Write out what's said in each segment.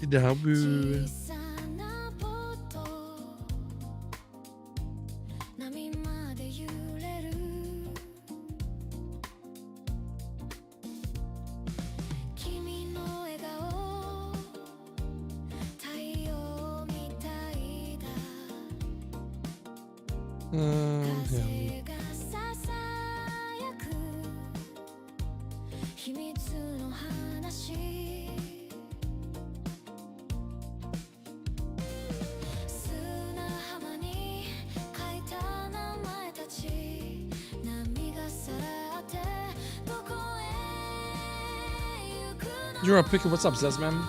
Dabu. You're a picker. What's up, Zesman?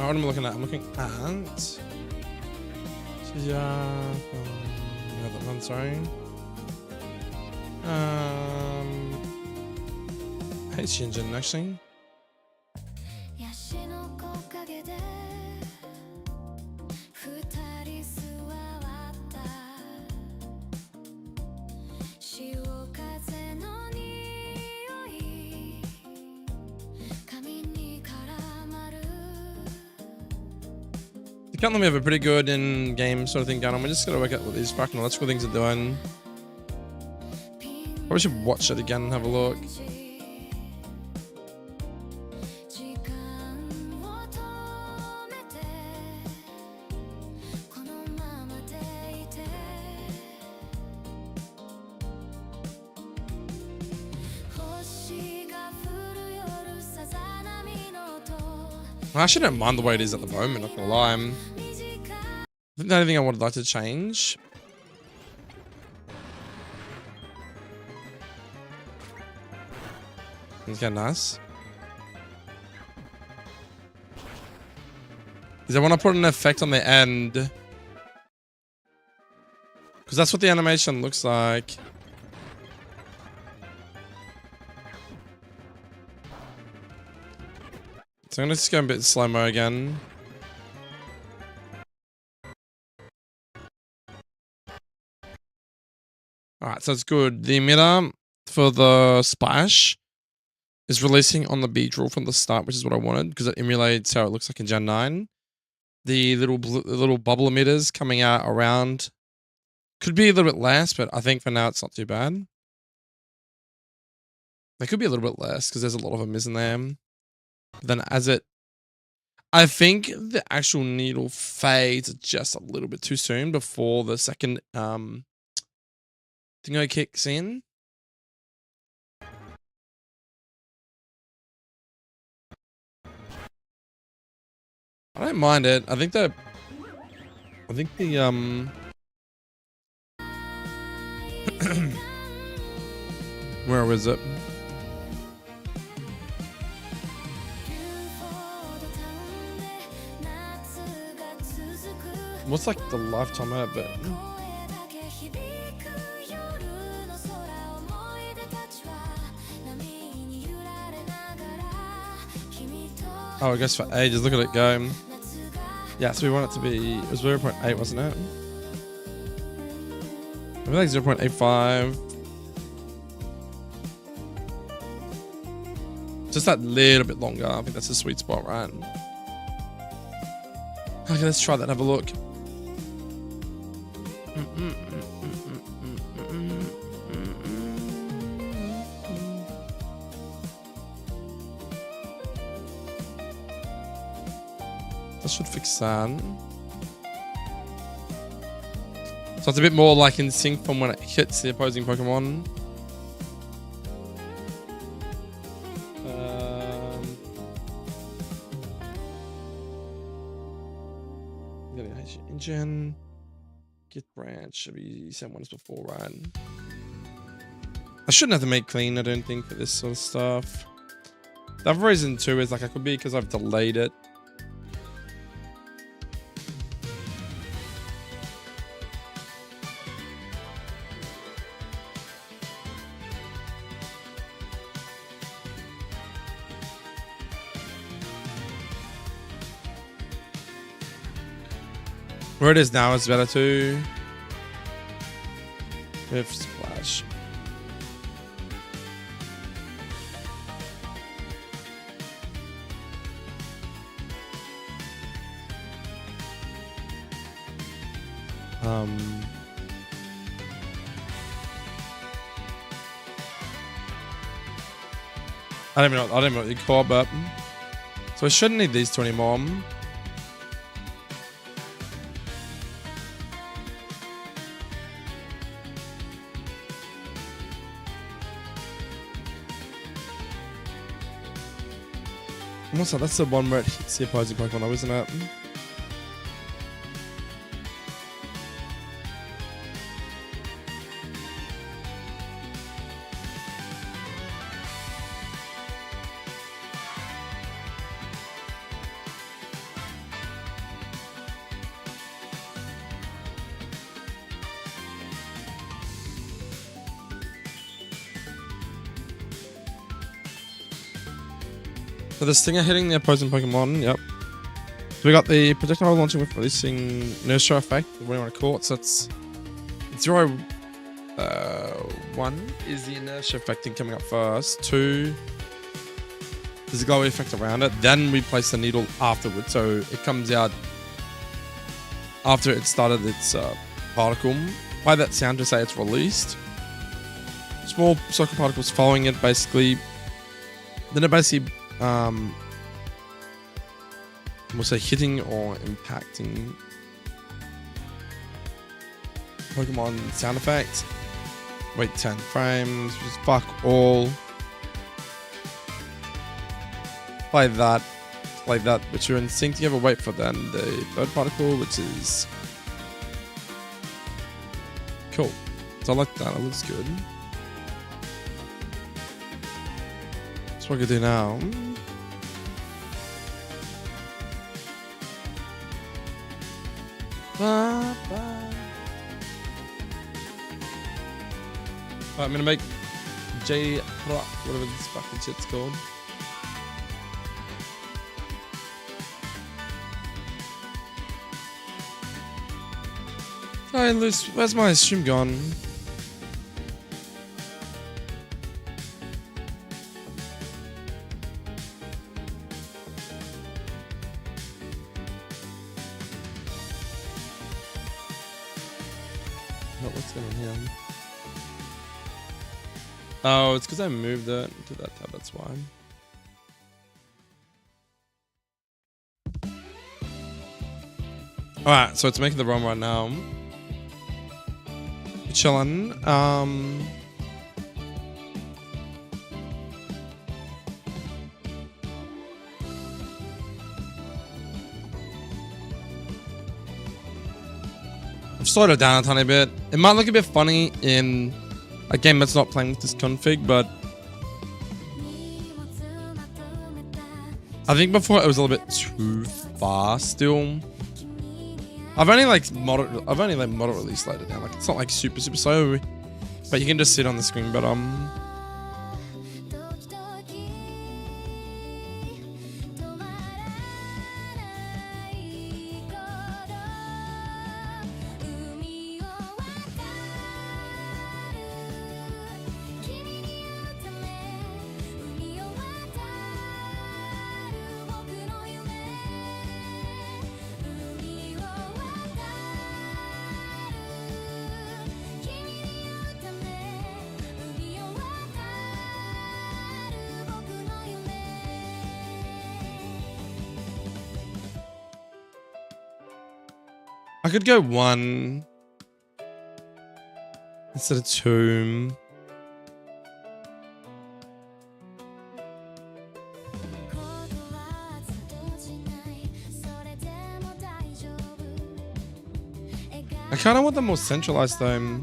What am I looking at? I'm looking at. Yeah, that one. Sorry. Hey, Shinjin, actually. Currently we have a pretty good in-game sort of thing going on. We just gotta work out what these fucking electrical things are doing. Probably should watch it again and have a look. I actually don't mind the way it is at the moment, not gonna lie. I think the only thing I would like to change it's kind of nice. Is I want to put an effect on the end. Because that's what the animation looks like. So I'm gonna just go a bit slow-mo again. Alright, so it's good. The emitter for the splash is releasing on the beat rule from the start, which is what I wanted, because it emulates how it looks like in Gen 9. The little bubble emitters coming out around could be a little bit less, but I think for now it's not too bad. They could be a little bit less, because there's a lot of them, isn't there? Then as it, I think the actual needle fades just a little bit too soon before the second thingo kicks in. I don't mind it. I think the where was it? What's like the lifetime of it? Oh, it goes for ages. Look at it go. Yeah, so we want it to be. It was 0.8, wasn't it? Maybe like 0.85. Just that little bit longer. I think that's the sweet spot, right? Okay, let's try that and have a look. That should fix that. So it's a bit more like in sync from when it hits the opposing Pokemon. Engine. Git branch should be sent once before, right? I shouldn't have to make clean, I don't think, for this sort of stuff. The other reason too is like I could be because I've delayed it. Where it is now is better too. With splash. I don't even know what you call, but so I shouldn't need these two anymore. What's that? That's the one where it hits the opposing Pokemon, though, isn't it? So the Stinger hitting the opposing Pokemon, yep. So we got the projectile launching with releasing inertia effect, what do you want to call it? So it's 0, 1 is the inertia effect thing coming up first. 2 is the glowy effect around it. Then we place the needle afterwards, so it comes out after it started its particle. By that sound to say it's released. Small circle particles following it basically. Then it basically we'll say hitting or impacting Pokemon sound effect. Wait 10 frames, just fuck all. Play that, which you're in sync. You ever wait for then the bird particle, which is cool. So I like that, it looks good. That's what I can do now. Alright, I'm gonna make whatever this fucking shit's called. Hey, Luce, where's my stream gone? What's going on here? Oh, it's because I moved it to that tab, that's why. Alright, so it's making the ROM right now. Chillin'. I've slowed it down a tiny bit. It might look a bit funny in a game that's not playing with this config, but I think before it was a little bit too fast still. I've only moderately slowed it down. Like it's not like super slow, but you can just sit on the screen. But I could go 1 instead of 2. I kind of want them more centralized though.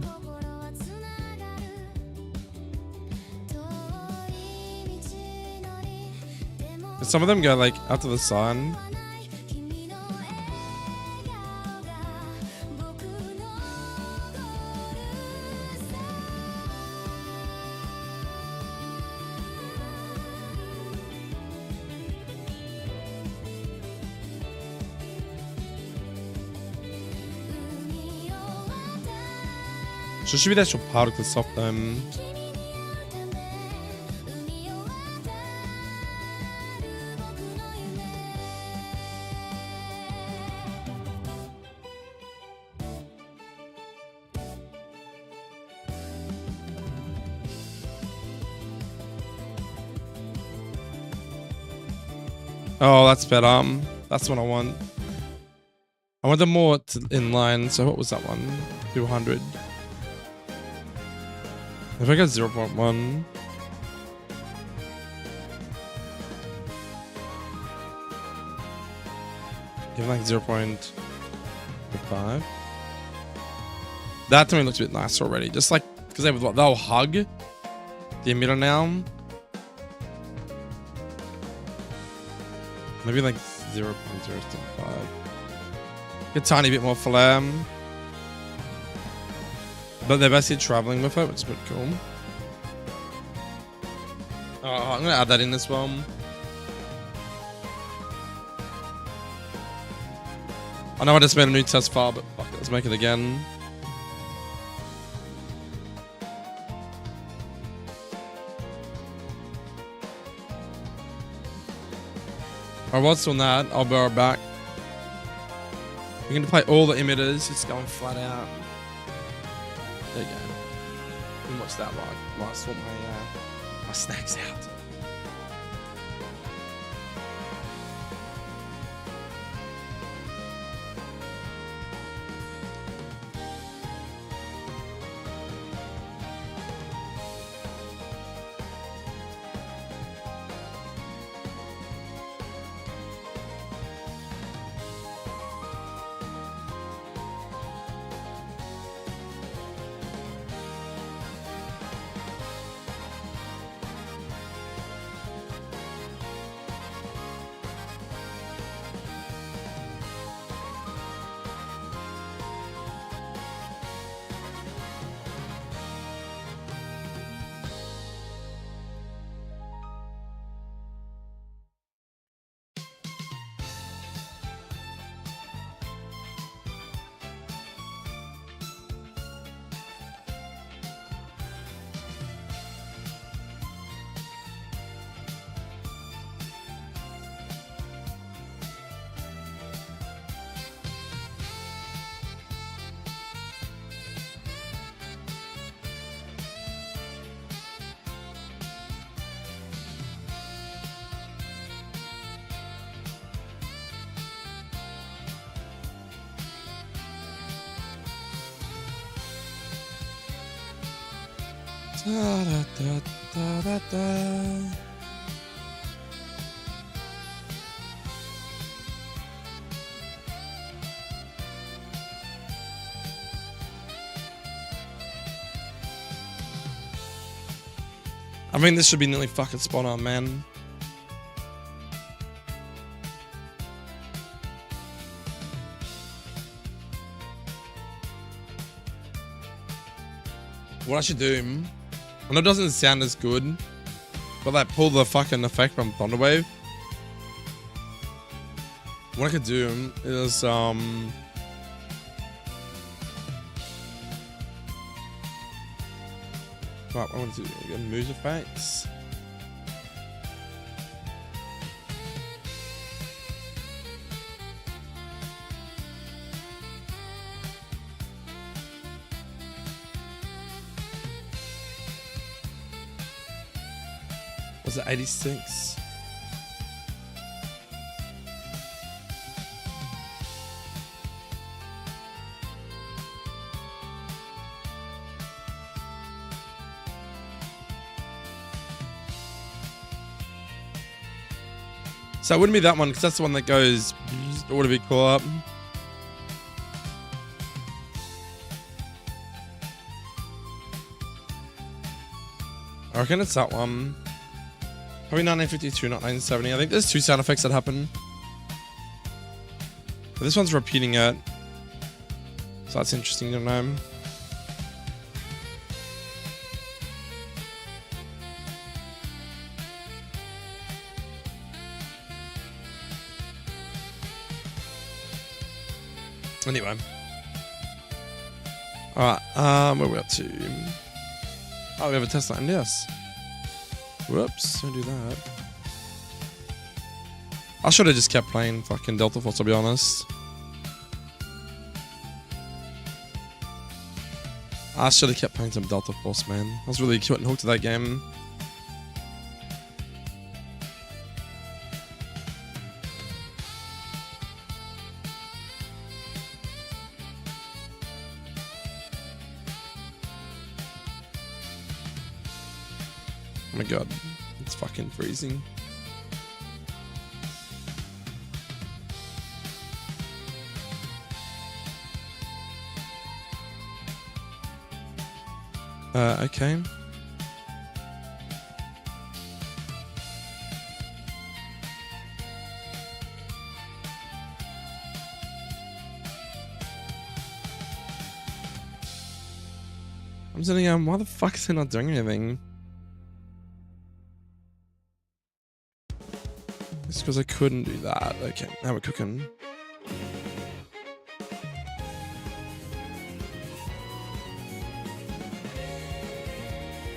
Some of them go like out to the side. So should be the actual particles off them. Oh, that's better. That's what I want. I want them more in line. So what was that one? 200. If I get 0.1. Give like 0.5. That to me looks a bit nice already. Just like, because they'll hug the emitter now. Maybe like 0.025. A tiny bit more flare. But they're basically traveling with it, which is pretty cool. Oh, I'm gonna add that in as well. I know I just made a new test file, but fuck it, let's make it again. Alright, whilst on that, I'll be right back. We're going to play all the emitters, it's going flat out. There you go. And what's that like? While I sort my snacks out. Da, da, da, da, da, da. I mean, this should be nearly fucking spot on, man. What I should do, I know it doesn't sound as good, but like pull the fucking effect from Thunderwave. What I could do is right, what I want to do, moves effects. Was it 86? So it wouldn't be that one because that's the one that goes or to be cool up. I reckon it's that one. Probably 1952, not 1970. I think there's two sound effects that happen. But this one's repeating it. So that's interesting to know. Anyway. Alright, where are we up to? Oh, we have a test line, yes. Whoops, don't do that. I should have just kept playing fucking Delta Force, I'll be honest. I should have kept playing some Delta Force, man. I was really cute and hooked to that game. Oh my god, it's fucking freezing. Okay. I'm sitting here, why the fuck is it not doing anything? It's because I couldn't do that. Okay, now we're cooking.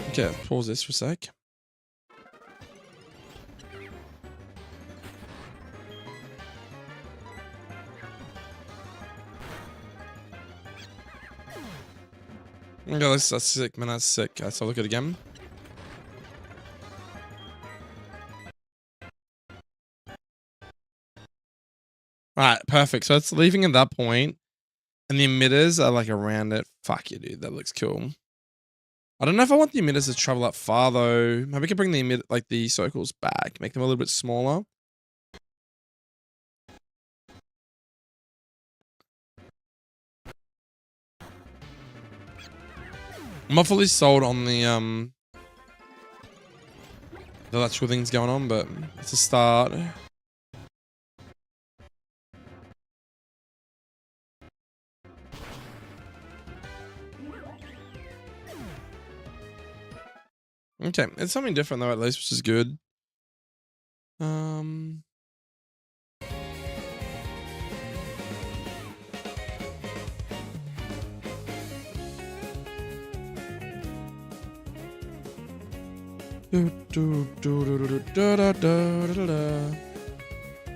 Okay, let's pause this for a sec. Okay, that's sick, man. That's sick. Let's have a look at it again. Alright, perfect. So it's leaving at that point, and the emitters are like around it. Fuck you, dude. That looks cool. I don't know if I want the emitters to travel that far though. Maybe we can bring the the circles back, make them a little bit smaller. I'm not fully sold on the electrical things going on, but it's a start. Okay, it's something different though, at least, which is good.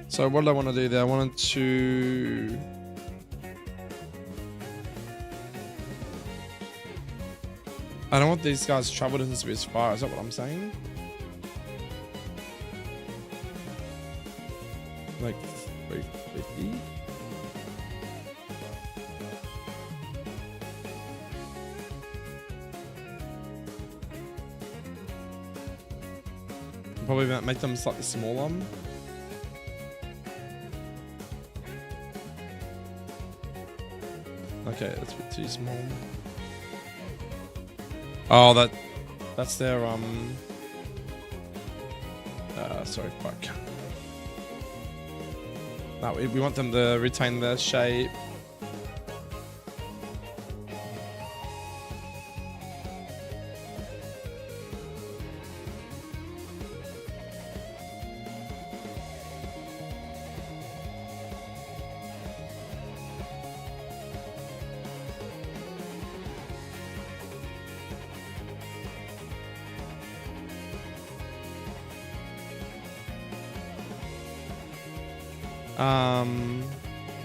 So what did I want to do there? I wanted to... I don't want these guys' travel distance to be as far. Is that what I'm saying? Like 350? Probably make them slightly smaller. Okay, that's a bit too small. Oh, that's their sorry, fuck. No, we want them to retain their shape.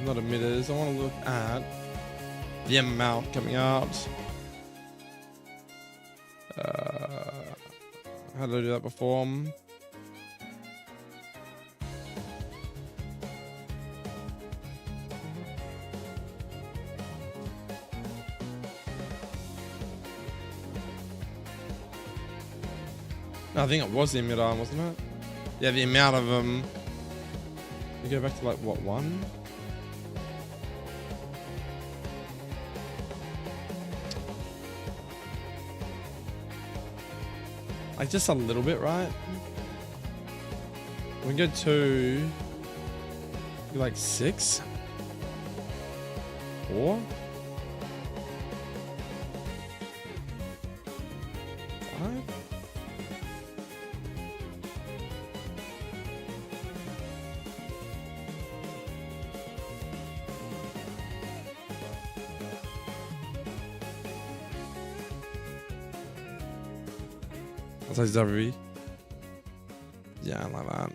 Not emitters. I want to look at the amount coming out. How did I do that before? I think it was the emitter, wasn't it? Yeah, the amount of them. We go back to like what, 1? Like just a little bit, right? We can go to like 6, 4, 5. That's like Zedakae. Yeah, I like that.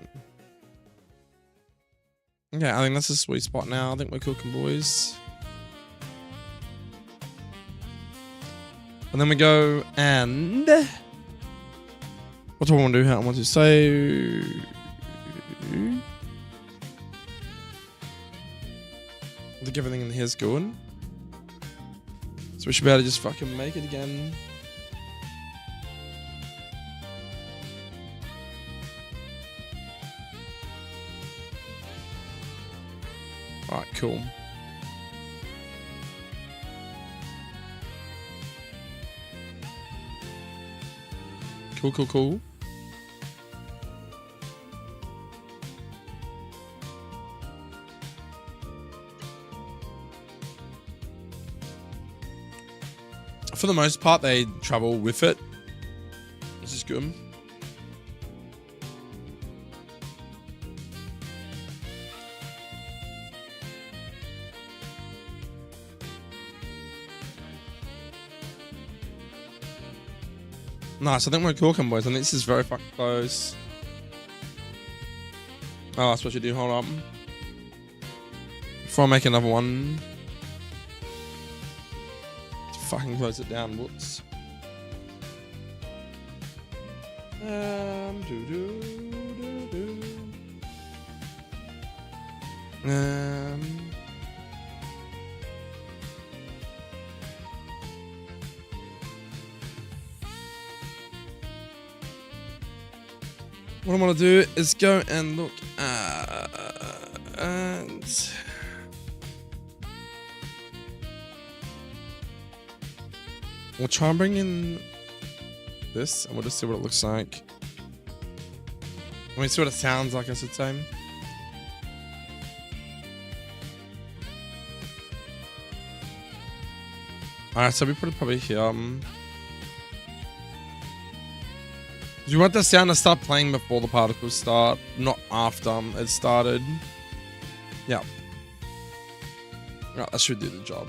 Okay, I think that's a sweet spot now. I think we're cooking, boys. And then we go and what do I want to do? How I want to say. I think everything in here is good. So we should be able to just fucking make it again. Alright, cool. Cool. For the most part, they travel with it. This is good. Nice, I think we're cooking, boys. I think this is very fucking close. Oh, that's what you do. Hold up. Before I make another one. Let's fucking close it down. Whoops. What I want to do is go and look and we'll try and bring in this and we'll just see what it looks like. I mean, see what it sounds like, I should say. Alright, so we put it probably here. You want the sound to start playing before the particles start, not after it started. Yeah. Right, that should do the job.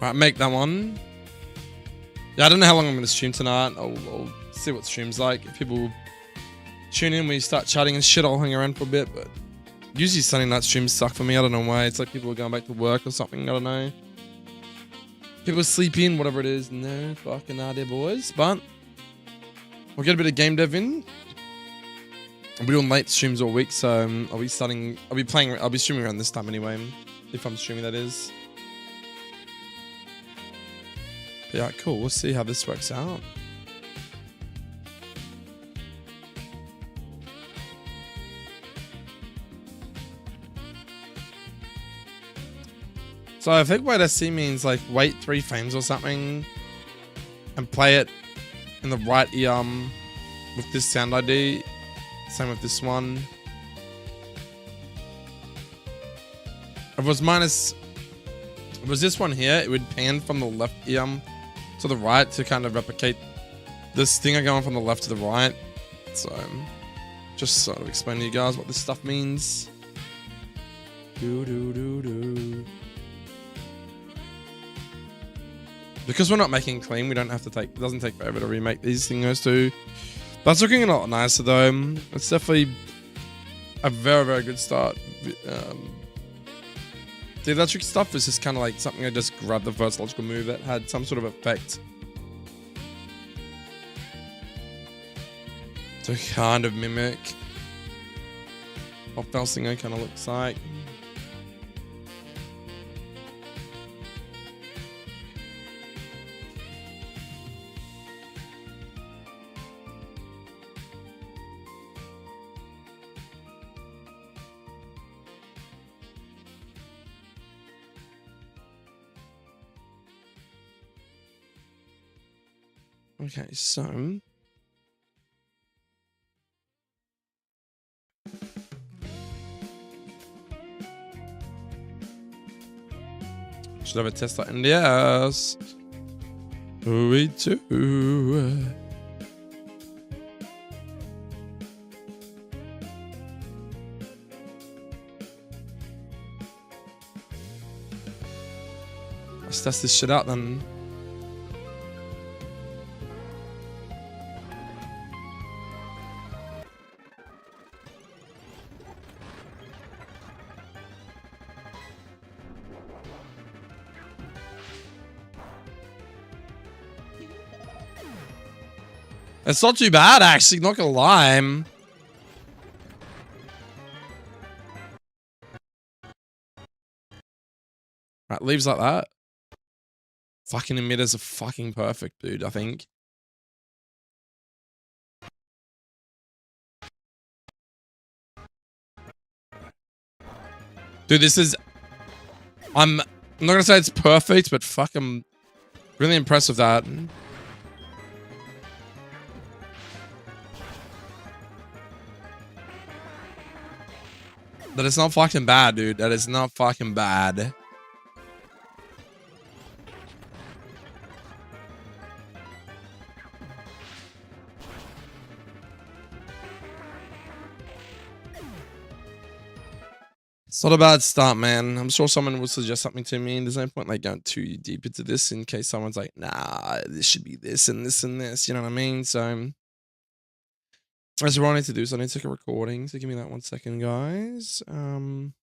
Right, make that one. Yeah, I don't know how long I'm going to stream tonight. I'll see what stream's like. If people tune in, we start chatting and shit, I'll hang around for a bit. But usually Sunday night streams suck for me. I don't know why. It's like people are going back to work or something. I don't know. People sleep in, whatever it is. No fucking idea, boys. But we'll get a bit of game dev in. I'll be doing late streams all week, so I'll be streaming around this time anyway. If I'm streaming, that is. But yeah, cool. We'll see how this works out. So I think what SC means like wait 3 frames or something and play it in the right ear with this sound ID. Same with this one. If it was this one here, it would pan from the left ear to the right to kind of replicate this thing going from the left to the right. So just sort of explain to you guys what this stuff means. Because we're not making clean, we don't have to it doesn't take forever to remake these things too. That's looking a lot nicer though. It's definitely a very, very good start. The electric stuff is just kind of like something I just grabbed the first logical move that had some sort of effect to kind of mimic what Felsinger kind of looks like. Okay, so should have a test in the ass. We do. Let's test this shit out then. It's not too bad, actually. Not gonna lie. Right, leaves like that. Fucking emitters are fucking perfect, dude, I think. Dude, this is... I'm not gonna say it's perfect, but fuck, I'm really impressed with that. That is not fucking bad, dude. That is not fucking bad. It's not a bad start, man. I'm sure someone will suggest something to me, and there's no point like going too deep into this in case someone's like, nah, this should be this and this and this, you know what I mean? So that's what I need to do. So I need to take a recording. So give me that 1 second, guys. I'm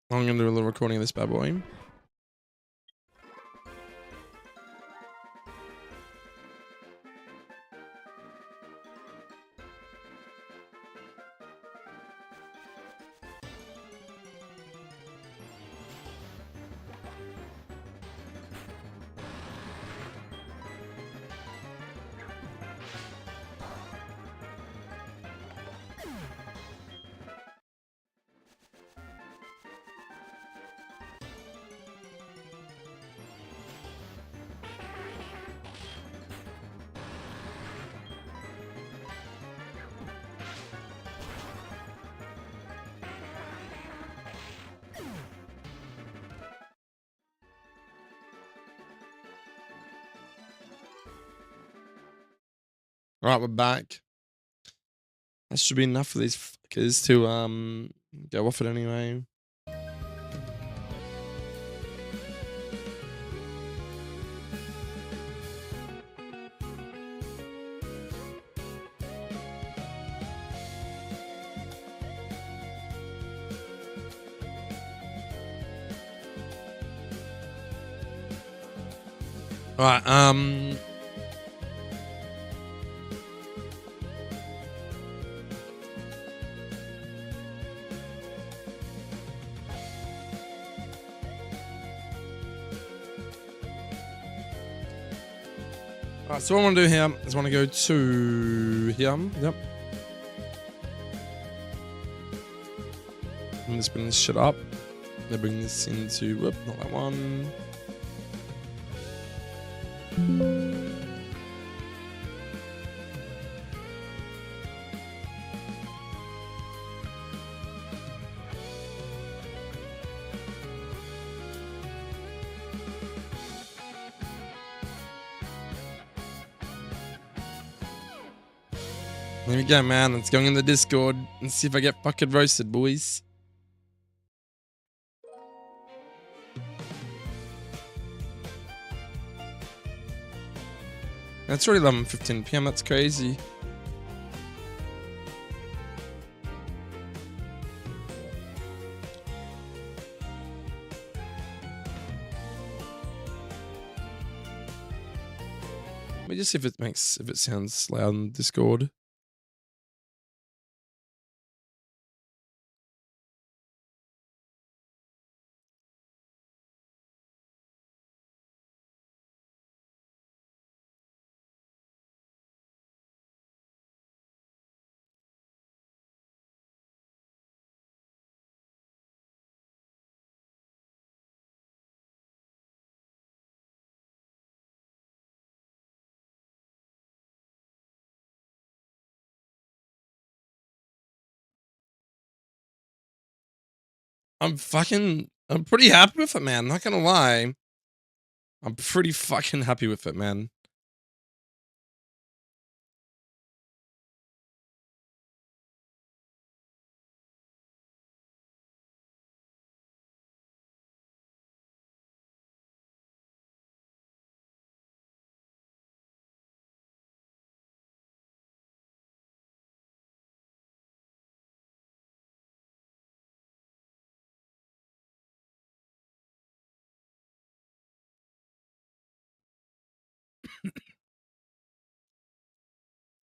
gonna do a little recording of this bad boy. All right, we're back. That should be enough for these fuckers to go off it anyway. All right, Alright, so what I want to do here is I want to go to here. Yep. I'm just bring this shit up. Then bring this into, whoop, not that one. There we go, man. Let's go in the Discord and see if I get fucking roasted, boys. It's already 11:15 PM. That's crazy. Let me just see if it sounds loud on Discord. I'm pretty happy with it, man. Not gonna lie. I'm pretty fucking happy with it, man.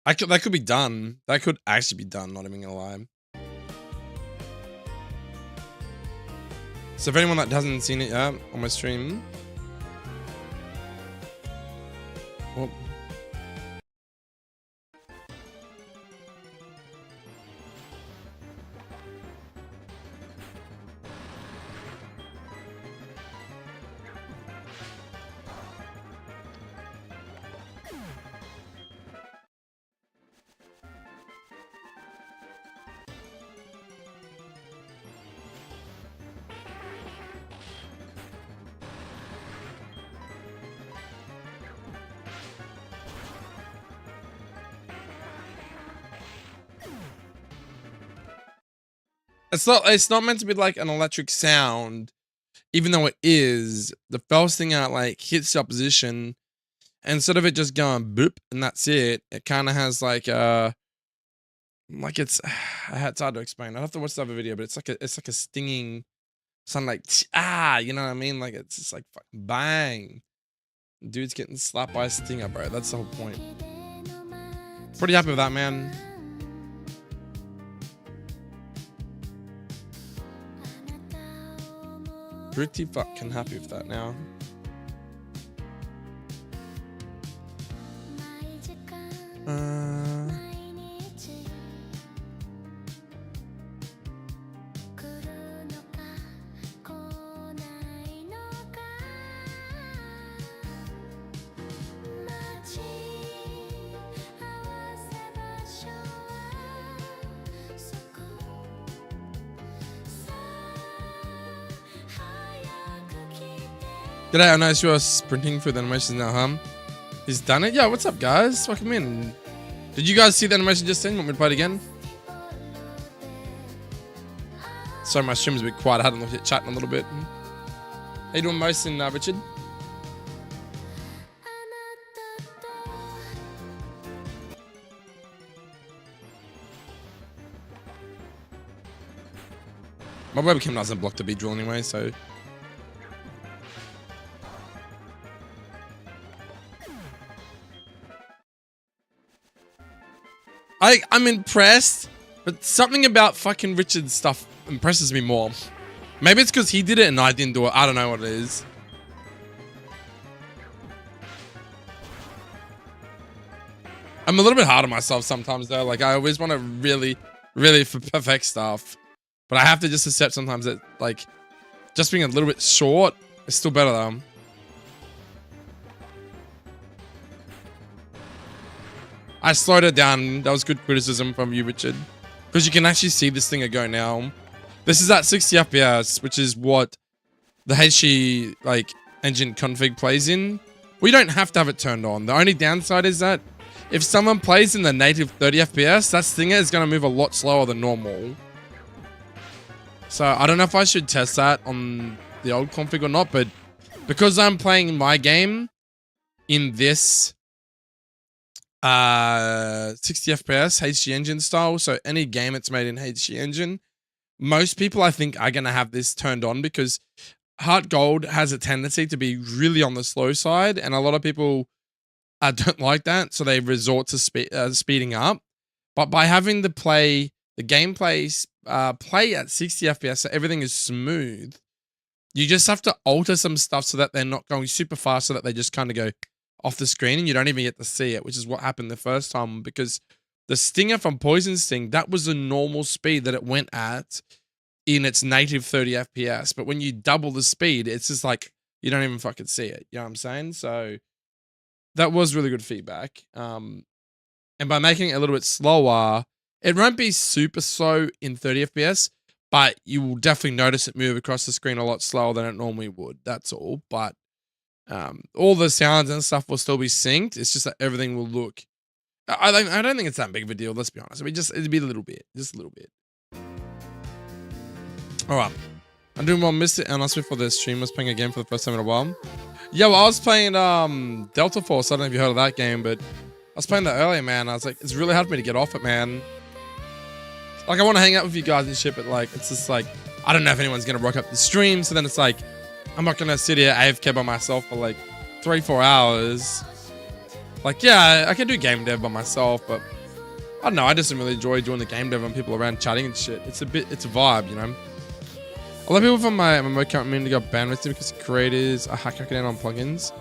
That could be done. That could actually be done, not even gonna lie. So if anyone that hasn't seen it yet on my stream, well, it's not meant to be like an electric sound, even though it is. The first thing out like hits your position, and instead of it just going boop and that's it, it kind of has like it's it's hard to explain. I'd have to watch the other video, but it's like a stinging sound, like you know what I mean? Like it's just like fucking bang. Dude's getting slapped by a stinger, bro. That's the whole point. Pretty happy with that, man. Pretty fucking happy with that now. G'day, I noticed you are sprinting through the animations now, huh? He's done it? Yeah, what's up, guys? Welcome in. Did you guys see the animation just then? Want me to play it again? Sorry, my stream is a bit quiet. I hadn't looked at chatting a little bit. How you doing, most in Richard? My webcam doesn't block the beat drill anyway, so... I'm impressed, but something about fucking Richard's stuff impresses me more. Maybe it's because he did it and I didn't do it. I don't know what it is. I'm a little bit hard on myself sometimes though. Like I always want to really perfect stuff, but I have to just accept sometimes that like just being a little bit short is still better though. I slowed it down. That was good criticism from you, Richard. Because you can actually see this thing go now. This is at 60 FPS, which is what the HG like engine config plays in. We don't have to have it turned on. The only downside is that if someone plays in the native 30 FPS, that stinger is going to move a lot slower than normal. So I don't know if I should test that on the old config or not, but because I'm playing my game in this 60 FPS HG engine style, so any game that's made in HG engine, most people I think are going to have this turned on because HeartGold has a tendency to be really on the slow side, and a lot of people don't like that, so they resort to speeding up. But by having the gameplay play at 60 FPS, so everything is smooth, you just have to alter some stuff so that they're not going super fast, so that they just kind of go off the screen and you don't even get to see it, which is what happened the first time, because the stinger from Poison Sting, that was the normal speed that it went at in its native 30 FPS. But when you double the speed, it's just like you don't even fucking see it. You know what I'm saying? So that was really good feedback. And by making it a little bit slower, it won't be super slow in 30 FPS, but you will definitely notice it move across the screen a lot slower than it normally would. That's all. But all the sounds and stuff will still be synced. It's just that everything will look... I don't think it's that big of a deal, let's be honest. I mean, it'd be a little bit. Just a little bit. Alright. I'm doing well. Missed it and last week for the stream. I was playing a game for the first time in a while. Yeah, well, I was playing Delta Force. I don't know if you heard of that game, but I was playing that earlier, man. I was like, it's really hard for me to get off it, man. Like, I want to hang out with you guys and shit, but like, it's just like, I don't know if anyone's going to rock up the stream, so then it's like, I'm not going to sit here AFK by myself for like 3-4 hours. Like, yeah, I can do game dev by myself, but I don't know. I just really enjoy doing the game dev when people are around chatting and shit. It's a vibe, you know. A lot of people from my MMO community got banned recently because the creators are hacking down on plugins.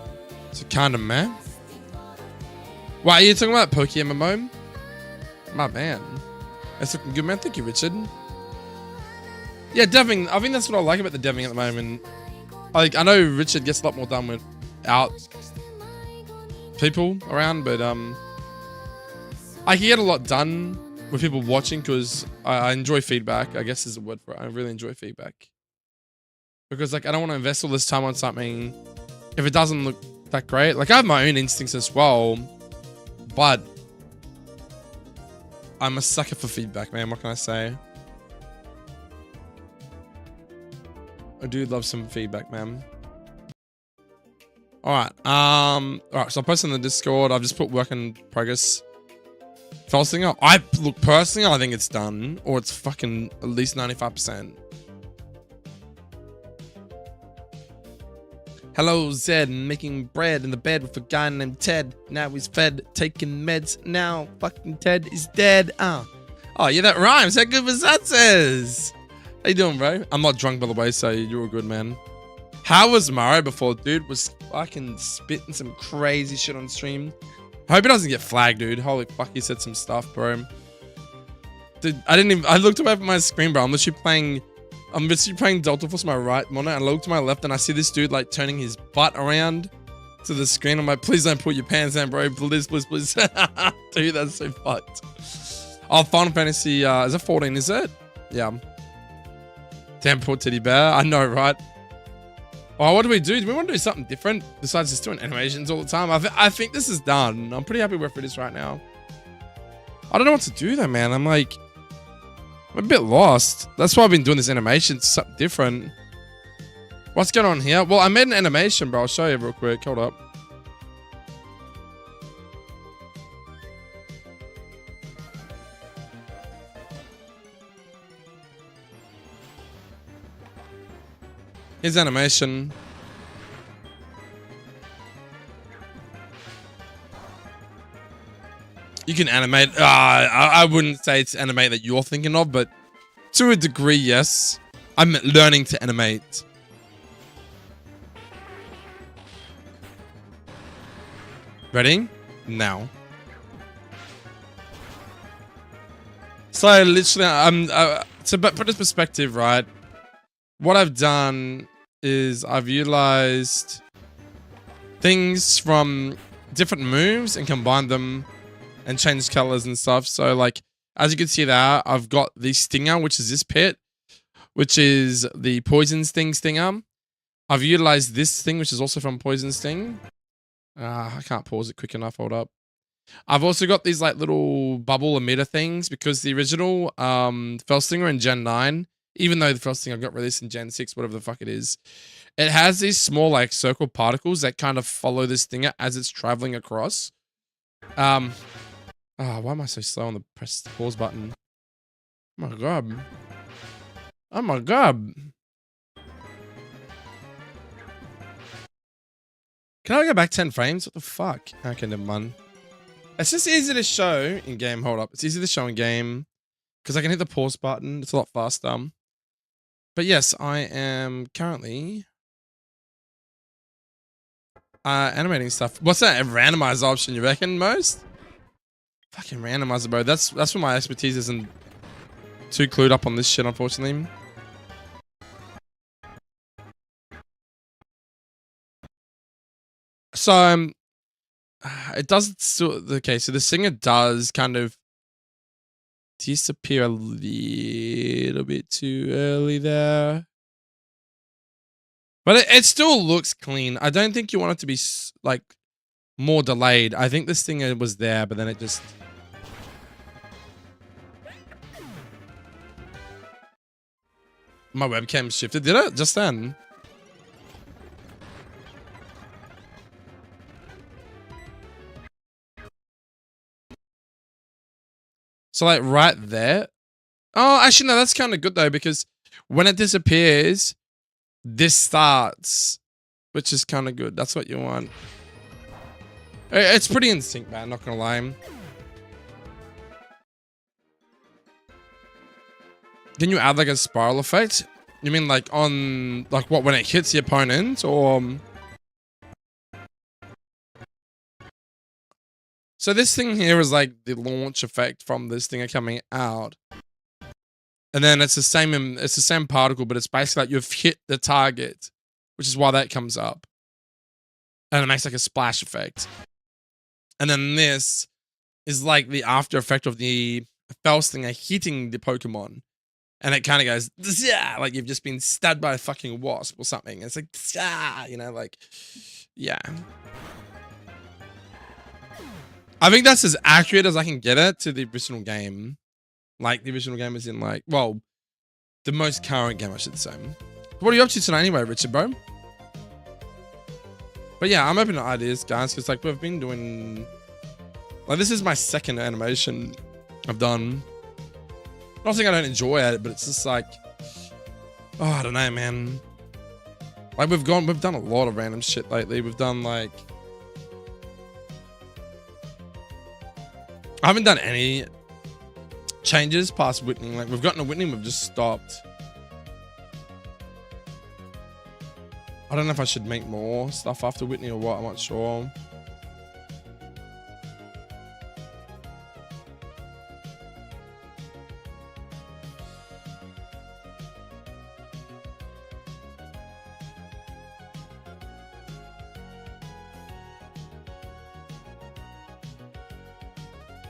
So kind of meh. Wow, are you talking about Poke MMO? My man. That's looking good, man. Thank you, Richard. Yeah, deving. I think that's what I like about the deving at the moment. Like, I know Richard gets a lot more done without people around, but I can get a lot done with people watching because I enjoy feedback. I guess is a word for it. I really enjoy feedback. Because, like, I don't want to invest all this time on something if it doesn't look that great. Like, I have my own instincts as well, but I'm a sucker for feedback, man. What can I say? I do love some feedback, man. Alright, alright, so I posted in the Discord. I've just put work in progress. False thing up. Look, personally, I think it's done. Or it's fucking at least 95%. Hello, Zed, making bread in the bed with a guy named Ted. Now he's fed, taking meds. Now fucking Ted is dead. Oh yeah, that rhymes. How good was that, says? How you doing, bro? I'm not drunk, by the way, so you're all good, man. How was Mario before? Dude was fucking spitting some crazy shit on stream. I hope he doesn't get flagged, dude. Holy fuck, he said some stuff, bro. Dude, I looked away from my screen, bro. I'm literally playing Delta Force on my right monitor, and I look to my left and I see this dude like turning his butt around to the screen. I'm like, please don't put your pants down, bro. Please, please, please. Dude, that's so fucked. Oh, Final Fantasy, is it 14, is it? Yeah. Damn, poor teddy bear. I know, right? Oh, what do we do? Do we want to do something different besides just doing animations all the time? I think this is done. I'm pretty happy where it is right now. I don't know what to do though, man. I'm a bit lost. That's why I've been doing this animation. It's something different. What's going on here? Well, I made an animation, bro. I'll show you real quick. Hold up. Here's animation. You can animate. I wouldn't say it's animate that you're thinking of, but to a degree, yes. I'm learning to animate. Ready? Now. So literally, to put this perspective, right? What I've done is I've utilized things from different moves and combined them and changed colors and stuff. So like, as you can see there, I've got the stinger, which is this pit, which is the poison sting stinger. I've utilized this thing, which is also from poison sting. I can't pause it quick enough. Hold up. I've also got these like little bubble emitter things because the original Fell Stinger in Gen 9, even though the first thing I got released in Gen 6, whatever the fuck it is, it has these small like circle particles that kind of follow this stinger as it's traveling across. Why am I so slow on the press pause button? Oh my god. Oh my god. Can I go back 10 frames? What the fuck? Okay, never mind. It's just easy to show in game. Hold up. It's easy to show in game because I can hit the pause button. It's a lot faster. But yes, I am currently animating stuff. What's that? A randomizer option, you reckon, most? Fucking randomizer, bro. That's where my expertise isn't too clued up on this shit, unfortunately. So, it does still... Okay, so the singer does kind of disappear a little bit too early there. But it still looks clean. I don't think you want it to be, like, more delayed. I think this thing was there, but then it just... My webcam shifted. Did it? Just then? So, like, right there. Oh, actually, no, that's kind of good, though, because when it disappears, this starts, which is kind of good. That's what you want. It's pretty in sync, man. Not gonna lie. Can you add like a spiral effect? You mean like on like what when it hits the opponent or? So this thing here is like the launch effect from this thing coming out, and then it's the same particle, but it's basically like you've hit the target, which is why that comes up, and it makes like a splash effect. And then this is like the after effect of the Felstinger hitting the Pokemon. And it kind of goes, yeah, like you've just been stabbed by a fucking wasp or something. It's like, you know, like, yeah. I think that's as accurate as I can get it to the original game. Like, the original game is in like, well, the most current game, I should say. What are you up to tonight anyway, Richard, bro? But yeah, I'm open to ideas, guys, because like we've been doing, like this is my second animation I've done. Not saying I don't enjoy it, but it's just like, oh, I don't know, man. Like we've done a lot of random shit lately. We've done like, I haven't done any changes past Whitney. Like we've gotten a Whitney, we've just stopped. I don't know if I should make more stuff after Whitney or what, I'm not sure.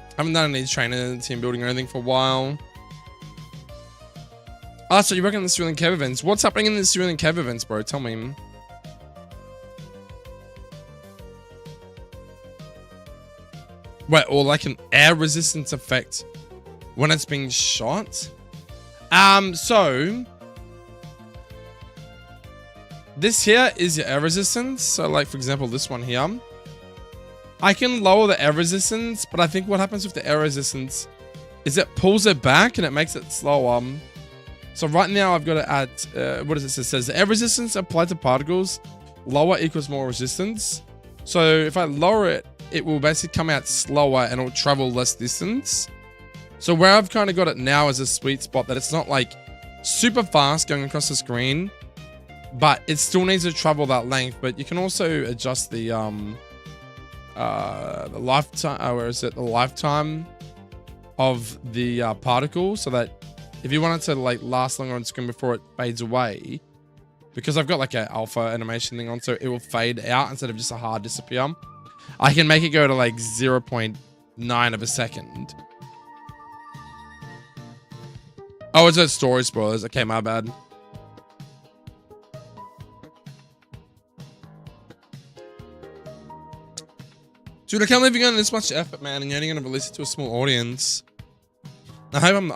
I haven't done any trainer, team building or anything for a while. Ah, so you working on the Cerulean Cave events. What's happening in the Cerulean Cave events, bro? Tell me. Wait, or like an air resistance effect when it's being shot? So this here is your air resistance. So like, for example, this one here. I can lower the air resistance, but I think what happens with the air resistance is it pulls it back and it makes it slower. So right now I've got to add, what does it say? It says air resistance applied to particles, lower equals more resistance. So if I lower it, it will basically come out slower and it will travel less distance. So where I've kind of got it now is a sweet spot that it's not like super fast going across the screen, but it still needs to travel that length. But you can also adjust the lifetime, where is it? The lifetime of the particle, so that if you want it to like last longer on screen before it fades away, because I've got like an alpha animation thing on, so it will fade out instead of just a hard disappear. I can make it go to like 0.9 of a second. Oh, it's a story spoilers. Okay, my bad. Dude, I can't believe you're going to this much effort, man, and you're only going to release it to a small audience. I hope I'm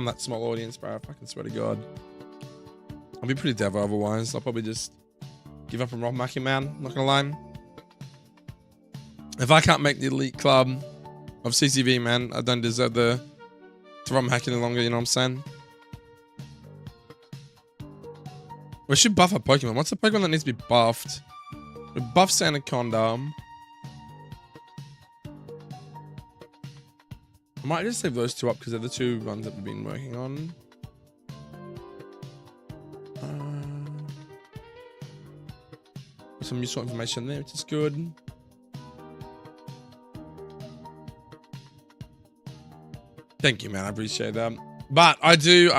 that small audience, bro. I fucking swear to God. I'll be pretty dev otherwise. I'll probably just give up on ROMhacking, man. Not gonna lie. If I can't make the elite club of CCV, man, I don't deserve to ROMhack any longer, you know what I'm saying? We should buff a Pokemon. What's the Pokemon that needs to be buffed? We buff Anaconda. I might just save those two up because they're the two ones that we've been working on. Some useful information there, which is good. Thank you, man. I appreciate that. But I do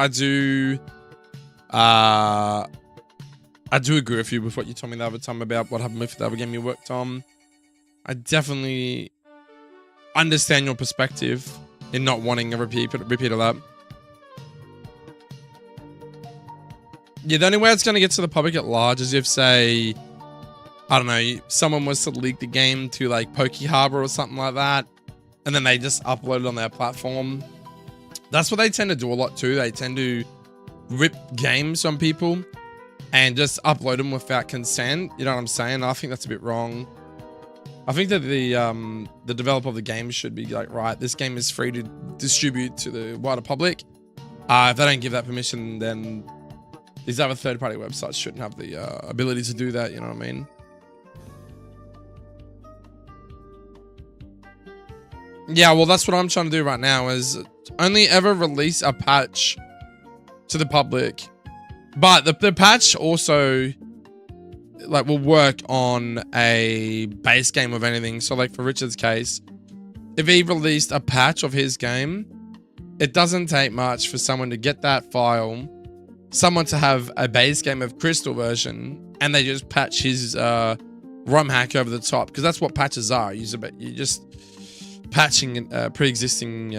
agree with you with what you told me the other time about what happened with the other game you worked on. I definitely understand your perspective in not wanting a repeat of that. Yeah, the only way it's going to get to the public at large is if, say, I don't know, someone was to leak the game to like Poke Harbor or something like that, and then they just upload it on their platform. That's what they tend to do a lot too. They tend to rip games on people and just upload them without consent. You know what I'm saying? I think that's a bit wrong. I think that the developer of the game should be like, right, this game is free to distribute to the wider public. If they don't give that permission, then these other third-party websites shouldn't have the ability to do that. You know what I mean? Yeah, well, that's what I'm trying to do right now is only ever release a patch to the public. But the patch also like will work on a base game of anything. So like for Richard's case, if he released a patch of his game, it doesn't take much for someone to get that file, someone to have a base game of Crystal version, and they just patch his ROM hack over the top, because that's what patches are. You're just patching a pre-existing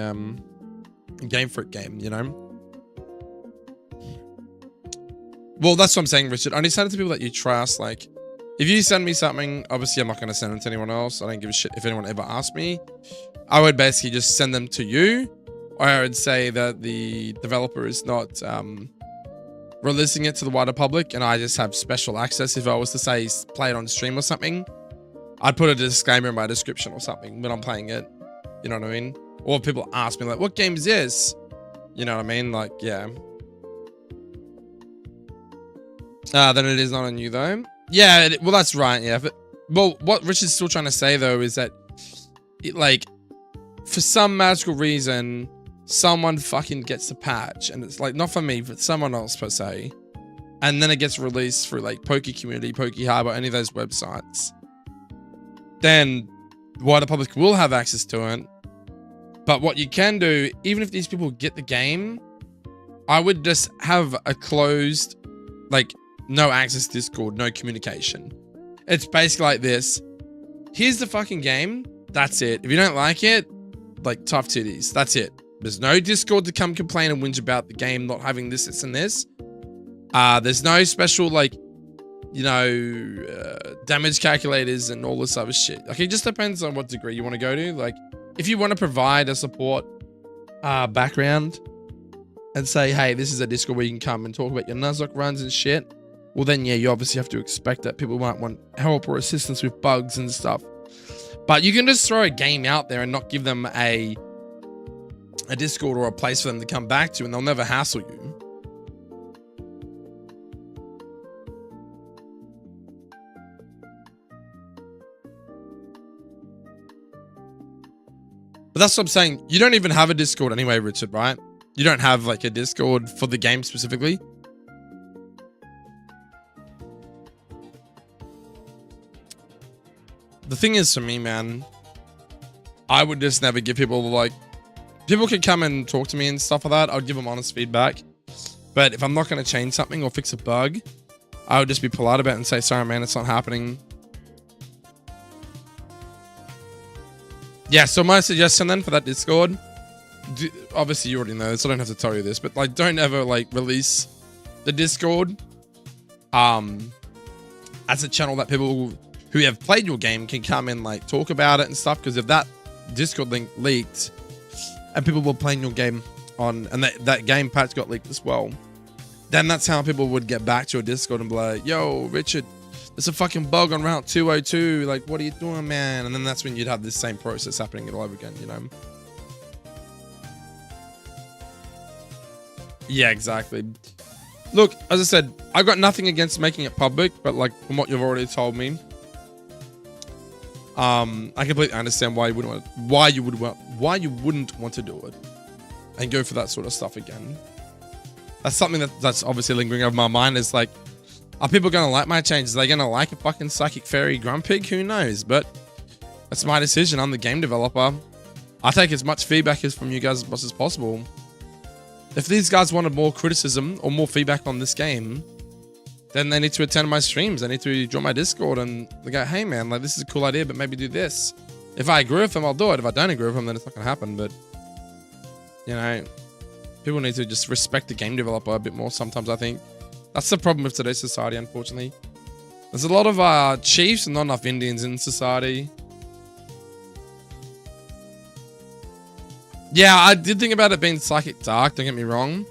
game for a game, you know? Well, that's what I'm saying, Richard. Only send it to people that you trust. Like, if you send me something, obviously I'm not going to send it to anyone else. I don't give a shit if anyone ever asks me. I would basically just send them to you, or I would say that the developer is not releasing it to the wider public, and I just have special access. If I was to say play it on stream or something, I'd put a disclaimer in my description or something when I'm playing it. You know what I mean? Or people ask me like, what game is this? You know what I mean? Like, yeah. Then it is not on you though. Yeah, well, that's right. Yeah. Well, what Rich is still trying to say though is that, like, for some magical reason, someone fucking gets the patch, and it's like not for me, but someone else per se, and then it gets released through like Poke Community, Poke Harbor, any of those websites. Then, wider public will have access to it. But what you can do, even if these people get the game, I would just have a closed, like, no access Discord, no communication. It's basically like this. Here's the fucking game. That's it. If you don't like it, like, tough titties. That's it. There's no Discord to come complain and whinge about the game not having this, this, and this. There's no special, like, you know, damage calculators and all this other shit. Like, it just depends on what degree you want to go to. Like, if you want to provide a support background and say, hey, this is a Discord where you can come and talk about your nuzlocke runs and shit, well then, yeah, you obviously have to expect that people might want help or assistance with bugs and stuff. But you can just throw a game out there and not give them a Discord or a place for them to come back to, and they'll never hassle you. But that's what I'm saying. You don't even have a Discord anyway, Richard, right? You don't have like a Discord for the game specifically. The thing is, for me, man, I would just never give people, like, people could come and talk to me and stuff like that. I would give them honest feedback. But if I'm not going to change something or fix a bug, I would just be polite about it and say, sorry, man, it's not happening. Yeah, so my suggestion then for that Discord, obviously you already know this, so I don't have to tell you this, but like, don't ever like release the Discord as a channel that people who have played your game can come and like talk about it and stuff. Because if that Discord link leaked and people were playing your game on, and that game patch got leaked as well, then that's how people would get back to your Discord and be like, yo, Richard, there's a fucking bug on Route 202. Like, what are you doing, man? And then that's when you'd have this same process happening all over again, you know? Yeah, exactly. Look, as I said, I've got nothing against making it public, but like from what you've already told me, I completely understand why you wouldn't want to do it and go for that sort of stuff again. That's something that's obviously lingering over my mind. Is like, are people going to like my changes? Are they going to like a fucking psychic fairy grumpig? Who knows? But that's my decision. I'm the game developer. I take as much feedback as from you guys as possible. If these guys wanted more criticism or more feedback on this game, then they need to attend my streams. They need to join my Discord and they go, hey man, like, this is a cool idea, but maybe do this. If I agree with them, I'll do it. If I don't agree with them, then it's not going to happen. But, you know, people need to just respect the game developer a bit more sometimes, I think. That's the problem with today's society, unfortunately. There's a lot of chiefs and not enough Indians in society. Yeah, I did think about it being Psychic Dark, don't get me wrong.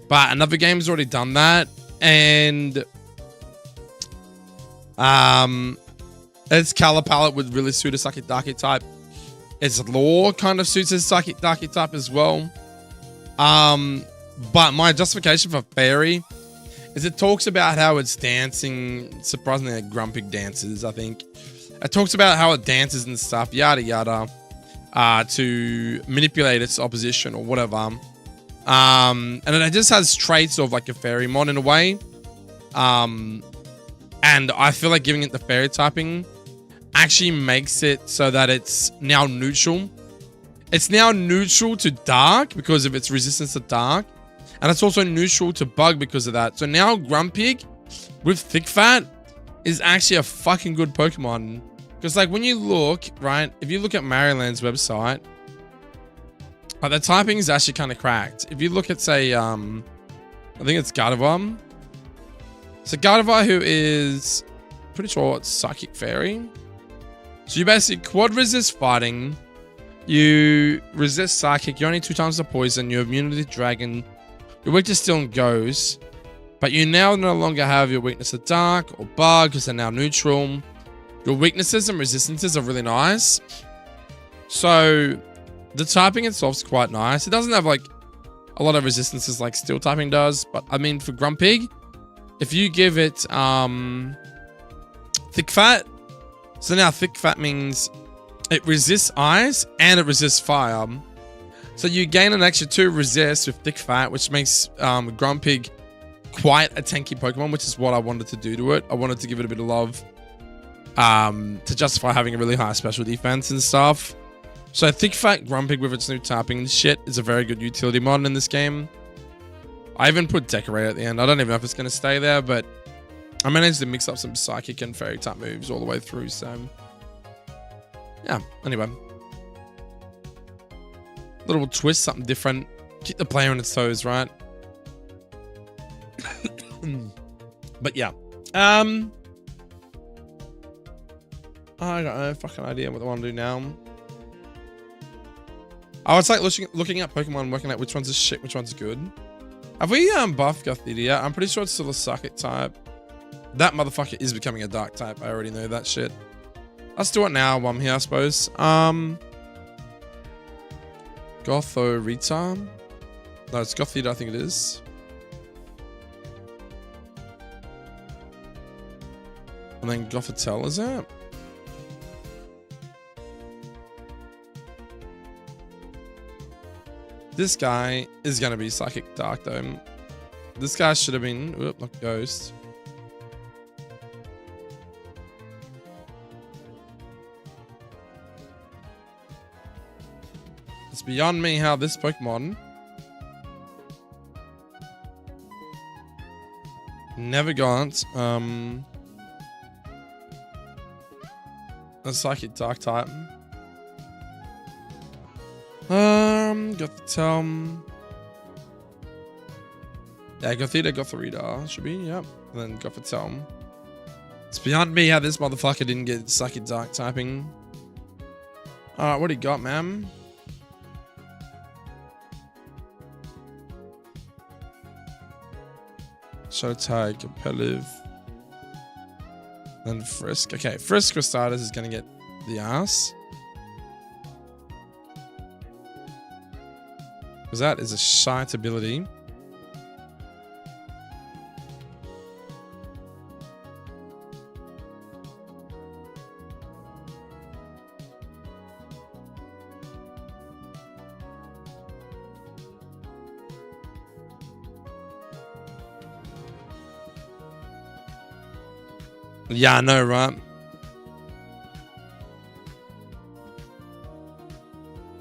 But another game's already done that. And its color palette would really suit a Psychic Darky type. Its lore kind of suits a Psychic Darky type as well. But my justification for Fairy is it talks about how it's dancing, surprisingly like grumpy dances, I think. It talks about how it dances and stuff, yada yada. to manipulate its opposition or whatever. And it just has traits of like a fairy mon in a way. And I feel like giving it the fairy typing actually makes it so that it's now neutral. It's now neutral to dark because of its resistance to dark. And it's also neutral to bug because of that. So now Grumpig with Thick Fat is actually a fucking good Pokemon. Because like when you look, right, if you look at Maryland's website, the typing is actually kind of cracked. If you look at, say, I think it's Gardevoir. So Gardevoir, who is pretty sure it's Psychic Fairy. So you basically quad resist fighting. You resist Psychic. You're only 2 times the poison. You're immune to Dragon. Your weakness still goes. But you now no longer have your weakness to Dark or Bug because they're now neutral. Your weaknesses and resistances are really nice. So the typing itself is quite nice. It doesn't have like a lot of resistances like Steel typing does. But I mean for Grumpig, if you give it Thick Fat. So now Thick Fat means it resists ice and it resists fire. So you gain an extra 2 resist with Thick Fat, which makes Grumpig quite a tanky Pokemon, which is what I wanted to do to it. I wanted to give it a bit of love to justify having a really high special defense and stuff. So Thick Fat Grumpig with its new typing and shit is a very good utility mod in this game. I even put Decorate at the end. I don't even know if it's going to stay there, but I managed to mix up some Psychic and Fairy type moves all the way through, so yeah, anyway. Little twist, something different. Keep the player on its toes, right? But yeah. I got no fucking idea what I want to do now. Oh, it's like looking at Pokemon, working out which one's a shit, which one's good. Have we buffed Gothita? I'm pretty sure it's still a Psychic type. That motherfucker is becoming a Dark type. I already know that shit. Let's do it now while I'm here, I suppose. Gothorita? No, it's Gothita, I think it is. And then Gothitelle, is it? This guy is going to be Psychic Dark, though. This guy should have been... Oop, not Ghost. It's beyond me how this Pokemon never got a Psychic Dark type. Gothitelle. Yeah, Gothita, Gothorita should be, yep. And then Gothitelle. It's beyond me how this motherfucker didn't get Psychic Dark typing. Alright, what do you got, man? Shadow Tag, Competitive. Then Frisk. Okay, Frisk for starters is gonna get the ass. Because that is a shite ability. Yeah, I know, right?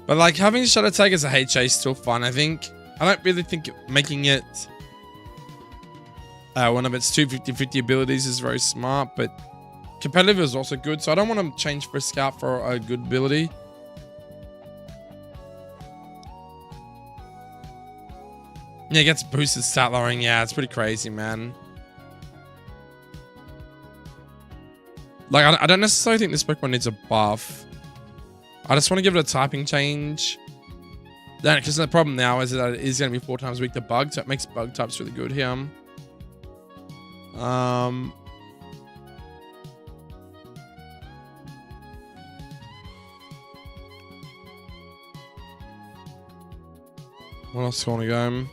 But like having Shadow Tag as a HA is still fun, I think. I don't really think making it one of its 250-50 abilities is very smart, but competitive is also good, so I don't want to change Frisk out for a good ability. Yeah, it gets boosted stat lowering. Yeah, it's pretty crazy, man. Like, I don't necessarily think this Pokemon needs a buff. I just want to give it a typing change. Because the problem now is that it is going to be 4 times weak to Bug, so it makes Bug types really good here. What else do I want to go?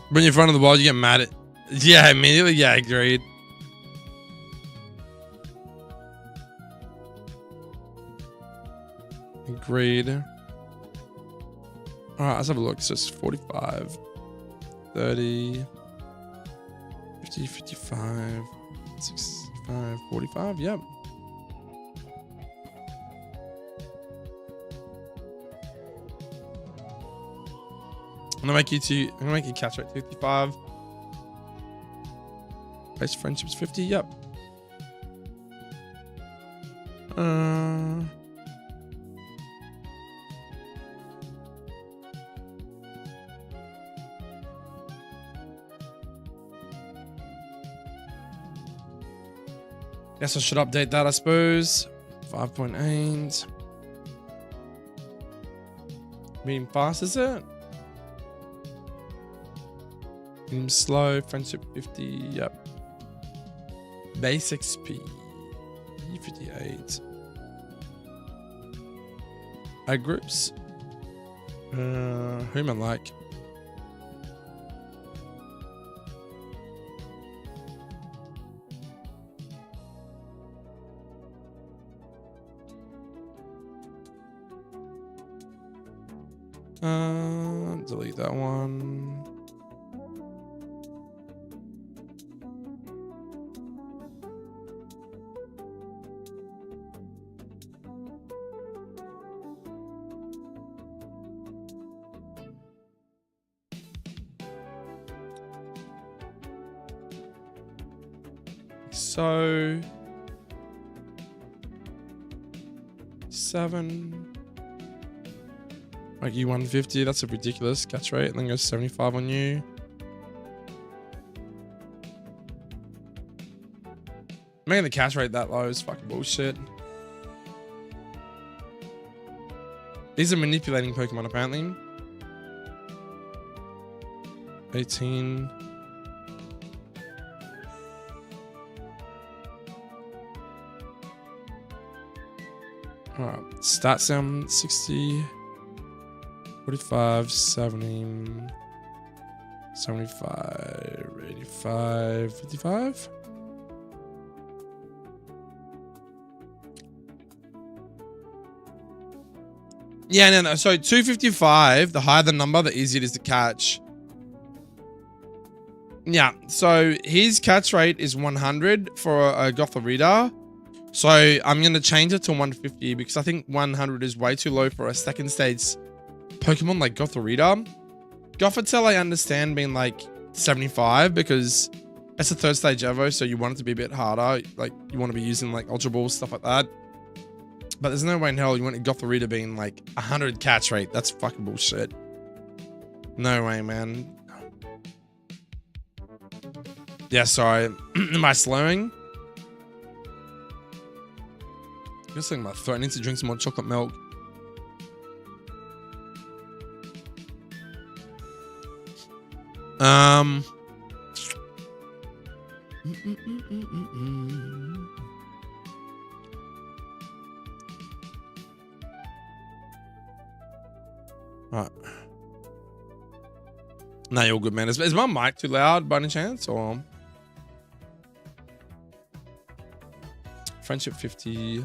When you're in front of the wall, you get mad at... Yeah, immediately. Yeah, agreed. Agreed. All right, let's have a look. So it's 45, 30, 50, 55, 65, 45. Yep. I'm gonna make you catch rate 55. Base friendships 50. Yep. Guess I should update that, I suppose. 5.8. Medium fast, is it? Medium slow, friendship 50, yep. Base XP 58. Ag groups. Who am I like? Delete that one. So 7. Like you 150, that's a ridiculous catch rate, and then go 75 on you. Making the catch rate that low is fucking bullshit. These are manipulating Pokemon apparently. 18. Alright, stat sim 60. 45, 70, 75, 85, 55. Yeah, no. So 255, the higher the number, the easier it is to catch. Yeah, so his catch rate is 100 for a Gothorita. So I'm going to change it to 150 because I think 100 is way too low for a second stage Pokemon like Gothorita. Gothitelle I understand being like 75 because it's a third stage Evo, so you want it to be a bit harder. Like you want to be using like Ultra Balls, stuff like that. But there's no way in hell you want a Gothorita being like 100 catch rate. That's fucking bullshit. No way, man. Yeah, sorry. Am I slowing? I'm just thinking my throat. I need to drink some more chocolate milk. Alright. Nah, you're good, man. Is my mic too loud by any chance? Or friendship 50.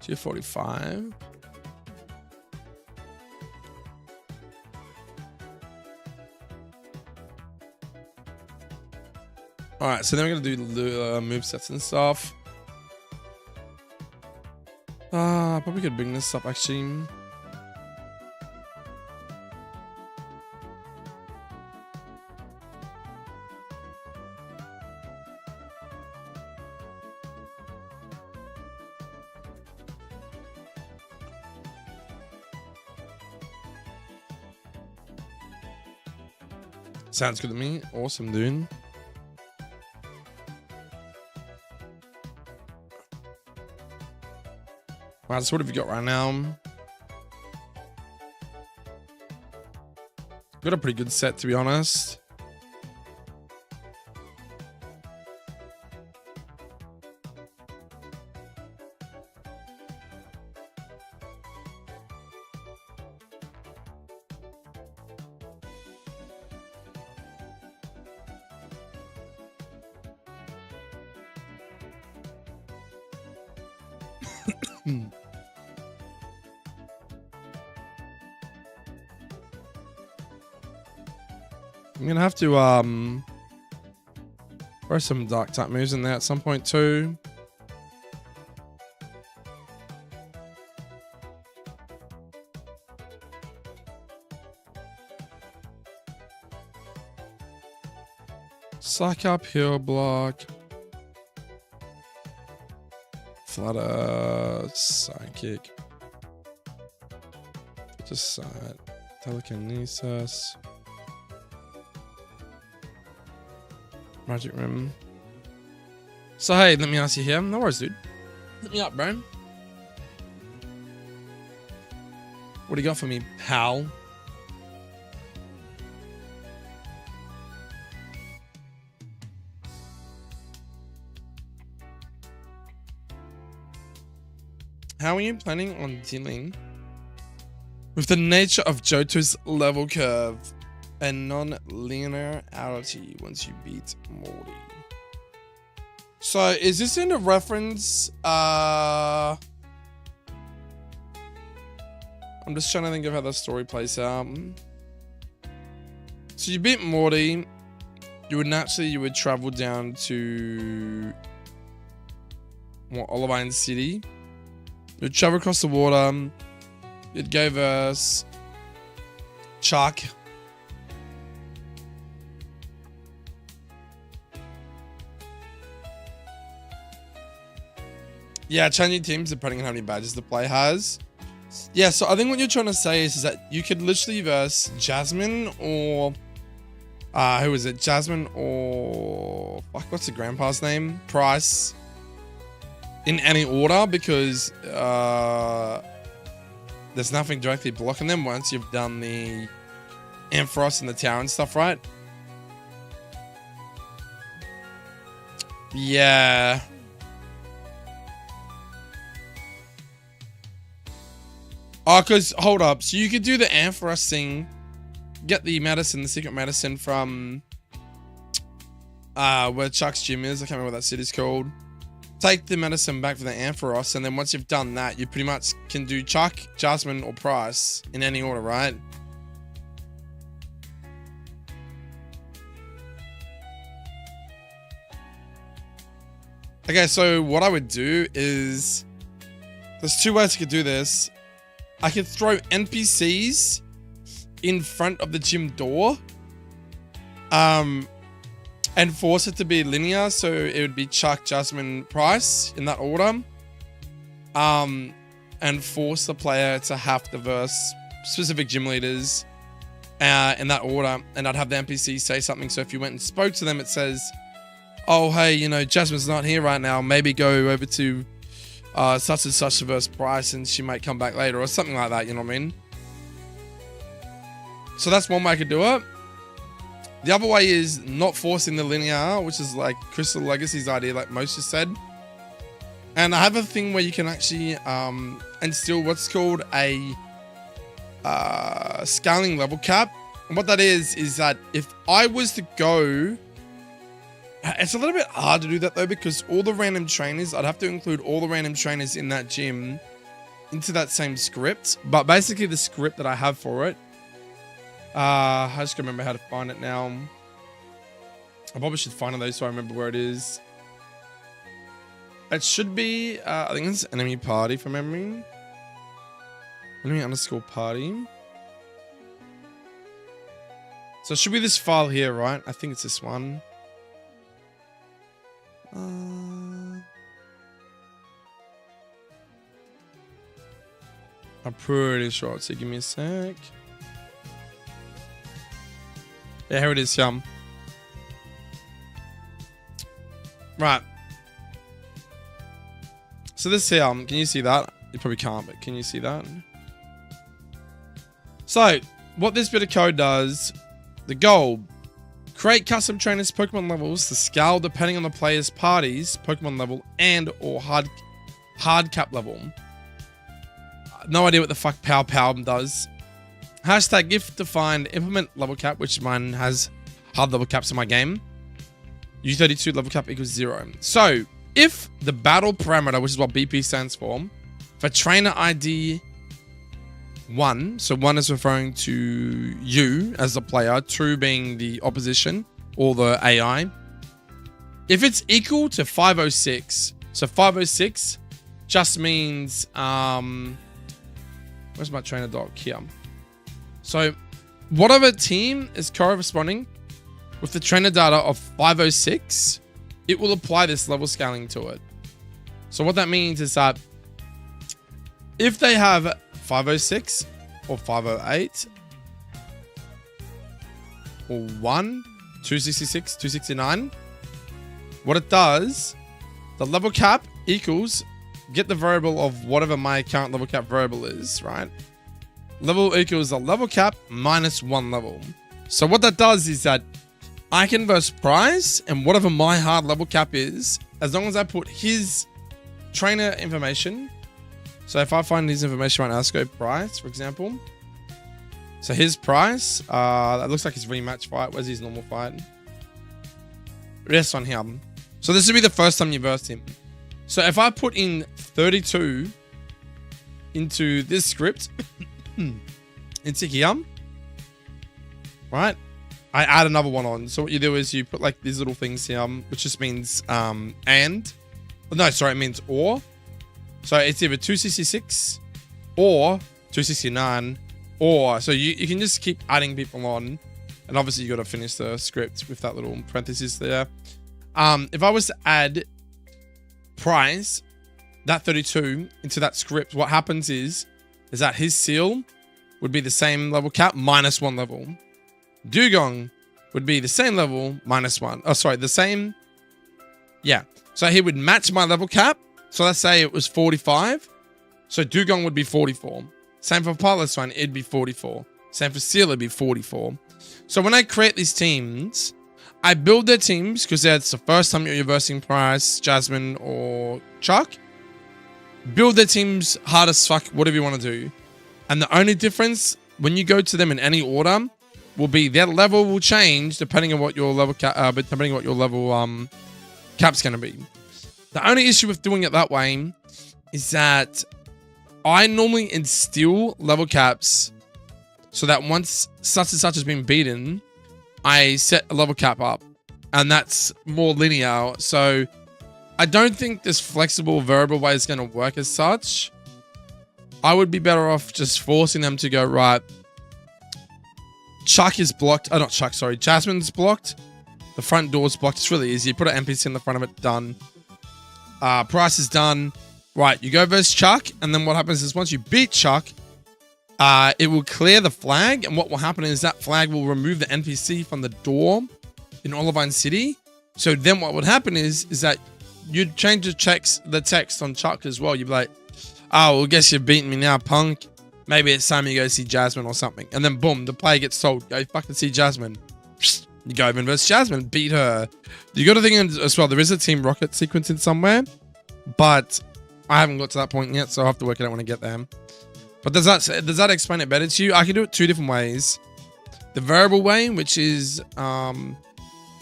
Tier 45. Alright, so then we're gonna do the movesets and stuff. Probably could bring this up actually. Sounds good to me. Awesome, dude. Wow, so what have you got right now? Got a pretty good set, to be honest. I'm gonna have to throw some dark type moves in there at some point too. Suck up, heal block. Flutter, psychic. Just side. Telekinesis. Magic Rim. So hey, let me ask you here. No worries, dude. Hit me up, bro. What do you got for me, pal? How are you planning on dealing with the nature of Johto's level curve and non-linearity once you beat Morty? So is this in a reference? I'm just trying to think of how the story plays out. So you beat Morty. You would travel down to Olivine City. You'd travel across the water. You'd go versus Chuck. Yeah, changing teams depending on how many badges the player has. Yeah, so I think what you're trying to say is that you could literally verse Jasmine or who is it? Jasmine or what's the grandpa's name? Price. In any order, because there's nothing directly blocking them once you've done the Ampharos and the tower and stuff, right? Yeah. Oh, because, hold up. So you could do the Ampharos thing, get the medicine, the secret medicine from where Chuck's gym is. I can't remember what that city's called. Take the medicine back for the Ampharos, and then once you've done that, you pretty much can do Chuck, Jasmine, or Price in any order, right? Okay, so what I would do is there's two ways I could do this. I could throw NPCs in front of the gym door. And force it to be linear, so it would be Chuck, Jasmine, Price in that order. And force the player to have to verse specific gym leaders in that order. And I'd have the NPC say something. So if you went and spoke to them, it says, oh, hey, you know, Jasmine's not here right now. Maybe go over to such and such to verse Price and she might come back later or something like that, you know what I mean? So that's one way I could do it. The other way is not forcing the linear, which is like Crystal Legacy's idea, like most just said. And I have a thing where you can actually instill what's called a scaling level cap. And what that is that if I was to go, it's a little bit hard to do that though, because all the random trainers, I'd have to include all the random trainers in that gym into that same script. But basically the script that I have for it, I just gotta remember how to find it now. I probably should find it though so I remember where it is. It should be, I think it's enemy party from memory. Enemy underscore party. So it should be this file here, right? I think it's this one. I'm pretty sure. So give me a sec. Yeah, here it is, Right. So this here, can you see that? You probably can't, but can you see that? So, what this bit of code does, the goal, create custom trainers Pokemon levels to scale depending on the player's party's Pokemon level and or hard cap level. No idea what the fuck Pow does. Hashtag if defined implement level cap, which mine has hard level caps in my game. U32 level cap equals 0. So if the battle parameter, which is what BP stands for, For trainer ID 1, so 1 is referring to you as the player, 2 being the opposition or the AI. If it's equal to 506, so 506 just means, where's my trainer doc? Here. So whatever team is corresponding with the trainer data of 506, it will apply this level scaling to it. So what that means is that if they have 506 or 508 or 1, 266, 269, what it does, the level cap equals, get the variable of whatever my current level cap variable is, right? Level equals the level cap minus 1 level. So what that does is that I can verse prize and whatever my hard level cap is, as long as I put his trainer information. So if I find his information right now, let's go price, for example. So his price, that looks like his rematch fight. Where's his normal fight? This one here. So this would be the first time you versed him. So if I put in 32 into this script, into here, right? I add another one on. So what you do is you put like these little things here, which just means and. No, sorry, it means or. So it's either 266 or 269 or. So you can just keep adding people on. And obviously you got to finish the script with that little parenthesis there. If I was to add price, that 32 into that script, what happens is that his seal would be the same level cap minus 1 level. Dugong would be the same level minus 1. Oh, sorry, the same. Yeah. So he would match my level cap. So let's say it was 45. So Dugong would be 44. Same for Pilot's one, it'd be 44. Same for Seal, it'd be 44. So when I create these teams, I build their teams because that's the first time you're versing Price, Jasmine, or Chuck. Build their teams hard as fuck, whatever you want to do. And the only difference when you go to them in any order will be their level will change depending on what your level cap's going to be. The only issue with doing it that way is that I normally instill level caps so that once such and such has been beaten, I set a level cap up, and that's more linear. So I don't think this flexible variable way is going to work as such. I would be better off just forcing them to go, right, Chuck is blocked. Oh, not Chuck, sorry. Jasmine's blocked. The front door's blocked. It's really easy. You put an NPC in the front of it, done. Price is done. Right, you go versus Chuck, and then what happens is once you beat Chuck, it will clear the flag, and what will happen is that flag will remove the NPC from the door in Olivine City. So then what would happen is that you'd change the text on Chuck as well. You'd be like, oh, well, guess you've beaten me now, punk. Maybe it's time you go see Jasmine or something. And then boom, the player gets told, go fucking see Jasmine. You go over and versus Jasmine, beat her. You got to think as well, there is a Team Rocket sequence in somewhere, but I haven't got to that point yet, so I'll have to work it out when I get there. But does that explain it better to you? I can do it 2 different ways. The variable way, which is a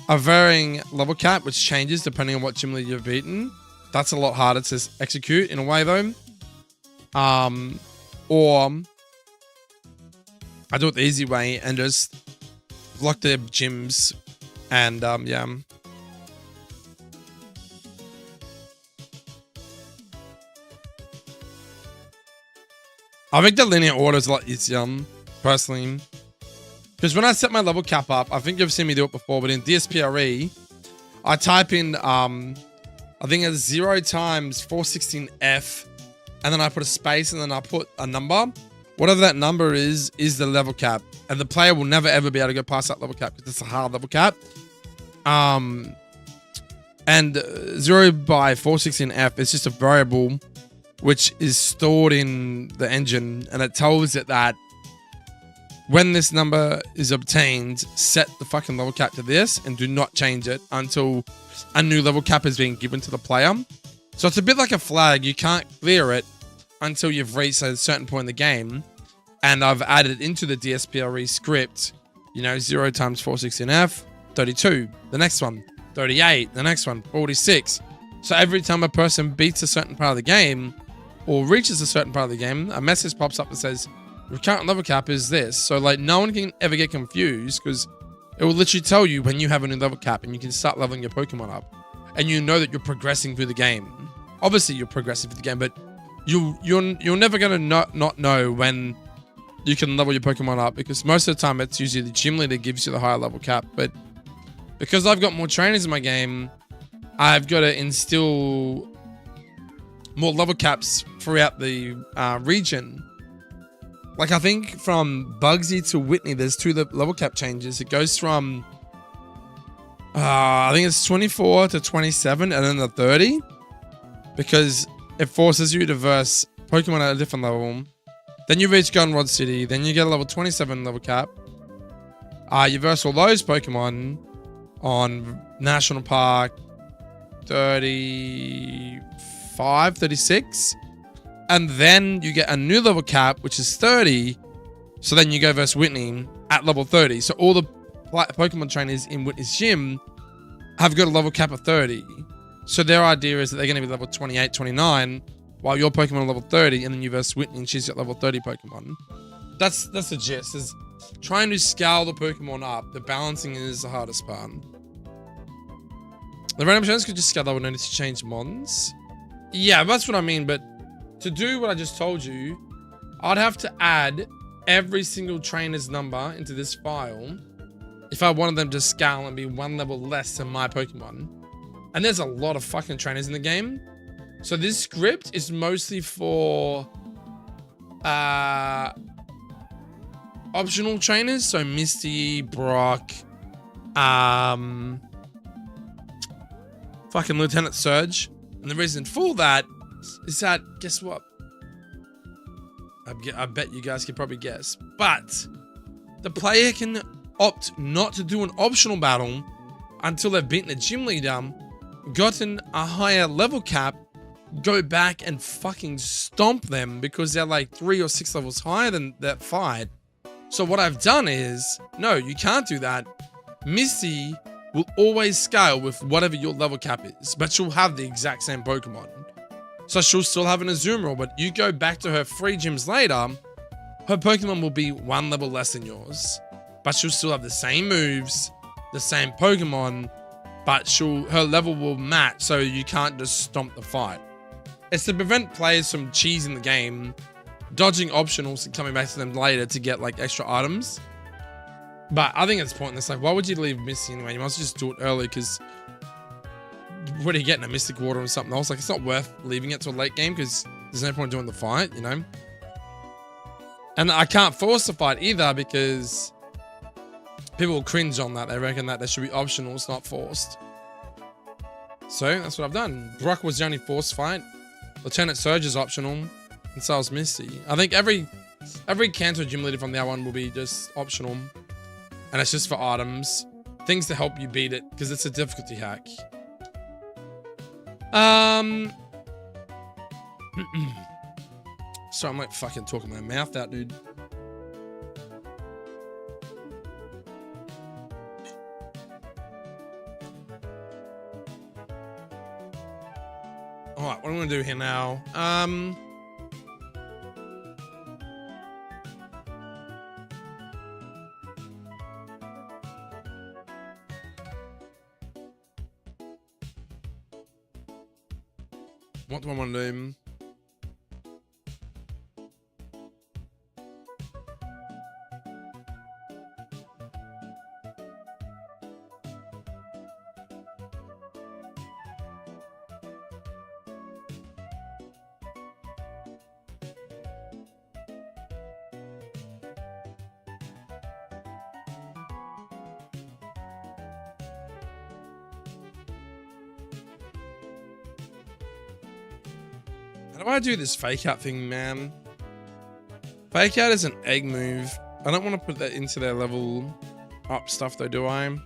varying level cap, which changes depending on what gym leader you've beaten. That's a lot harder to execute in a way though. Or I do it the easy way and just block the gyms and yeah. I think the linear order is a lot easier, personally. Because when I set my level cap up, I think you've seen me do it before, but in DSPRE, I type in, I think it's 0 times 416F, and then I put a space, and then I put a number. Whatever that number is the level cap. And the player will never, ever be able to go past that level cap, because it's a hard level cap. And 0 by 416F is just a variable which is stored in the engine, and it tells it that when this number is obtained, set the fucking level cap to this and do not change it until a new level cap is being given to the player. So it's a bit like a flag. You can't clear it until you've reached a certain point in the game. And I've added into the DSPRE script, 0 times 416F, 32. The next one, 38. The next one, 46. So every time a person beats a certain part of the game, or reaches a certain part of the game, a message pops up that says, your current level cap is this. So like no one can ever get confused because it will literally tell you when you have a new level cap and you can start leveling your Pokemon up. And you know that you're progressing through the game. Obviously you're progressing through the game, but you're never gonna not know when you can level your Pokemon up because most of the time it's usually the gym leader gives you the higher level cap. But because I've got more trainers in my game, I've got to instill more level caps throughout the region. Like I think from Bugsy to Whitney, there's 2 level cap changes. It goes from I think it's 24 to 27 and then the 30 because it forces you to verse Pokemon at a different level. Then you reach Goldenrod City. Then you get a level 27 level cap. You verse all those Pokemon on National Park 35, 36. And then you get a new level cap, which is 30. So then you go versus Whitney at level 30. So all the Pokemon trainers in Whitney's gym have got a level cap of 30. So their idea is that they're going to be level 28, 29, while your Pokemon are level 30, and then you versus Whitney and she's got level 30 Pokemon. That's the gist, is trying to scale the Pokemon up. The balancing is the hardest part. The random trainers could just scale level, no need to change mons. Yeah, that's what I mean, but to do what I just told you, I'd have to add every single trainer's number into this file if I wanted them to scale and be 1 level less than my Pokemon. And there's a lot of fucking trainers in the game. So this script is mostly for optional trainers. So Misty, Brock, fucking Lieutenant Surge. And the reason for that is that, guess what? I bet you guys could probably guess. But the player can opt not to do an optional battle until they've beaten a gym leader, gotten a higher level cap, go back and fucking stomp them because they're like 3 or 6 levels higher than that fight. So what I've done is, no, you can't do that. Misty will always scale with whatever your level cap is, but she'll have the exact same Pokemon. So she'll still have an Azumarill, but you go back to her 3 gyms later, her Pokemon will be 1 level less than yours, but she'll still have the same moves, the same Pokemon, but her level will match, so you can't just stomp the fight. It's to prevent players from cheesing the game, dodging optionals and coming back to them later to get like extra items. But I think it's pointless. Like, why would you leave Misty anyway? You must just do it early because what are you getting, a Mystic Water or something else? Like, it's not worth leaving it to a late game because there's no point doing the fight, you know? And I can't force the fight either because people will cringe on that. They reckon that there should be optionals, not forced. So that's what I've done. Brock was the only forced fight. Lieutenant Surge is optional, and so is Misty. I think every Kanto gym leader from now on will be just optional, and it's just for items, things to help you beat it because it's a difficulty hack. So I'm like fucking talking my mouth out, dude. Alright, what am I gonna do here now? What do I want to do? How do I do this fake out thing, man? Fake out is an egg move. I don't want to put that into their level up stuff though, do I?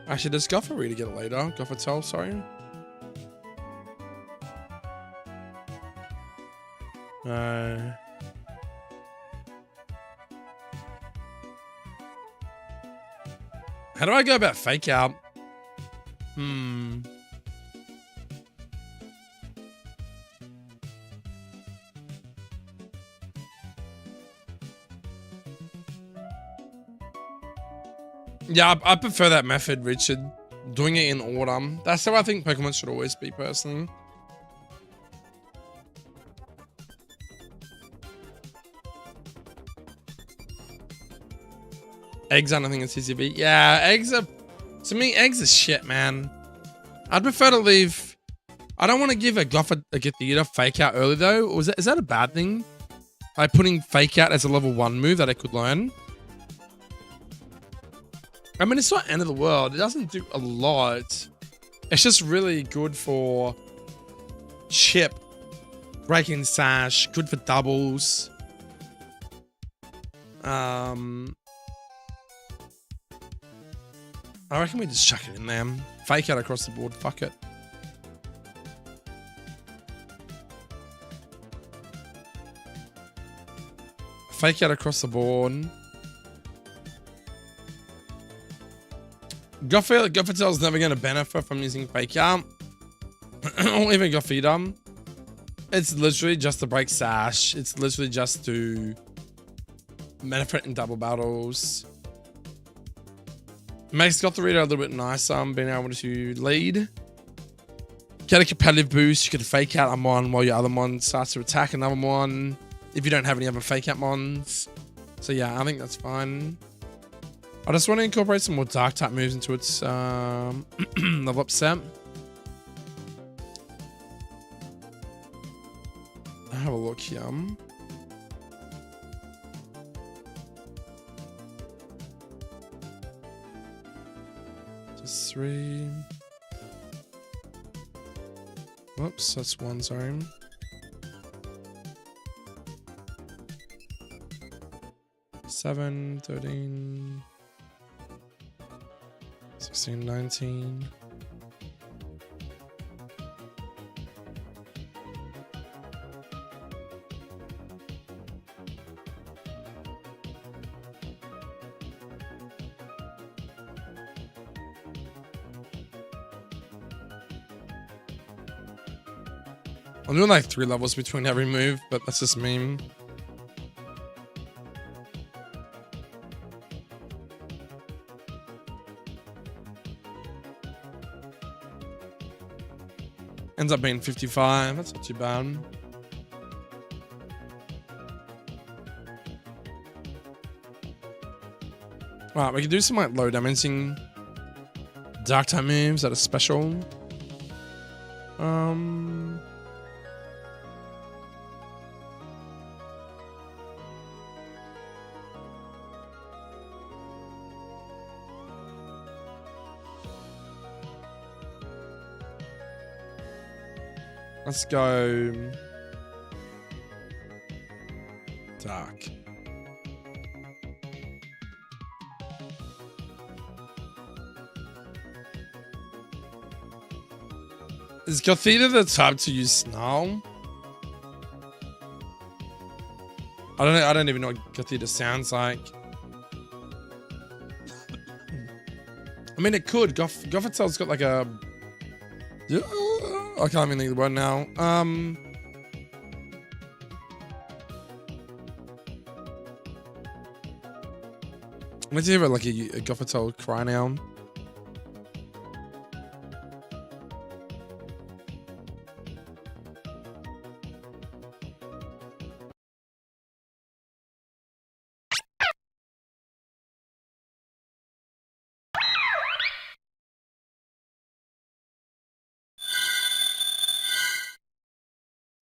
Actually, does Gopher really get it later? Gopher tell, sorry. How do I go about fake out? Yeah, I prefer that method, Richard. Doing it in order. That's how I think Pokemon should always be, personally. Eggs are nothing in CCV. Yeah, eggs are... To me, eggs are shit, man. I'd prefer to leave... I don't want to give a Gothita fake out early, though. Or is that a bad thing? Like putting fake out as a level 1 move that I could learn? I mean, it's not end of the world. It doesn't do a lot. It's just really good for chip, breaking sash, good for doubles. I reckon we just chuck it in there. Fake out across the board. Fuck it. Fake out across the board. Gothita's never going to benefit from using fake out. Or even Gothita. It's literally just to break sash. It's literally just to benefit in double battles. Makes Gothita a little bit nicer, being able to lead. Get a competitive boost. You can fake out a mon while your other mon starts to attack another mon. If you don't have any other fake out mons. So yeah, I think that's fine. I just want to incorporate some more dark type moves into its level up set. I'll have a look here. Just 3. Whoops, that's 1, sorry. Seven, 13, 16, 19. I'm doing like 3 levels between every move, but that's just me. Ends up being 55. That's not too bad. Alright, we can do some like low damaging dark type moves that are special. Let's go dark. Is Gothita the type to use Snarl? I don't even know what Gothita sounds like. I mean, it could. Gothita's got like a... I can't even think of the word now. Let's hear like a Gothita cry now.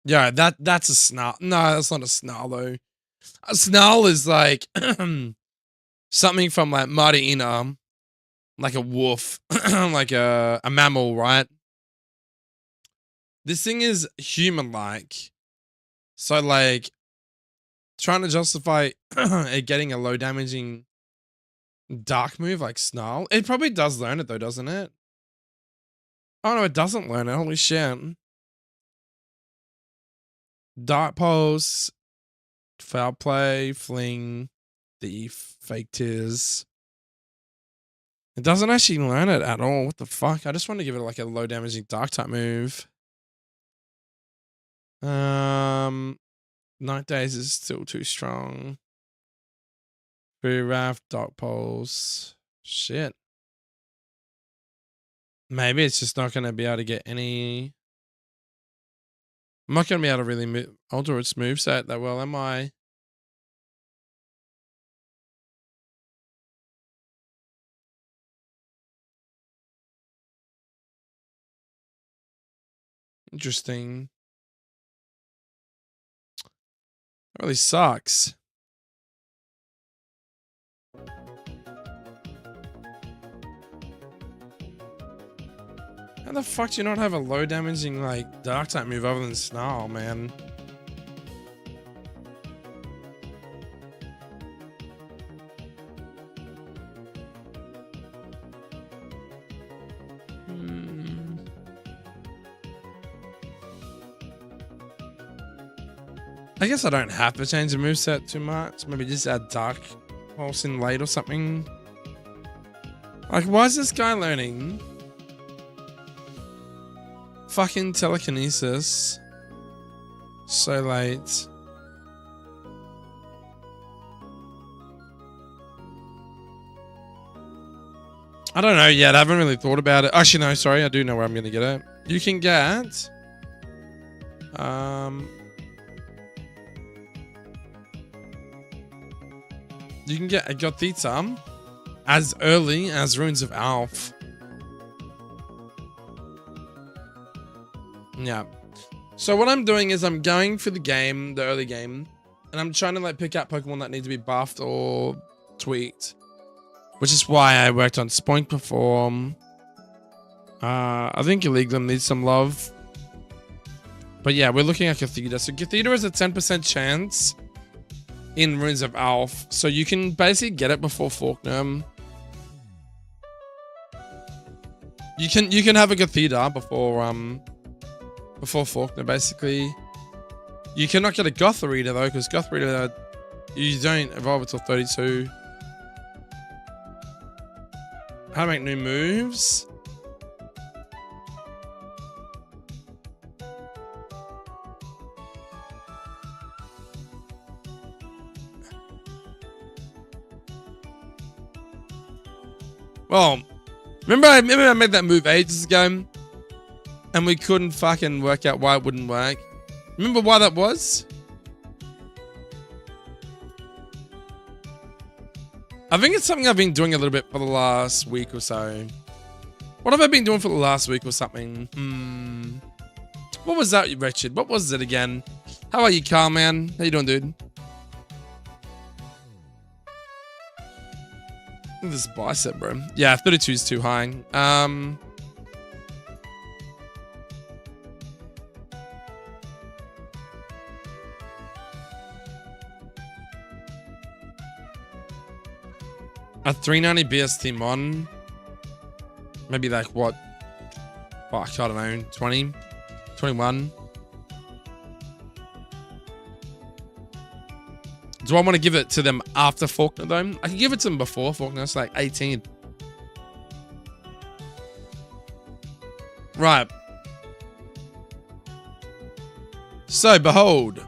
Yeah, that's a snarl. No, that's not a snarl though. A snarl is like something from like Mighty Inner, like a wolf, like a mammal, right? This thing is human-like, so like trying to justify it getting a low damaging dark move like snarl. It probably does learn it though, doesn't it? Oh no, it doesn't learn it. Holy shit. Dark pulse, foul play, fling, the fake tears. It doesn't actually learn it at all. What the fuck? I just want to give it like a low damaging dark type move. Night Days is still too strong. Free Wrath, Dark Pulse. Shit. Maybe it's just not going to be able to get any... I'm not going to be able to really alter its moveset that well, am I? Interesting. That really sucks. How the fuck do you not have a low damaging like dark type move other than Snarl, man? I guess I don't have to change the moveset too much. Maybe just add Dark Pulse in late or something. Like, why is this guy learning fucking telekinesis so late? I don't know yet. I haven't really thought about it. Actually, no, sorry. I do know where I'm going to get it. You can get... You can get a Gothita as early as Runes of Alph. Yeah. So what I'm doing is I'm going for the game, the early game, and I'm trying to like pick out Pokemon that need to be buffed or tweaked. Which is why I worked on Spoink Perform. I think Illeglim needs some love. But yeah, we're looking at Gothita. So Gothita is a 10% chance in Runes of Alph, so you can basically get it before Faulkner. You can have a Gothita before Faulkner. Basically, you cannot get a Gothorita though, because Gothorita you don't evolve until 32. How to make new moves? Well, remember I made that move ages ago, and we couldn't fucking work out why it wouldn't work. Remember why that was? I think it's something I've been doing a little bit for the last week or so. What have I been doing for the last week or something? What was that, Wretched? What was it again? How are you, Carl, man? How you doing, dude? Look at this bicep, bro. Yeah, 32 is too high. A 390 BST Mon. Maybe like what? Fuck, I don't know. 20? 21? Do I want to give it to them after Faulkner though? I can give it to them before Faulkner. It's like 18. Right. So, behold.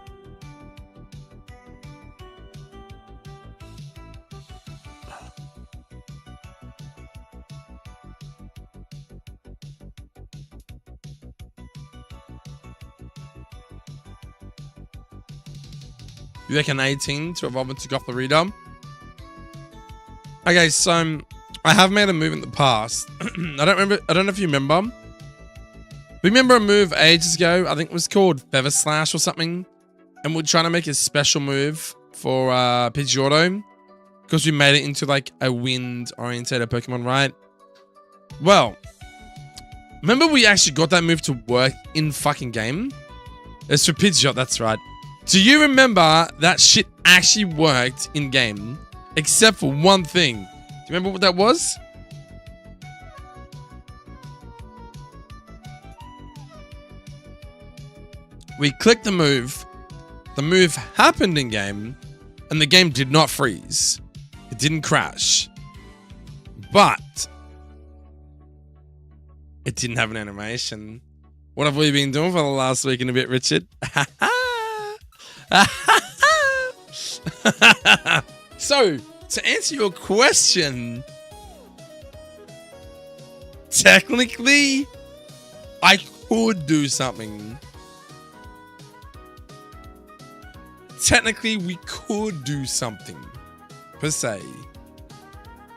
You reckon 18 to evolve into Gothorita? Okay, so I have made a move in the past. I don't know if you remember. Remember a move ages ago? I think it was called Feather Slash or something. And we're trying to make a special move for Pidgeotto. Because we made it into like a wind-oriented Pokemon, right? Well, remember we actually got that move to work in fucking game? It's for Pidgeot, that's right. Do you remember that shit actually worked in game? Except for one thing. Do you remember what that was? We clicked the move. The move happened in game. And the game did not freeze. It didn't crash. But it didn't have an animation. What have we been doing for the last week and a bit, Richard? So, to answer your question, technically, I could do something. Technically, we could do something, per se.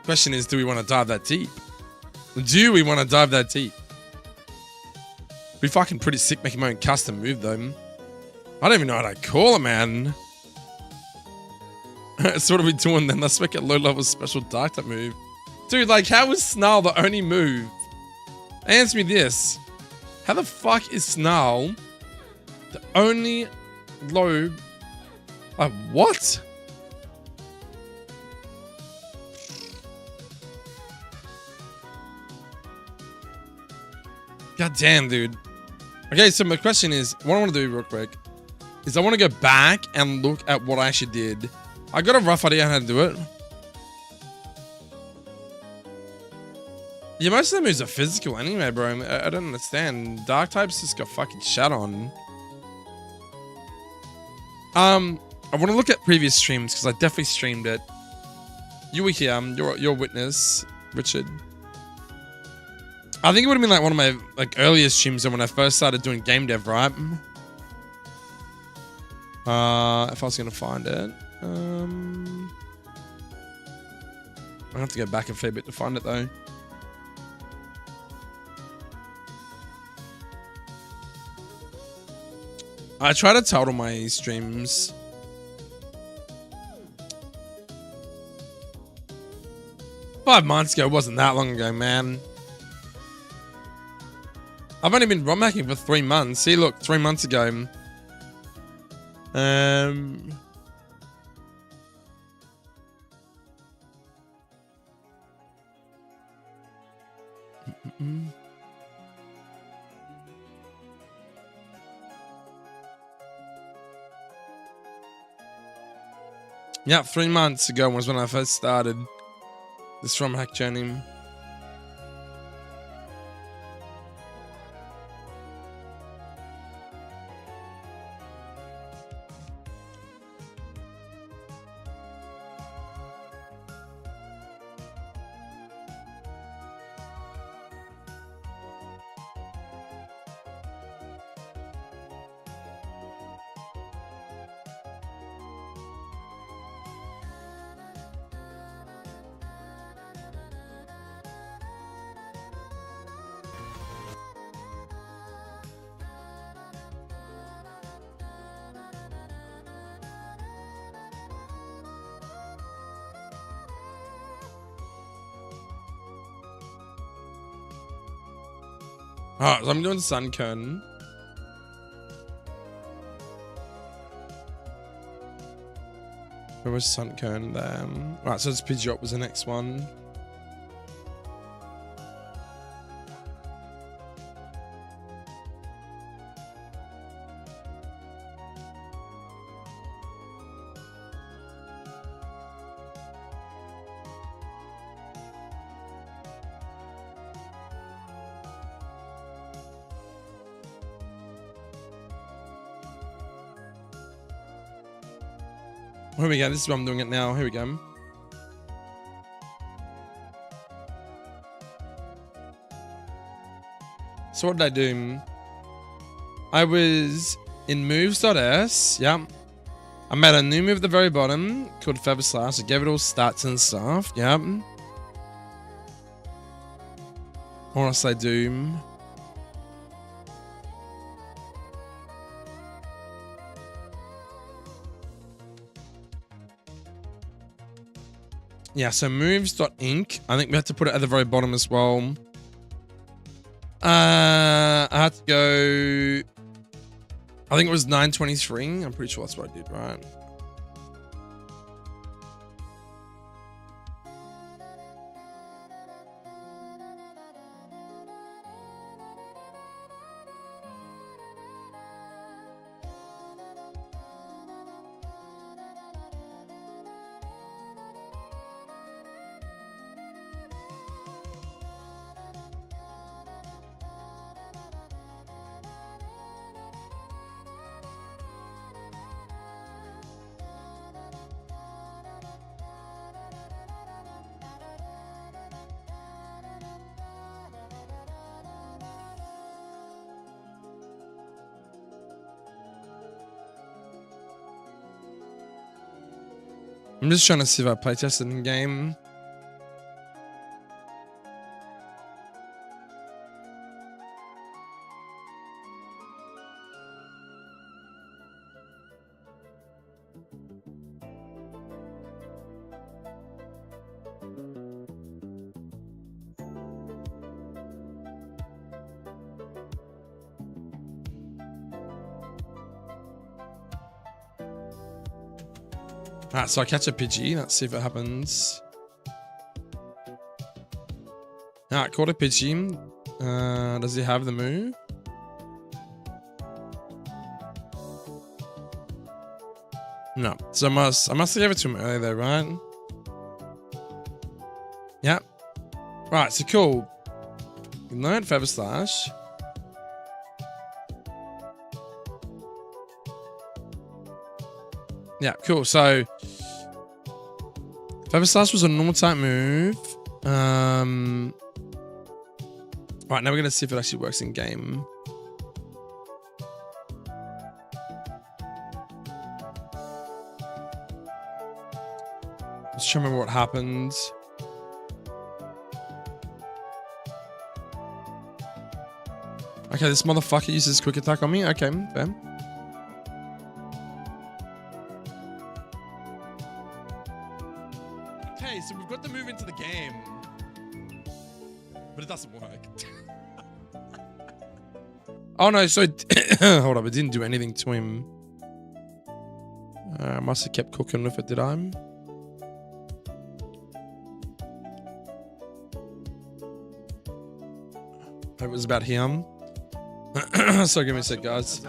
Question is, do we want to dive that deep? Do we want to dive that deep? Be fucking pretty sick making my own custom move, though. I don't even know how to call it, man. So what are we doing then? Let's make it low-level special dark type move. Dude, like, how is Snarl the only move? Answer me this. How the fuck is Snarl the only low... what? God damn, dude. Okay, so my question is, what I want to do real quick is I want to go back and look at what I actually did. I got a rough idea on how to do it. Yeah, most of the moves are physical anyway, bro. I don't understand. Dark types just got fucking shut on. I want to look at previous streams because I definitely streamed it. You were here. You're a witness, Richard. I think it would have been like one of my earliest streams when I first started doing game dev, right? If I was gonna find it, I have to go back a fair bit to find it though. I try to title my streams. Five months ago wasn't that long ago, man. I've only been ROM hacking for 3 months. See, look, 3 months ago. Yeah, 3 months ago was when I first started this ROM hack journey. Alright, so I'm doing Sun Cone. Where was Sun Cone there? Alright, so this Pidgeot was the next one. Here we go, this is where I'm doing it now. Here we go. So what did I do? I was in moves.s, yeah. I made a new move at the very bottom called Feather Slash. I gave it all stats and stuff, yeah. What else did I do? Yeah, so moves.inc. I think we had to put it at the very bottom as well. I had to go... I think it was 923. I'm pretty sure that's what I did, right? I'm just trying to see if I playtest it in game. Alright, so I catch a Pidgey. Let's see if it happens. Alright, caught a Pidgey. Does he have the move? No. So I must have gave it to him earlier though, right? Yep. Right, so cool. Learn Feather Slash. Yeah, cool. So Feather Slash was a normal type move. Right, now we're gonna see if it actually works in game. Let's try to remember what happened. Okay, this motherfucker uses quick attack on me. Okay, fair. Okay, so we've got the move into the game, but it doesn't work. Oh no, so hold up, it didn't do anything to him. I must have kept cooking with it, did I? It was about him. So give me a sec, guys.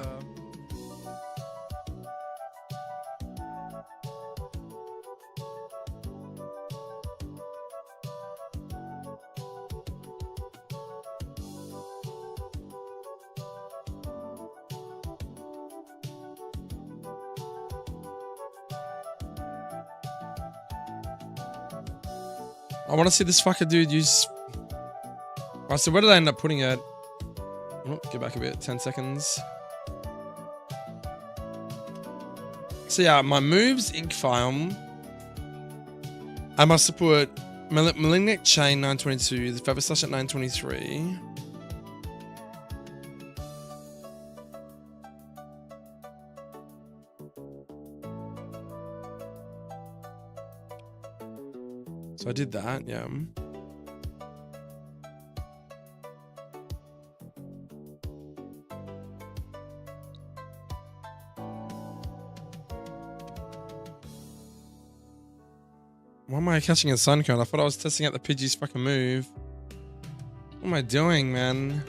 I want to see this fucker dude use... Alright, so where did I end up putting it? Oh, get back a bit, 10 seconds. So yeah, my moves ink file. I must have put Malignant Chain 922, the Feather Slash at 923. So I did that, yeah. Why am I catching a Suncone? I thought I was testing out the Pidgey's fucking move. What am I doing, man?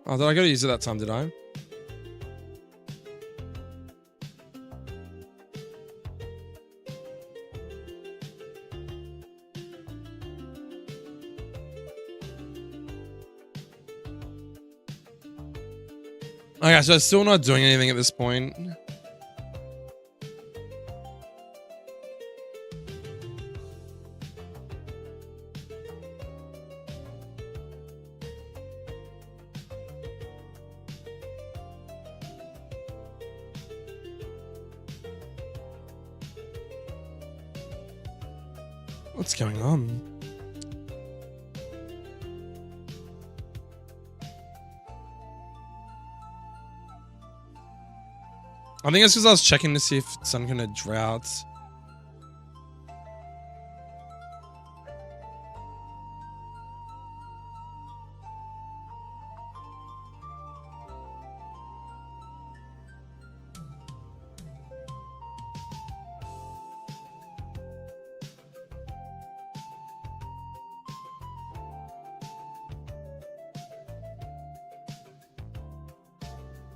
Oh, did I gotta use it that time, did I? Okay, so I'm still not doing anything at this point. What's going on? I think it's because I was checking to see if it's some kind of drought.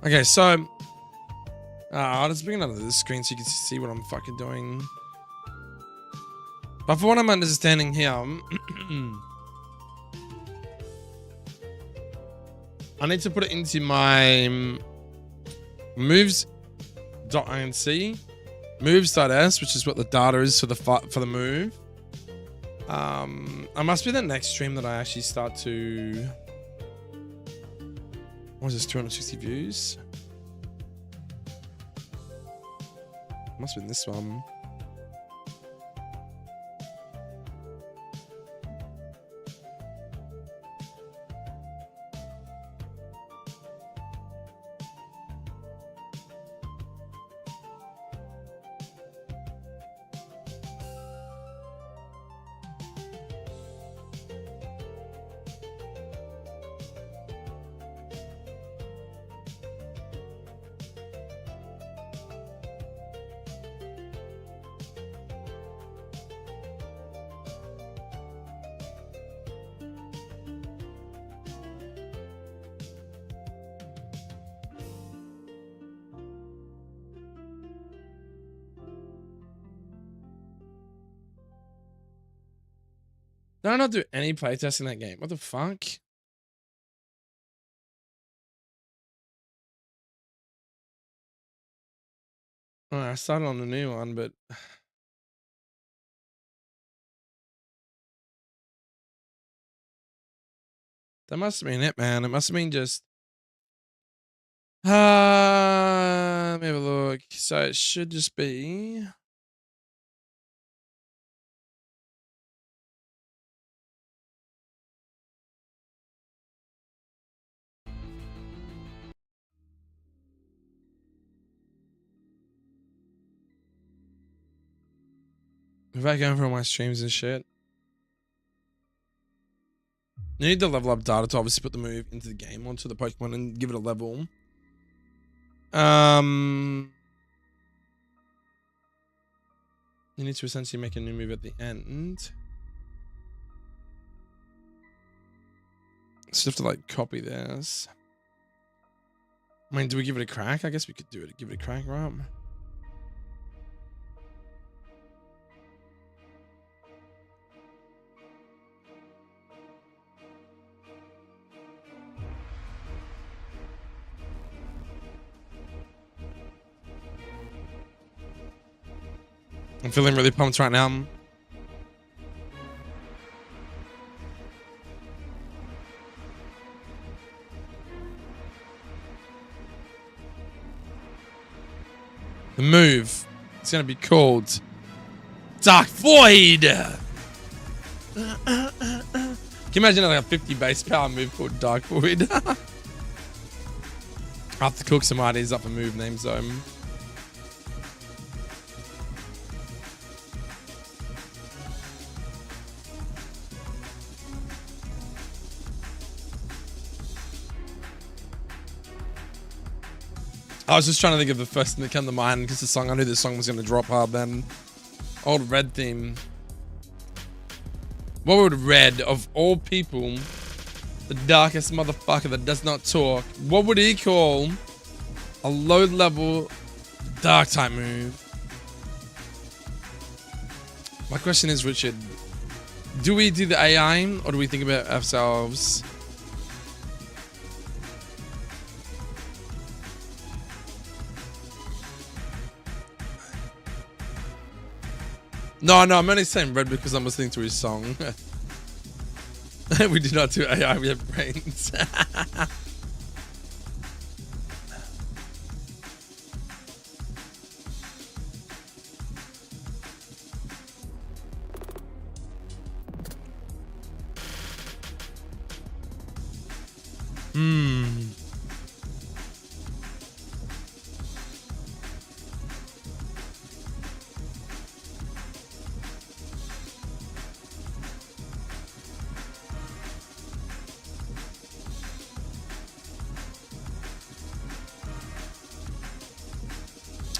Okay, so I'll just bring it up to this screen so you can see what I'm fucking doing. But for what I'm understanding here, I need to put it into my moves .inc, moves.s, which is what the data is for the move. I must be the next stream that I actually start to. What is this? 260 views. Must have been this one. Did I not do any playtesting in that game? What the fuck? Oh, I started on the new one, but that must have been it, man. It must have been just. Let me have a look. So it should just be. If I go over my streams and shit. You need the level up data to obviously put the move into the game onto the Pokemon and give it a level. You need to essentially make a new move at the end. So you have to like copy this. I mean, do we give it a crack? I guess we could do it. Give it a crack, right? I'm feeling really pumped right now. The move. It's gonna be called Dark Void. Can you imagine like a 50 base power move called Dark Void? I'll have to cook some ideas up for move names though. I was just trying to think of the first thing that came to mind because the song, I knew this song was going to drop hard then. Old Red theme. What would Red, of all people, the darkest motherfucker that does not talk, what would he call a low level dark type move? My question is, Richard, do we do the AI or do we think about ourselves? No, I'm only saying Red because I'm listening to his song. We do not do AI, we have brains.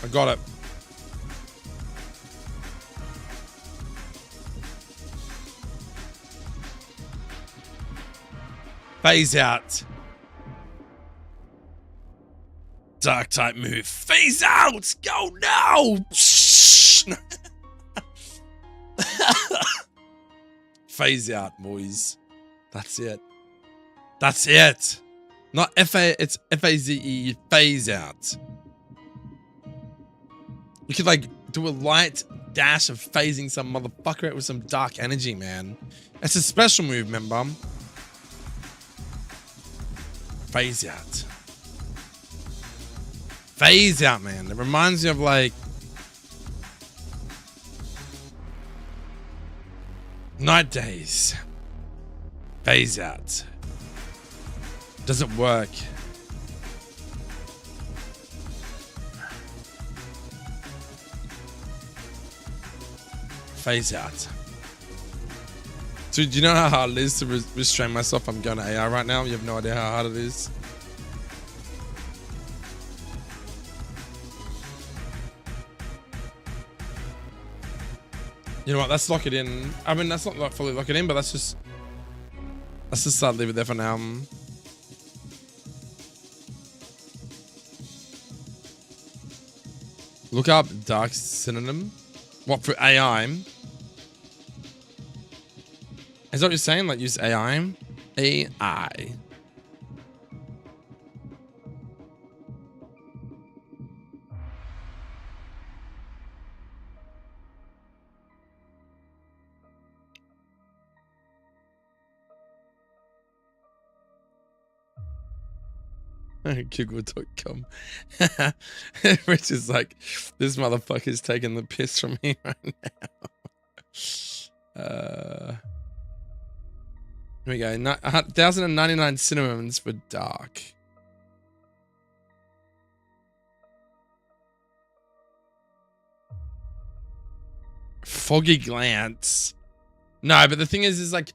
I got it. Phase out. Dark type move. Phase out! Go now! Phase out, boys. That's it. That's it. Not F-A, it's F-A-Z-E. Phase out. You could like do a light dash of phasing some motherfucker out with some dark energy, man. It's a special move, remember? Phase out. Phase out, man. It reminds me of like Night Days. Phase out. Doesn't work. Phase out. Dude, do you know how hard it is to restrain myself? I'm going to AI right now. You have no idea how hard it is. You know what? Let's lock it in. I mean, that's not like fully lock it in, but let's just leave it there for now. Look up dark synonym. What for AI? Is that what you're saying? Like use AI? AI. Google.com. Rich is like, this motherfucker's taking the piss from me right now. Here we go. 1,099 synonyms for dark. Foggy glance. No, but the thing is like,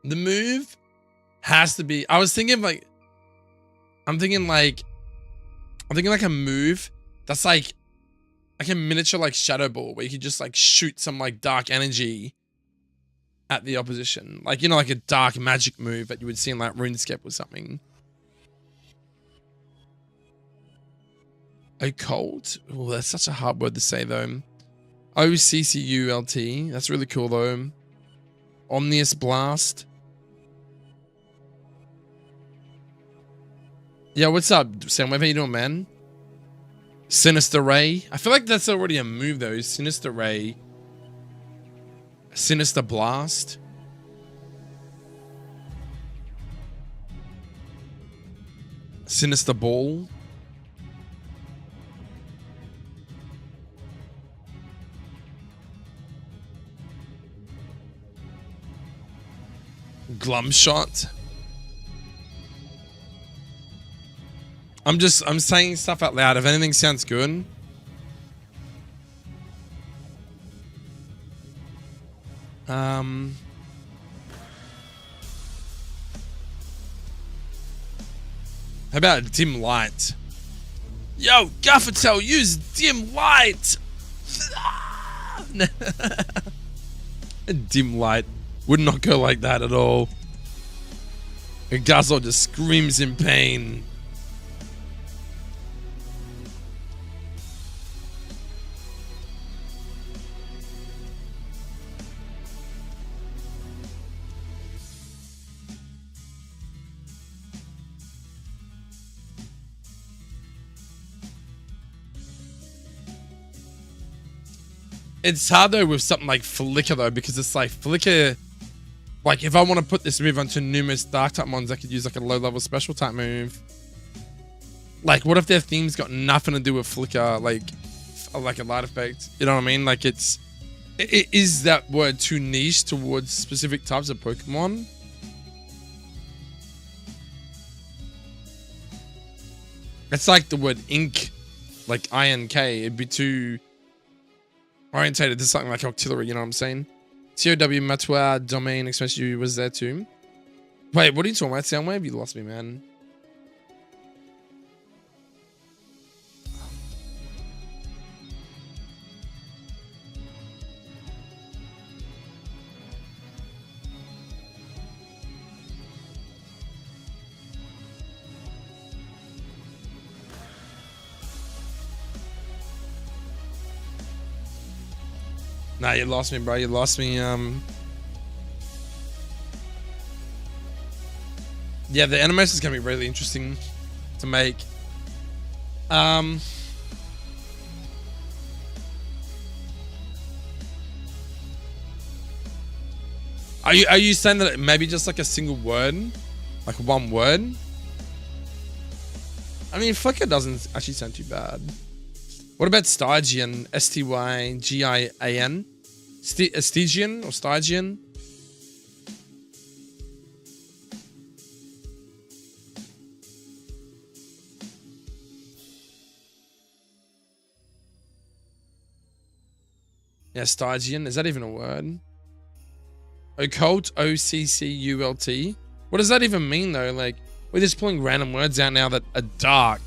the move has to be. I was thinking like. I'm thinking like a move that's like a miniature like shadow ball where you could just like shoot some like dark energy at the opposition. Like, you know, like a dark magic move that you would see in like RuneScape or something. Occult? Oh, that's such a hard word to say though. OCCULT. That's really cool though. Omnious Blast. Yo, what's up, Soundwave? How you doing, man? Sinister Ray. I feel like that's already a move, though. Sinister Ray. Sinister Blast. Sinister Ball. Glum Shot. I'm saying stuff out loud. If anything sounds good. How about dim light? Yo, Gaffertail, use dim light. Dim light would not go like that at all. And Guzzle just screams in pain. It's hard though with something like Flicker though, because it's like Flicker, like if I want to put this move onto numerous dark type mons, I could use like a low level special type move. Like what if their theme's got nothing to do with Flicker, like a light effect? You know what I mean? Like is that word too niche towards specific types of Pokemon? It's like the word ink, like INK. It'd be too orientated to something like Octillery, you know what I'm saying? TOW Matua Domain Expansion was there too. Wait, what are you talking about? Soundwave? You lost me, man. Nah, you lost me, bro. You lost me. Yeah, the animation is gonna be really interesting to make. Are you saying that maybe just like a single word? Like one word? I mean, flicker doesn't actually sound too bad. What about Stygian? S-T-Y-G-I-A-N? Stygian or Stygian? Yeah, Stygian. Is that even a word? Occult, O-C-C-U-L-T. What does that even mean though? Like, we're just pulling random words out now that are dark.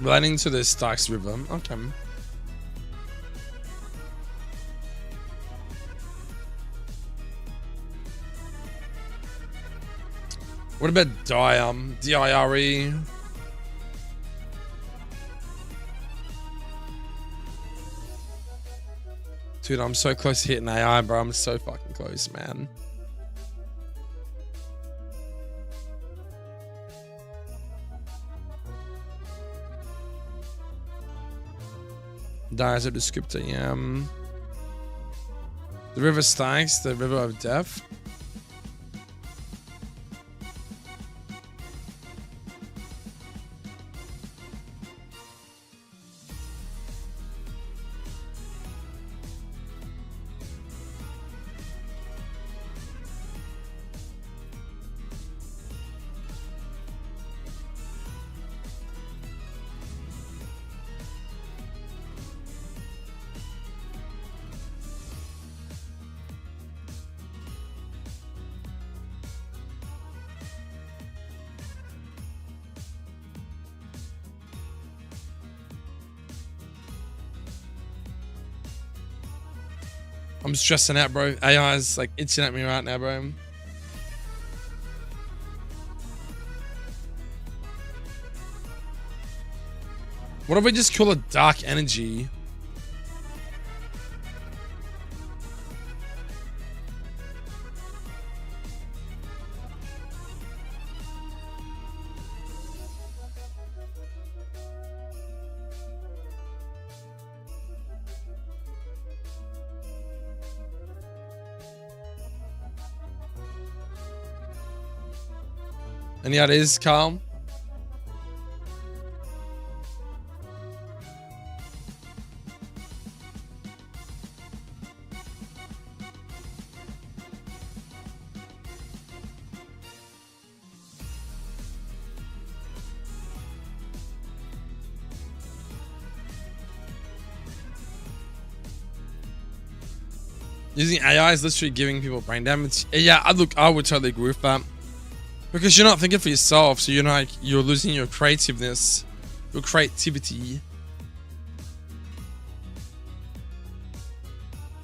Relating to the Styx River. Okay. What about Diare? D-I-R-E? Dude, I'm so close to hitting AI, bro. I'm so fucking close, man. Diare is a descriptor, yeah. The river Styx, the river of death. I'm stressing out, bro. AI is like itching at me right now, bro. What if we just call it dark energy? Any ideas, Carl? Using AI is literally giving people brain damage. Yeah, I would totally agree with that. Because you're not thinking for yourself, so you're losing your creativeness, your creativity.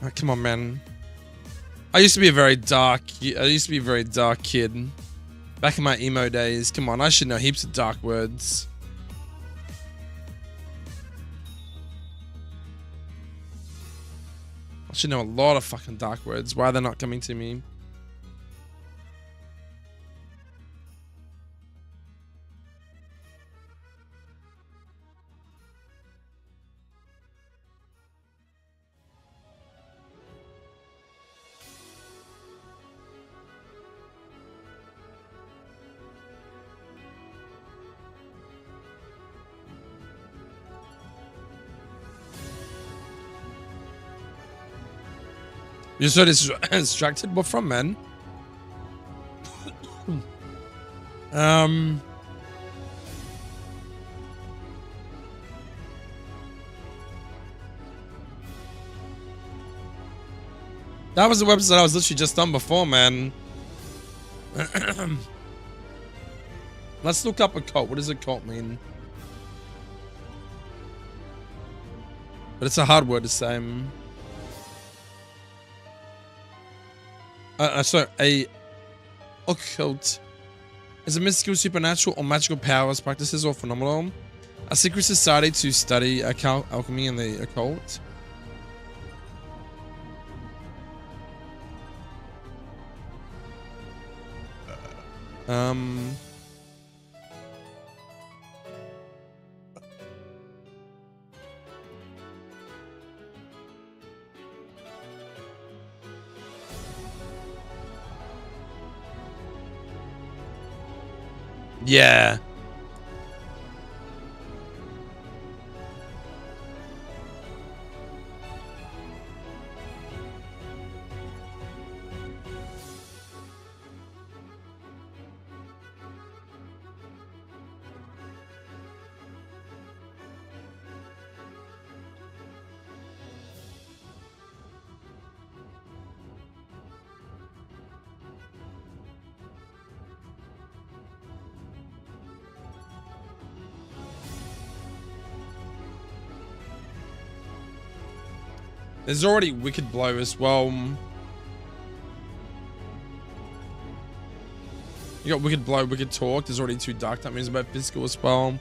Oh, come on, man. I used to be a very dark kid. Back in my emo days. Come on, I should know heaps of dark words. I should know a lot of fucking dark words. Why are they not coming to me? You're so distracted? What from, man? That was the website I was literally just on before, man. Let's look up occult. What does occult mean? But it's a hard word to say. So a occult is a mystical, supernatural, or magical powers, practices, or phenomenon. A secret society to study alchemy and the occult. Um. Yeah. There's already Wicked Blow as well. You got Wicked Blow, Wicked Talk. There's already 2 Dark Type moves about physical as well.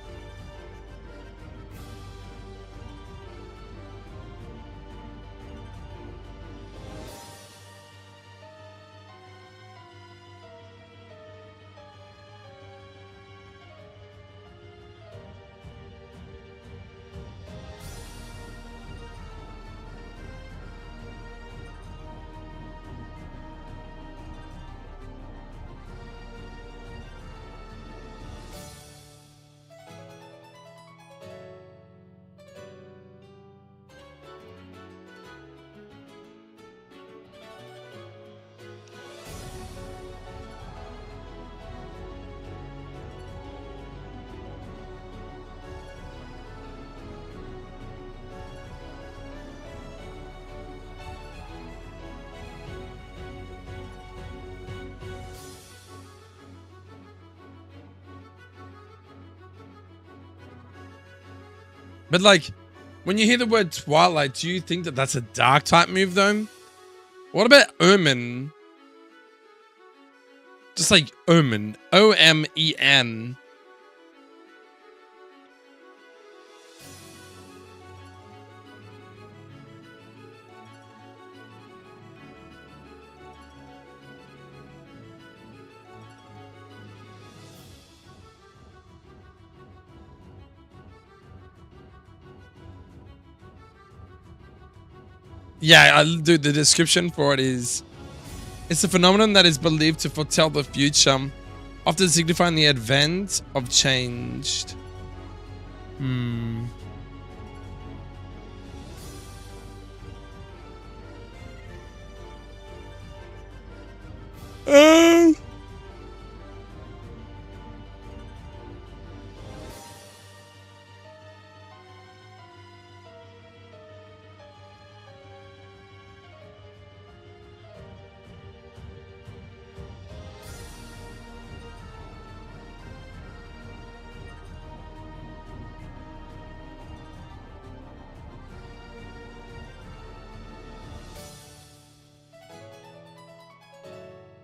But like, when you hear the word Twilight, do you think that that's a Dark Type move though? What about Omen? Just like Omen. O-M-E-N. Yeah, dude, the description for it is, it's a phenomenon that is believed to foretell the future, often signifying the advent of change.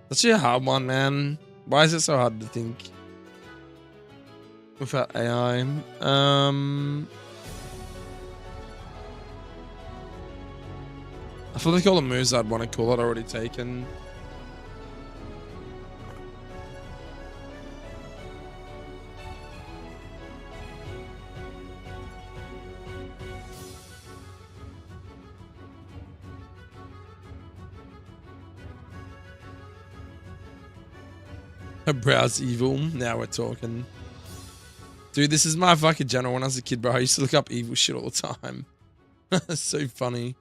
That's a hard one, man. Why is it so hard to think without AI? I feel like all the moves I'd want to call it are already taken. Her brow's evil. Now we're talking. Dude, this is my fucking general. When I was a kid, bro, I used to look up evil shit all the time. That's so funny.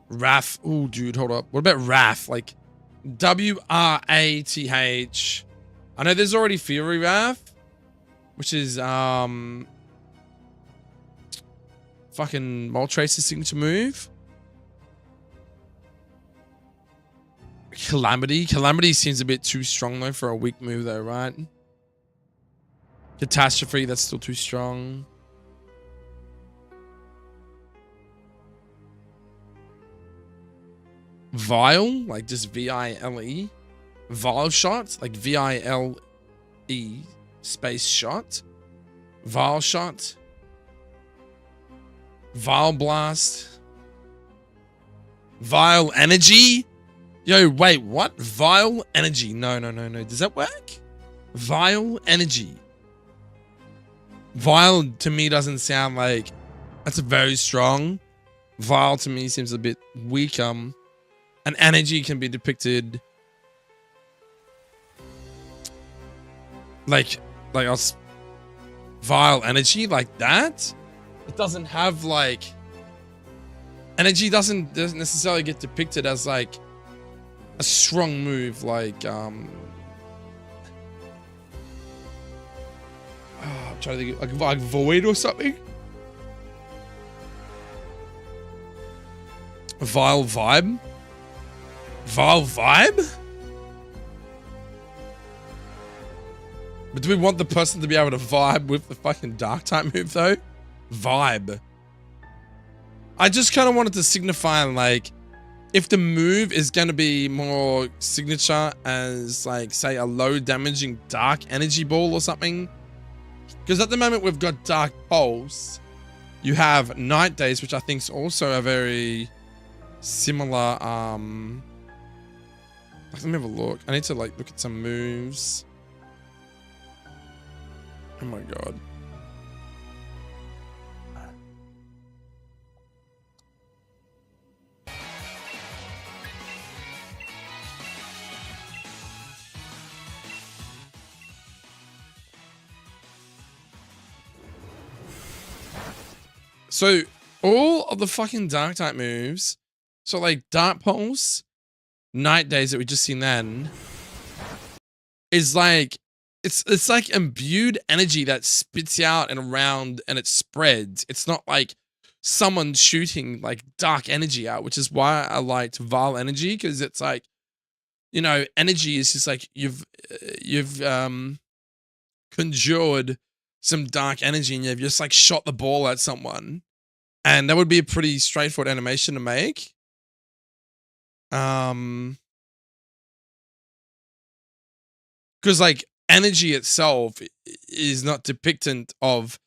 Wrath. Oh, dude, hold up. What about Wrath? Like W-R-A-T-H. I know there's already Fury Wrath, which is fucking Moltrace's signature move. Calamity. Calamity seems a bit too strong though for a weak move though, right? Catastrophe, that's still too strong. Vile, like just V-I-L-E. Vile shot, like V-I-L-E Space Shot. Vile Shot. Vile Blast. Vile Energy. Yo, wait, what? Vile Energy. No. Does that work? Vile Energy. Vile to me doesn't sound like that's very strong. Vile to me seems a bit weak. And energy can be depicted like us. Vile energy like that. It doesn't have like energy doesn't necessarily get depicted as like a strong move like I'm trying to think like void or something. Vile vibe. Vile vibe. But do we want the person to be able to vibe with the fucking dark type move though? Vibe. I just kind of wanted to signify like if the move is going to be more signature as like say a low damaging dark energy ball or something. Because at the moment we've got Dark Pulse. You have Night Days, which I think is also a very similar let me have a look. I need to like look at some moves. Oh my god. So all of the fucking dark type moves, so like Dark Pulse, Night Days that we just seen then, is like it's like imbued energy that spits out and around and it spreads. It's not like someone shooting like dark energy out, which is why I liked Vile Energy, because it's like, you know, energy is just like you've conjured some dark energy and you've just like shot the ball at someone. And that would be a pretty straightforward animation to make. Because like energy itself is not depictant of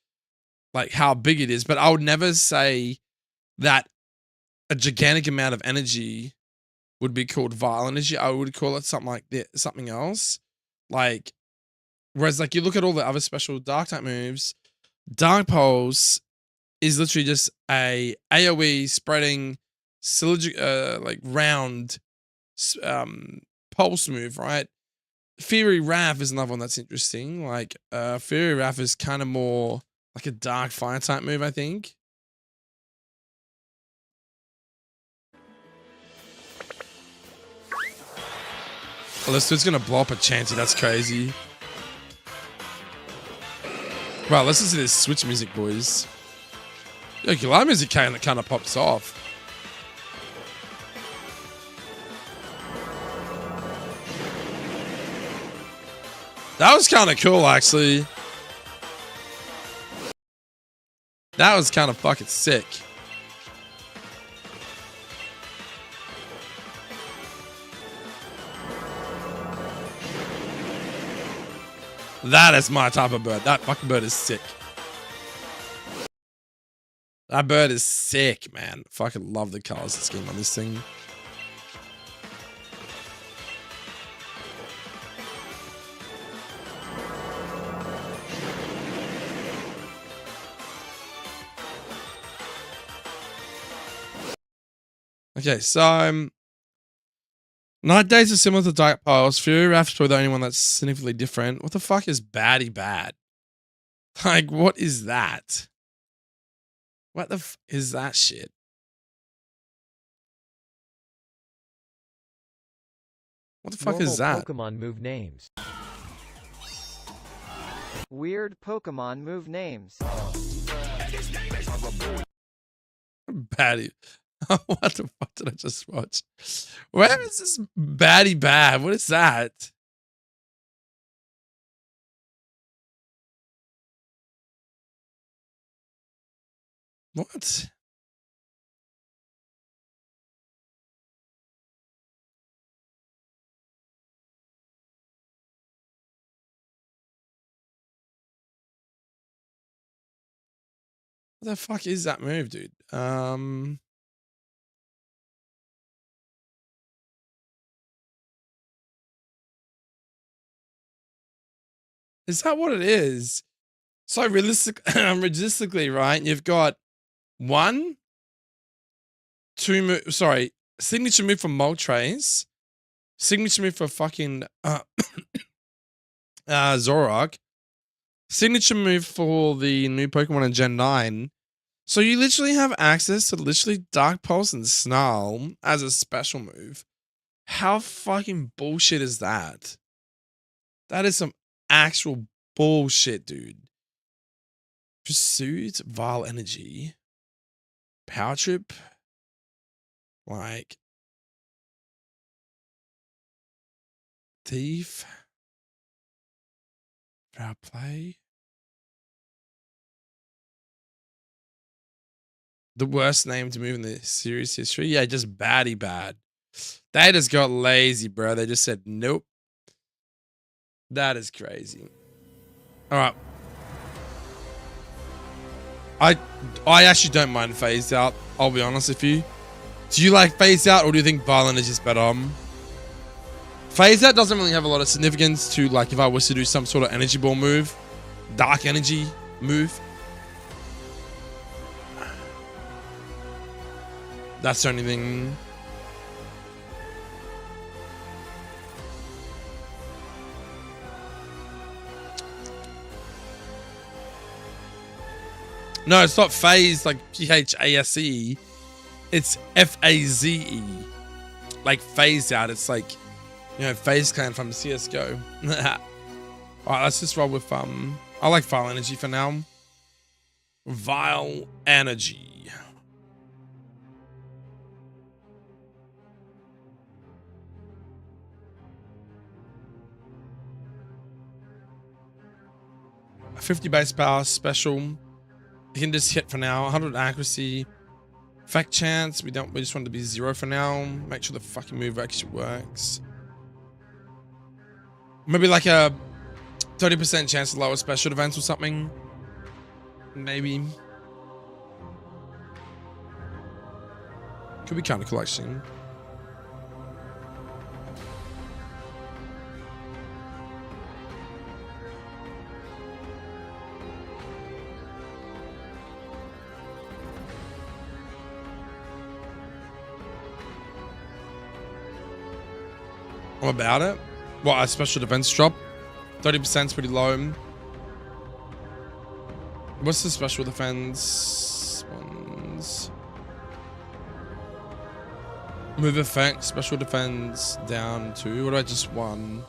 like how big it is, but I would never say that a gigantic amount of energy would be called vile energy. I would call it something like that, something else. Like, whereas like you look at all the other special dark type moves, Dark Pulse is literally just a AoE spreading like round pulse move, right? Fury Wrath is another one that's interesting. Like Fury Wrath is kind of more like a dark fire type move, I think. Oh, this dude's gonna blow up a Chansey. That's crazy. Wow, listen to this Switch music, boys. Yeah, Guitar music kind of pops off. That was kind of cool, actually. That was kind of fucking sick. That is my type of bird. That fucking bird is sick. That bird is sick, man. Fucking love the colors scheme on this thing. Okay, so Night Days are similar to Dark Pulse. Fury Wrath's probably the only one that's significantly different. What the fuck is Baddie Bad? Like, what is that? What the f is that shit? What the fuck is that? Pokemon move names. Weird Pokemon move names. Baddie. What the fuck did I just watch? Where is this Baddie Bad? What is that? What? What the fuck is that move, dude? Is that what it is? So realistically, right? You've got 1, 2 sorry, signature move for Moltres, signature move for fucking Zoroark, signature move for the new Pokemon in Gen 9. So you literally have access to literally Dark Pulse and Snarl as a special move. How fucking bullshit is that? That is some actual bullshit, dude. Pursuit, Vile Energy, Power Trip, like Thief, Foul Play. The worst name to move in the series history. Yeah, just baddie bad. They just got lazy, bro. They just said nope. That is crazy. All right. I actually don't mind phased out. I'll be honest with you. Do you like phased out, or do you think Violent is just better? Phased out doesn't really have a lot of significance to, like, if I was to do some sort of energy ball move, dark energy move. That's the only thing. No, it's not phased like PHASE. It's FAZE. Like phased out. It's like, you know, phase clan from CSGO. Alright, let's just roll with I like Vile Energy for now. Vile Energy. A 50 base power special. You can just hit for now. 100 accuracy. Fact chance. We just want it to be 0 for now. Make sure the fucking move actually works. Maybe like a 30% chance to lower special events or something. Maybe. Could be kind of cool actually. I'm about it. What, a special defense drop? 30% is pretty low. What's the special defense ones? Move effect, special defense down 2. What do I just 1?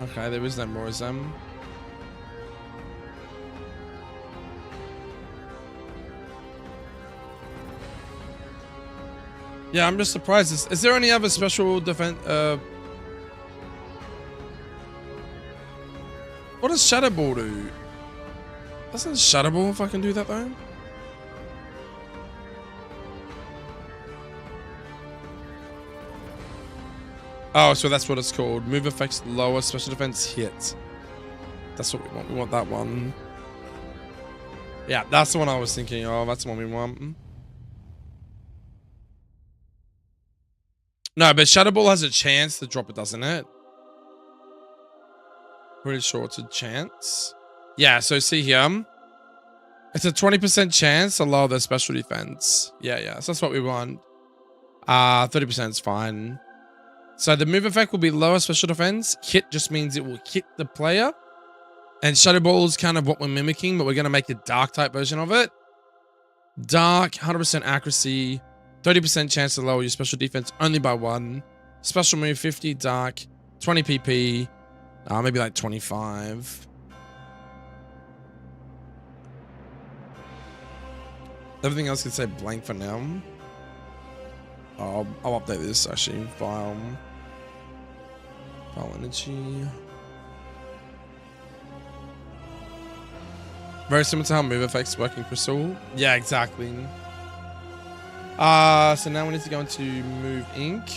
Okay, there is no more as them. Yeah, I'm just surprised. Is there any other special defense? What does Shadow Ball do? Doesn't Shadow Ball fucking do that though? Oh, so that's what it's called. Move effects lower, special defense hit. That's what we want. We want that one. Yeah, that's the one I was thinking of. That's the one we want. No, but Shadow Ball has a chance to drop it, doesn't it? Pretty sure it's a chance. Yeah, so see here. It's a 20% chance to lower their special defense. Yeah. So that's what we want. 30% is fine. So the move effect will be lower special defense. Hit just means it will hit the player. And Shadow Ball is kind of what we're mimicking, but we're going to make a dark type version of it. Dark, 100% accuracy. 30% chance to lower your special defense only by 1. Special move 50, dark, 20 PP, maybe like 25. Everything else can say blank for now. I'll update this actually. Vile Energy. Very similar to how move effects work in Crystal. Yeah, exactly. So now we need to go into Move Inc.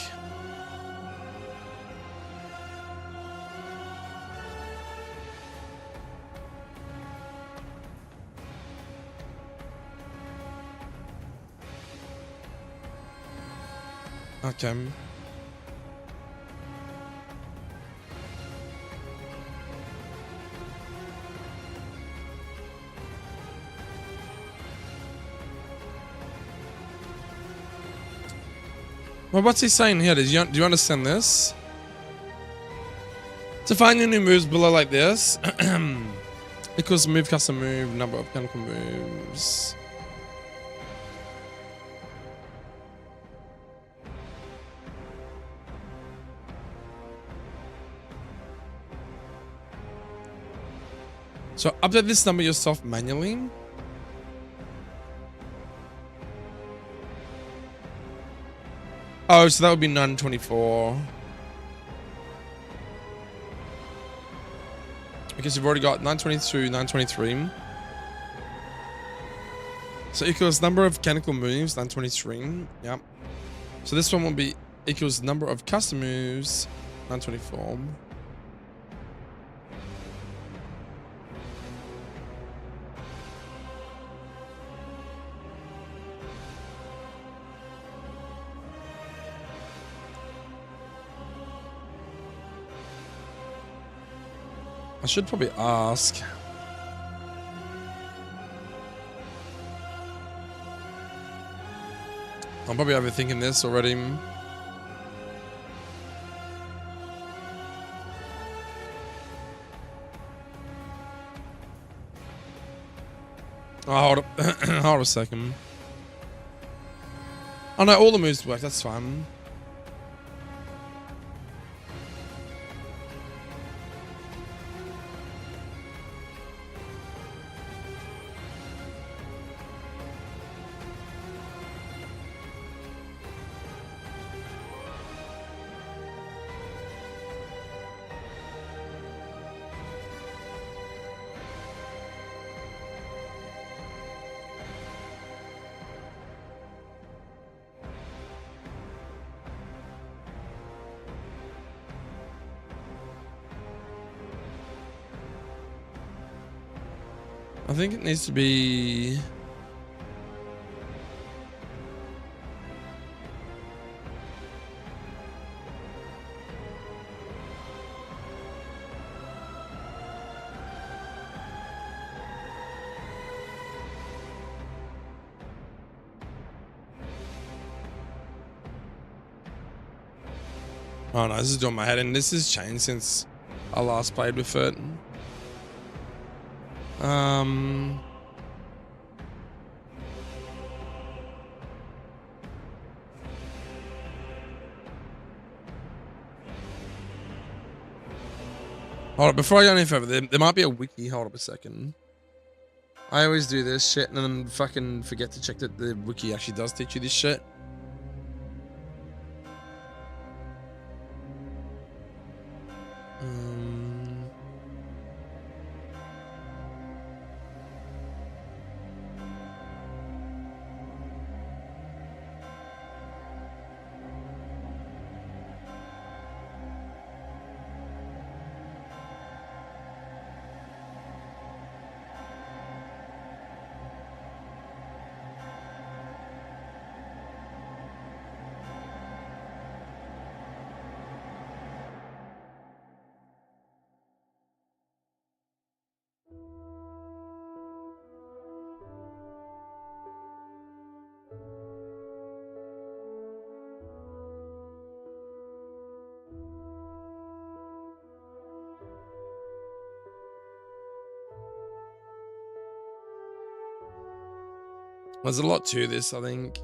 Okay. Well, what's he saying here? Do you understand this? To find your new moves below like this, equals move custom move, number of chemical moves. So update this number yourself manually. Oh, so that would be 924. Because you've already got 922, 923. So equals number of mechanical moves, 923. Yep. So this one will be equals number of custom moves, 924. I should probably ask. I'm probably overthinking this already. Oh, hold up. Hold on a second. Oh no, all the moves work, that's fine. I think it needs to be... Oh no, this is doing my head in. This has changed since I last played with it. Hold up, before I go any further, there might be a wiki. Hold up a second. I always do this shit and then fucking forget to check that the wiki actually does teach you this shit. There's a lot to this, I think.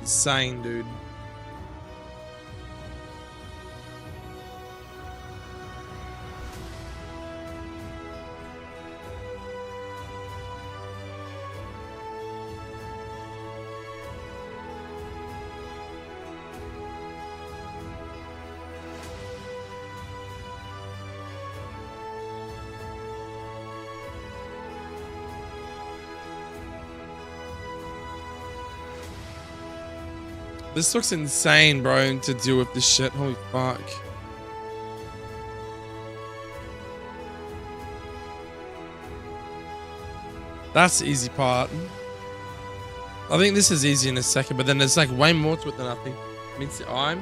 Insane, dude. This looks insane, bro, to deal with this shit. Holy fuck. That's the easy part. I think this is easy in a second, but then there's like way more to it than I think meets the eye.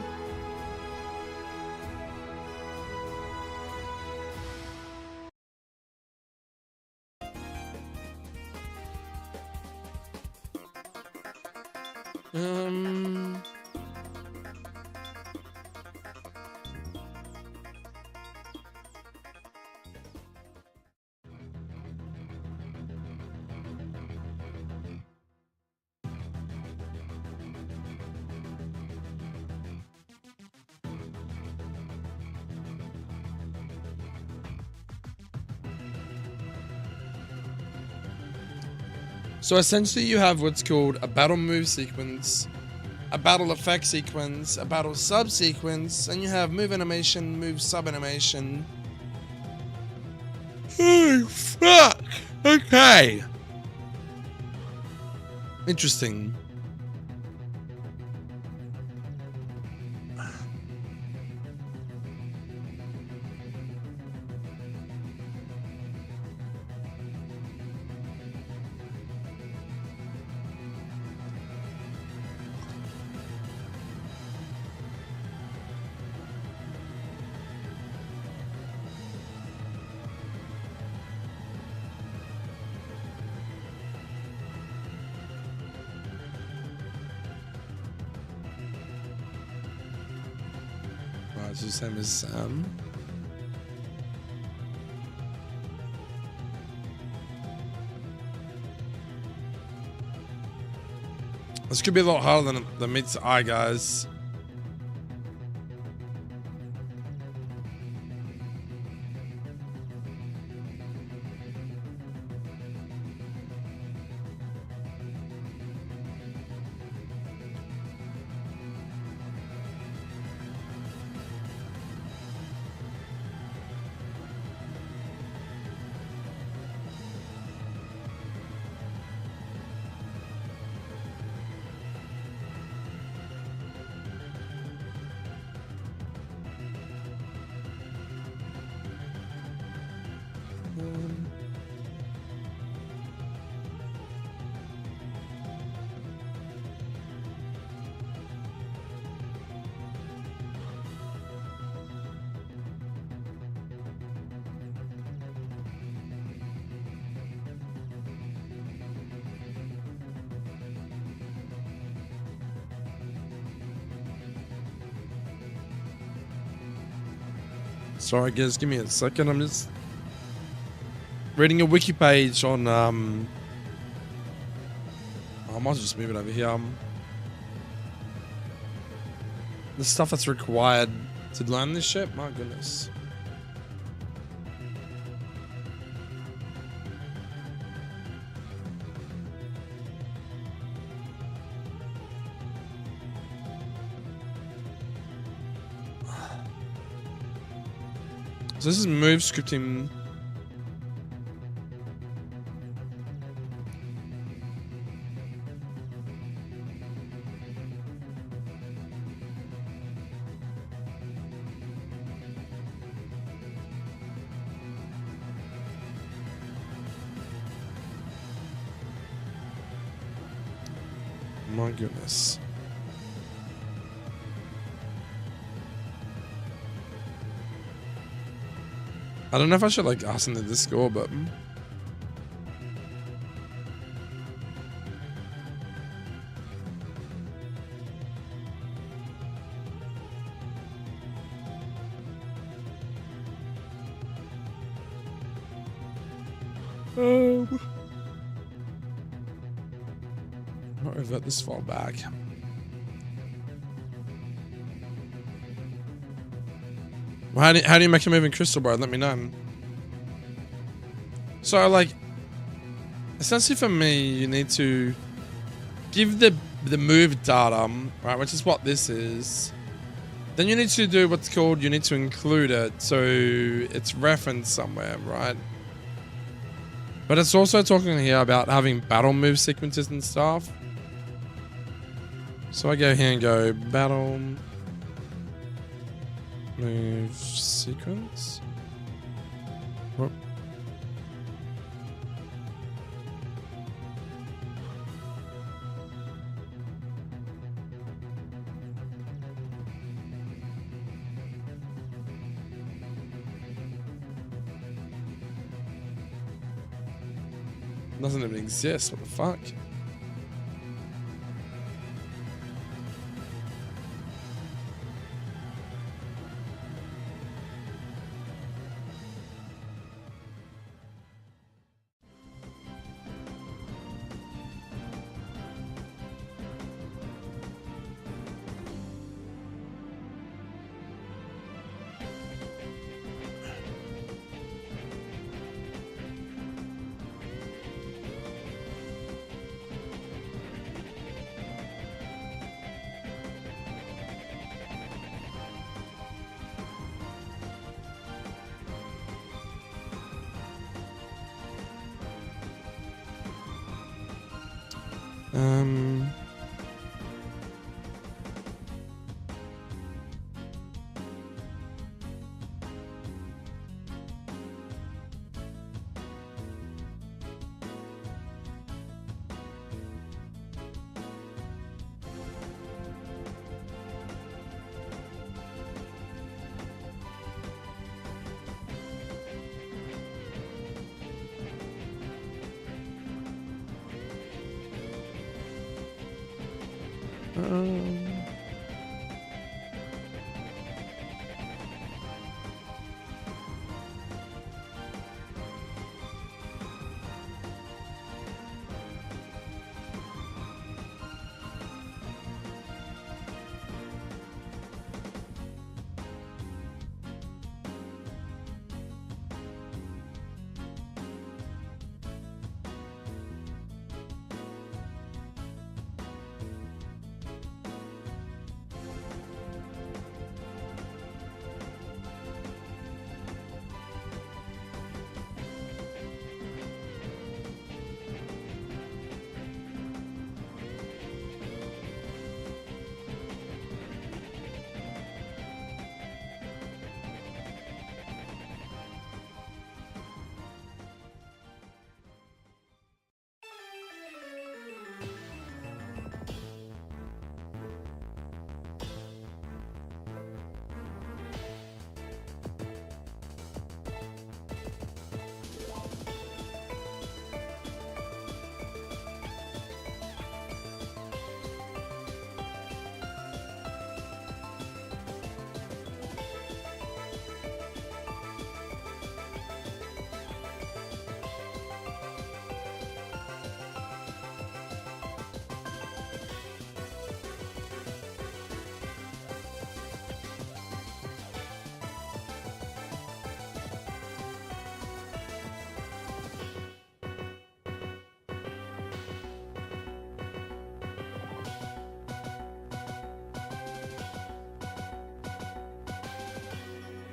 So essentially you have what's called a battle move sequence, a battle effect sequence, a battle sub sequence, and you have move animation, move sub animation. Oh fuck! Okay. Interesting. His name is Sam. This could be a lot harder than meets the eye, guys. Sorry guys, give me a second. I'm just reading a wiki page on I might just move it over here. The stuff that's required to learn this shit, my goodness. So this is move scripting. My goodness. I don't know if I should like ask them to Discord, but not revert this far back. Well, how do you make a move in Crystal, bro? Let me know. So, like, essentially for me, you need to give the move data, right, which is what this is. Then you need to do what's called, you need to include it so it's referenced somewhere, right? But it's also talking here about having battle move sequences and stuff. So I go here and go battle move sequence. Whoop. Doesn't even exist. What the fuck?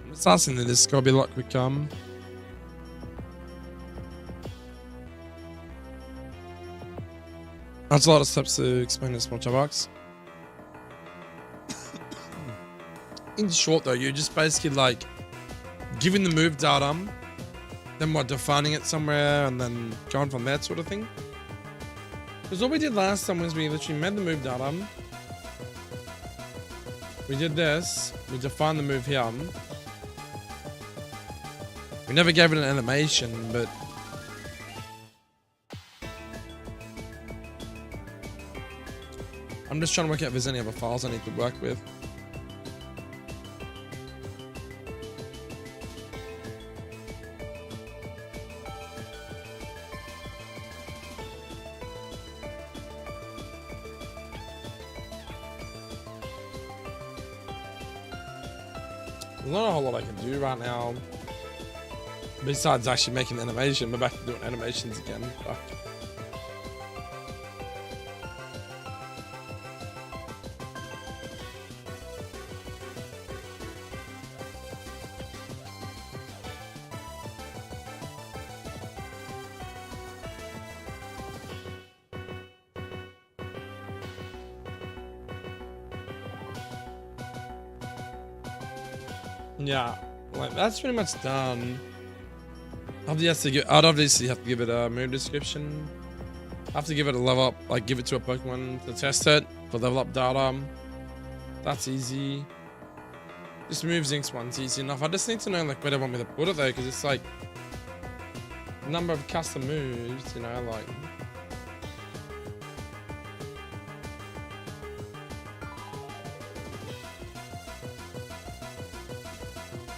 It's asking that this is gonna be like quick That's a lot of steps to explain in small chat box. In short though, you're just basically like giving the move data, then what, defining it somewhere and then going from that sort of thing. Because what we did last time was we literally made the move data. We did this, we defined the move here. We never gave it an animation, but I'm just trying to work out if there's any other files I need to work with. There's not a whole lot I can do right now. Besides actually making animation. We're back to doing animations again. Fuck. Yeah, like that's pretty much done. I'd obviously have to give it a move description. I have to give it a level up, like give it to a Pokemon to test it for level up data. That's easy. Just move Zinx one's easy enough. I just need to know like where they want me to put it though, because it's like number of custom moves, you know, like.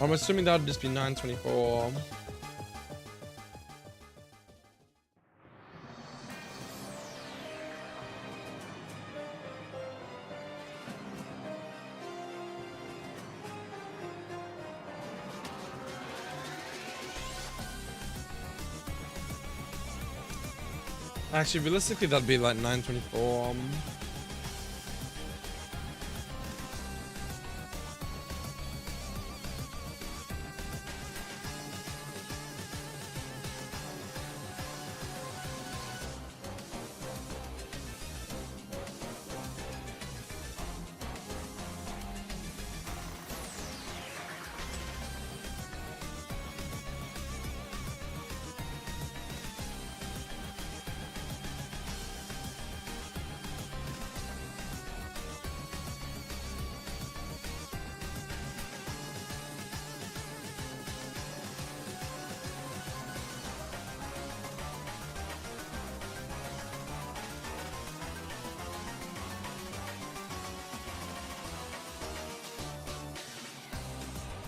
I'm assuming that would just be 924. Actually, realistically, that'd be like 924.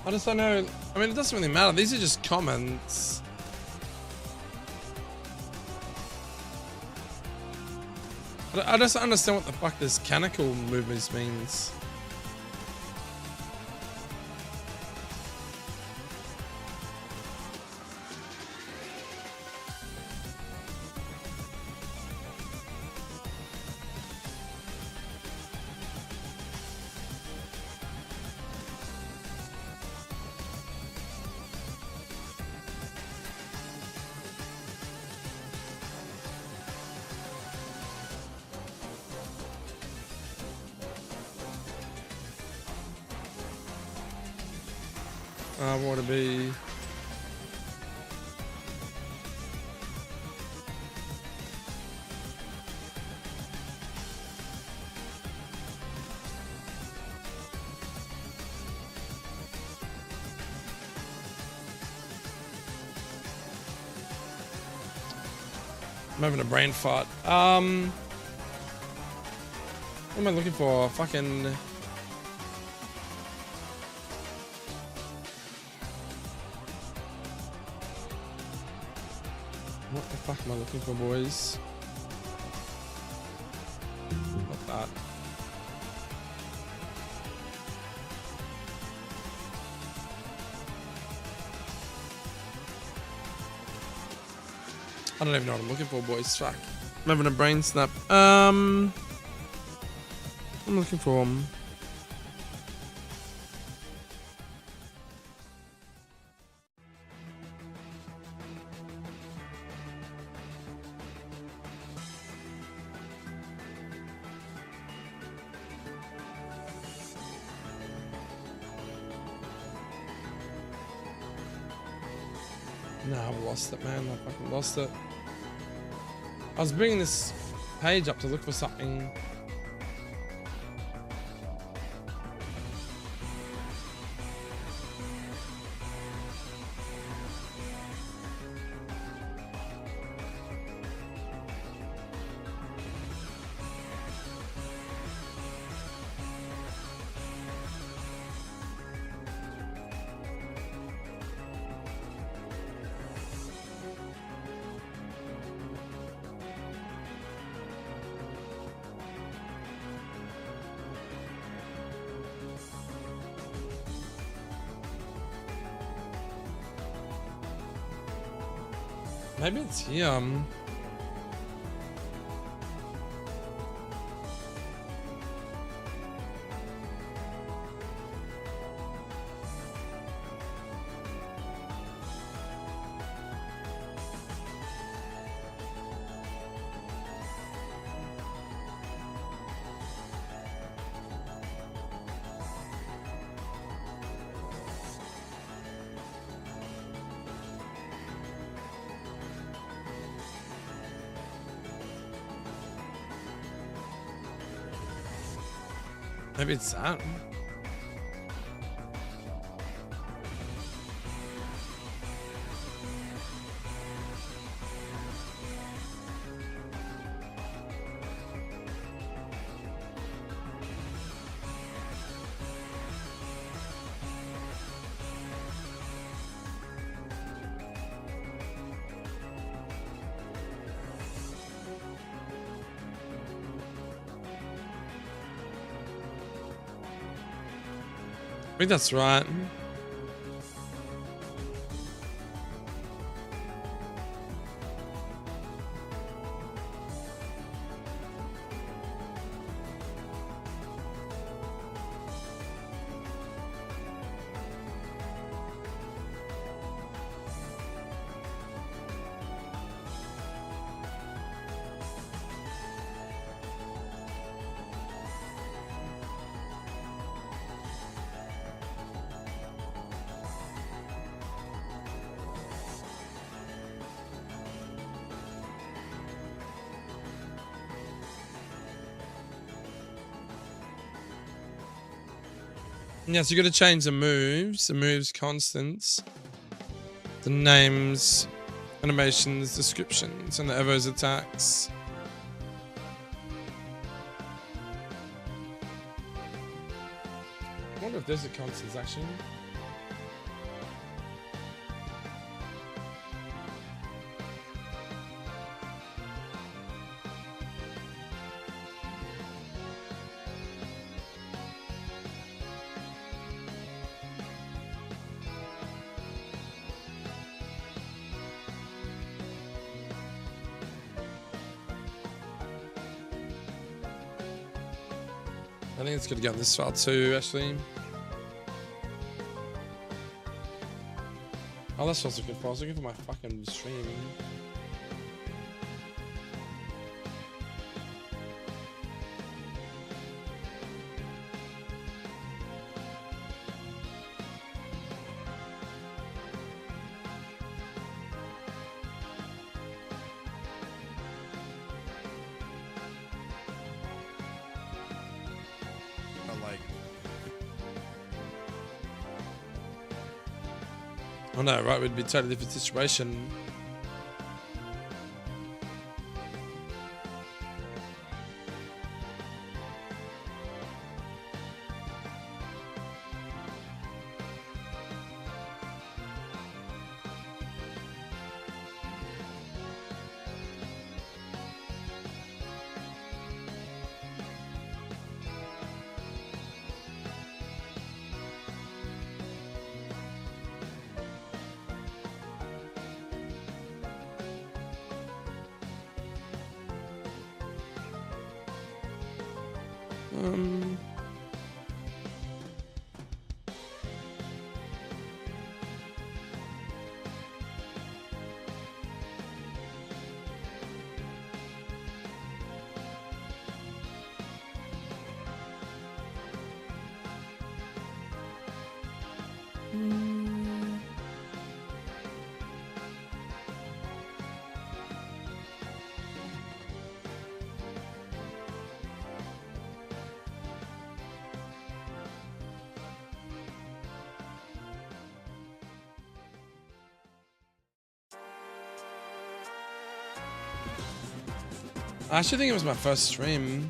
I just don't know. I mean, it doesn't really matter. These are just comments. I just don't understand what the fuck this canonical movements means. I want to be. I'm having a brain fart. What am I looking for? Fucking. What the fuck am I looking for, boys? Not that. I don't even know what I'm looking for, boys. Fuck. I'm having a brain snap. I'm looking for Nah, I've lost it, man. I fucking lost it. I was bringing this page up to look for something. Maybe it's here. Maybe it's that. I think that's right. Yeah, so you got to change the moves constants, the names, animations, descriptions, and the Evo's attacks. I wonder if there's a constants action. I think it's good to go this far too, actually. Oh, that's what I was looking for. I was looking for my fucking stream. Oh no, right, would be a totally different situation. I actually think it was my first stream.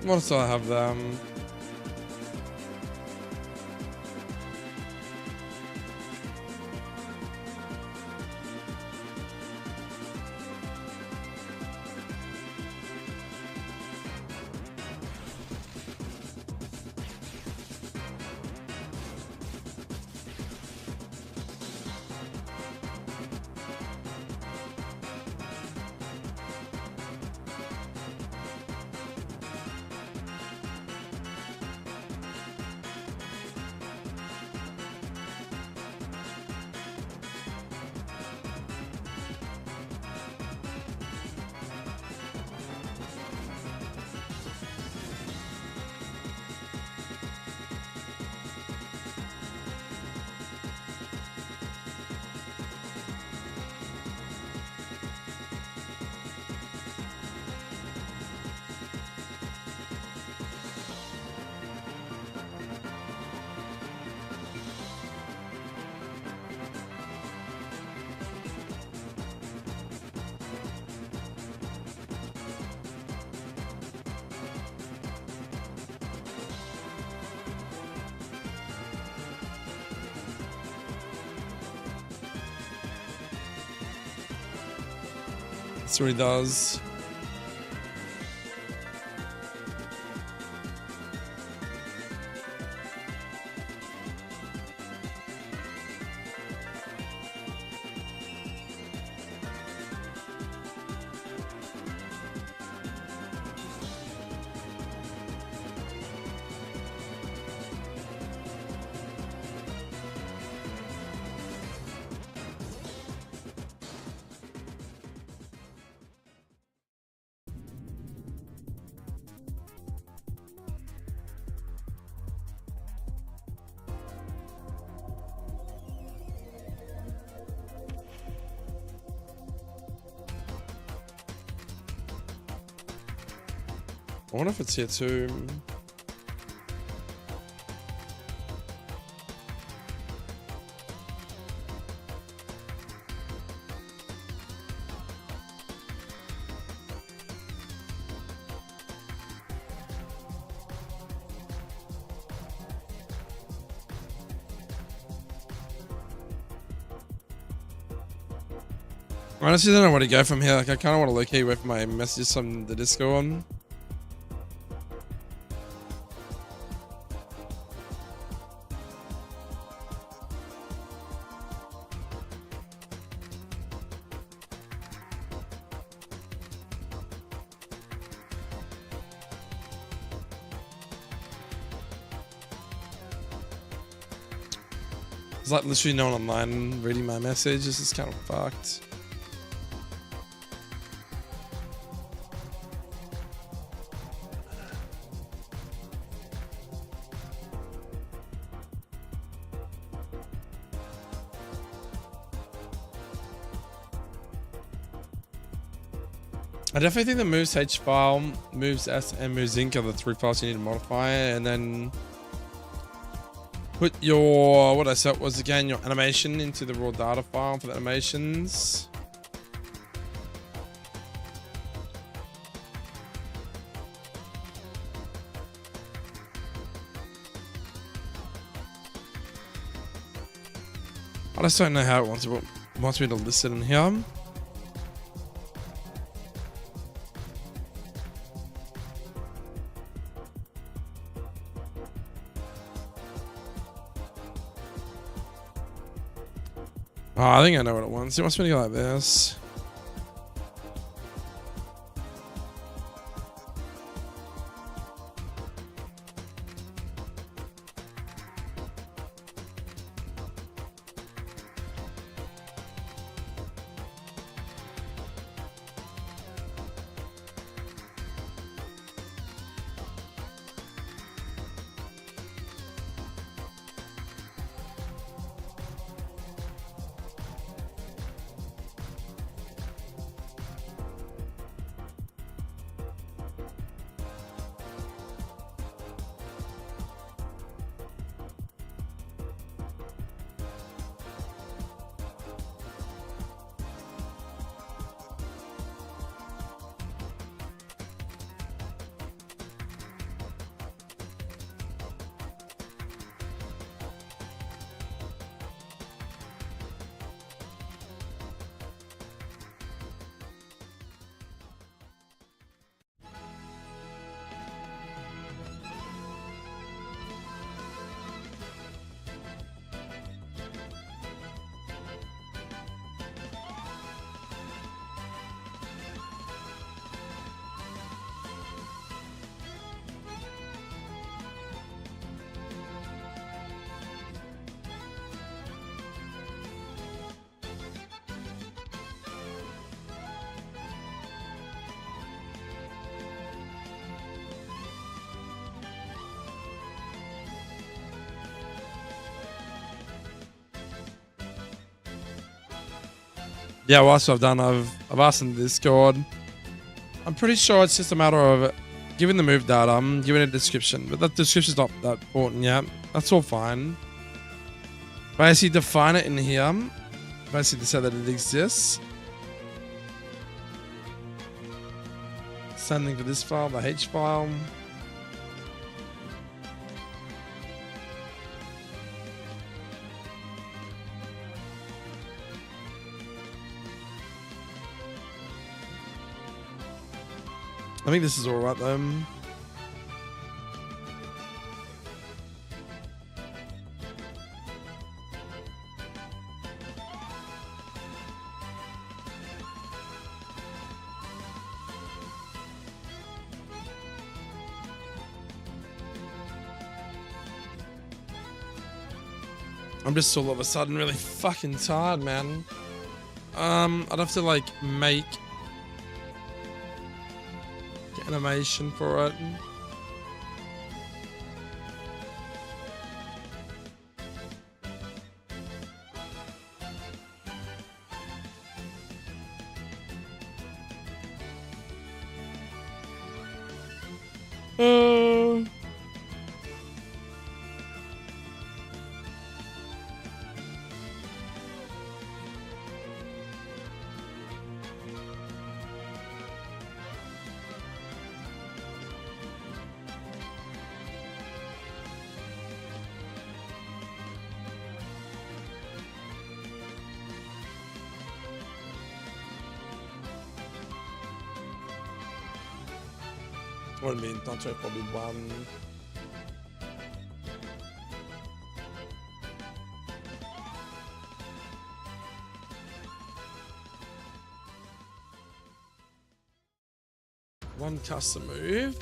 What else do I have there? That's what he does. I wonder if it's here too. I honestly don't know where to go from here. Like, I kind of want to locate with my messages on the Disco on. There's like literally no one online reading my message. This is kind of fucked. I definitely think the moves H file, moves S, and moves Inc are the three files you need to modify, and then put your, what I said was again, your animation into the raw data file for the animations. I just don't know how it wants me to list it in here. Oh, I think I know what it wants. It wants me to go like this. Yeah, well, that's what I've done. I've asked in the Discord. I'm pretty sure it's just a matter of giving the move data, giving a description, but that description's not that important yet. That's all fine. Basically, define it in here. Basically, to say that it exists. Sending to this file, the H file. I think this is all right though. I'm just all of a sudden really fucking tired, man. I'd have to like make animation for it. What do you mean? Not probably one. One custom move.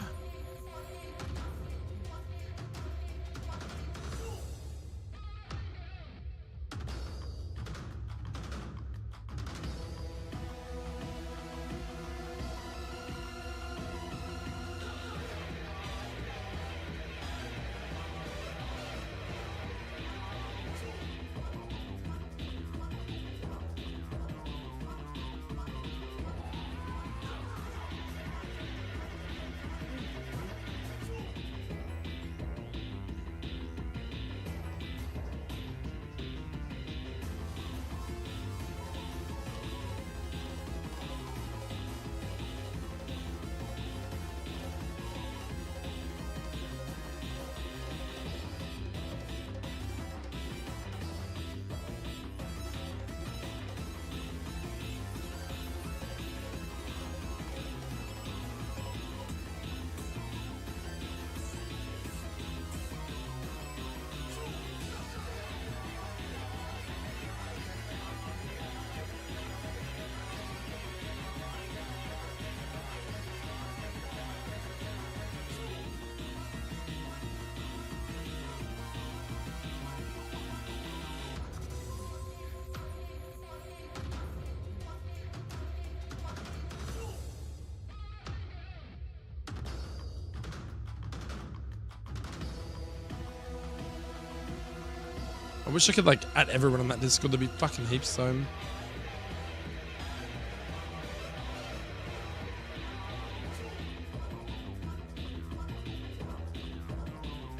I wish I could like add everyone on that Discord. There'd be fucking heaps though.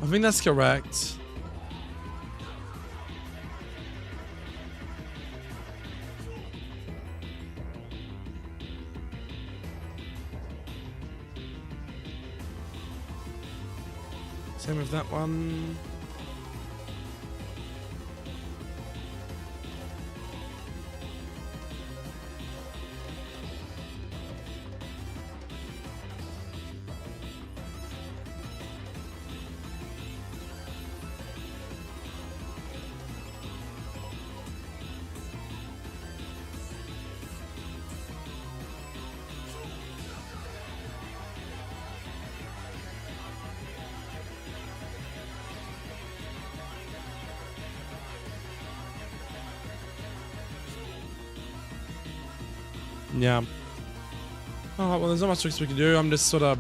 I think that's correct. Same with that one. Yeah. Oh, well, there's not much we can do. I'm just sort of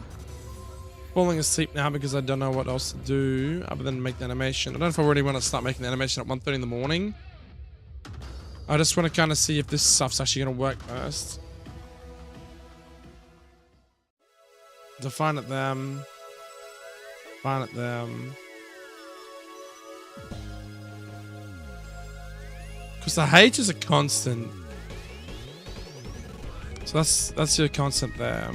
falling asleep now because I don't know what else to do other than make the animation. I don't know if I really want to start making the animation at 1:30 in the morning. I just want to kind of see if this stuff's actually going to work first. Define it them. Define it them. Because the H is a constant. So that's your constant there.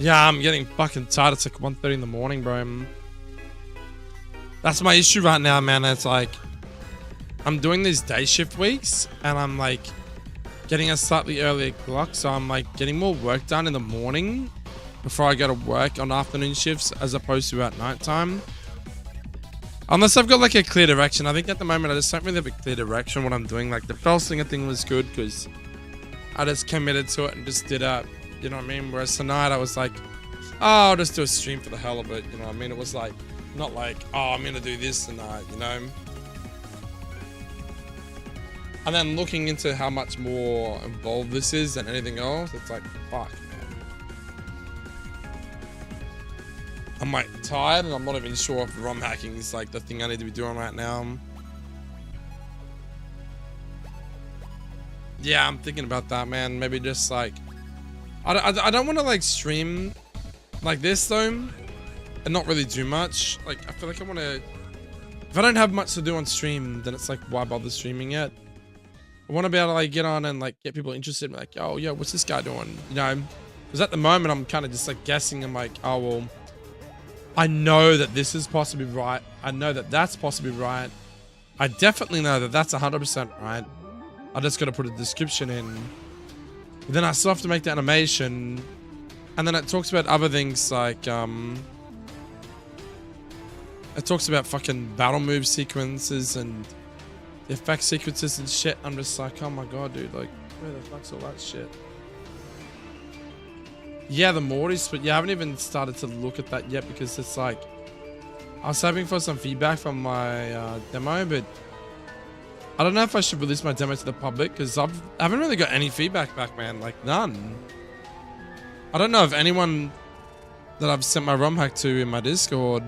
Yeah, I'm getting fucking tired. It's like 1:30 in the morning, bro. That's my issue right now, man. It's like I'm doing these day shift weeks and I'm like getting a slightly earlier clock, so I'm like getting more work done in the morning before I go to work on afternoon shifts as opposed to at nighttime. Unless I've got like a clear direction. I think at the moment I just don't really have a clear direction what I'm doing. Like the Felsinger thing was good because I just committed to it and just did it. You know what I mean? Whereas tonight I was like, oh, I'll just do a stream for the hell of it. You know what I mean? It was like, not like, oh, I'm going to do this tonight, you know? And then looking into how much more involved this is than anything else, it's like, fuck, man. I'm like tired and I'm not even sure if ROM hacking is like the thing I need to be doing right now. Yeah, I'm thinking about that, man. Maybe just like, I don't want to like stream like this though and not really do much. Like I feel like I want to, if I don't have much to do on stream, then it's like, why bother streaming yet? I want to be able to like get on and like get people interested, like, oh yeah, what's this guy doing, you know? Because at the moment I'm kind of just like guessing. I'm like, oh well, I know that this is possibly right, I know that that's possibly right, I definitely know that that's 100% right. I just got to put a description in. But then I still have to make the animation, and then it talks about other things like it talks about fucking battle move sequences and effect sequences and shit. I'm just like, oh my god, dude, like where the fuck's all that shit? Yeah, the Mortys, but yeah, I haven't even started to look at that yet because it's like I was hoping for some feedback from my demo, but I don't know if I should release my demo to the public because I haven't really got any feedback back, man. Like none. I don't know if anyone that I've sent my ROM hack to in my Discord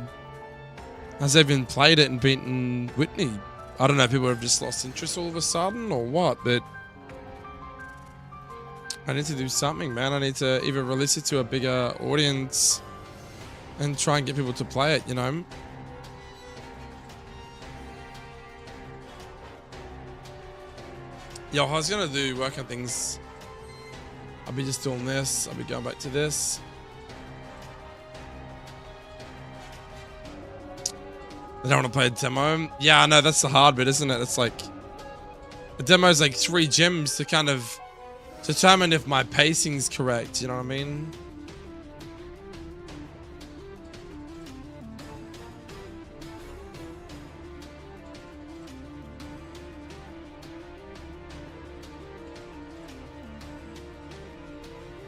has even played it and beaten Whitney. I don't know if people have just lost interest all of a sudden or what, but I need to do something, man. I need to either release it to a bigger audience and try and get people to play it, you know? Yo, I was gonna do work on things. I'll be just doing this. I'll be going back to this. I don't want to play a demo. Yeah, I know, that's the hard bit, isn't it? It's like, the demo is like 3 gyms to kind of determine if my pacing's correct, you know what I mean?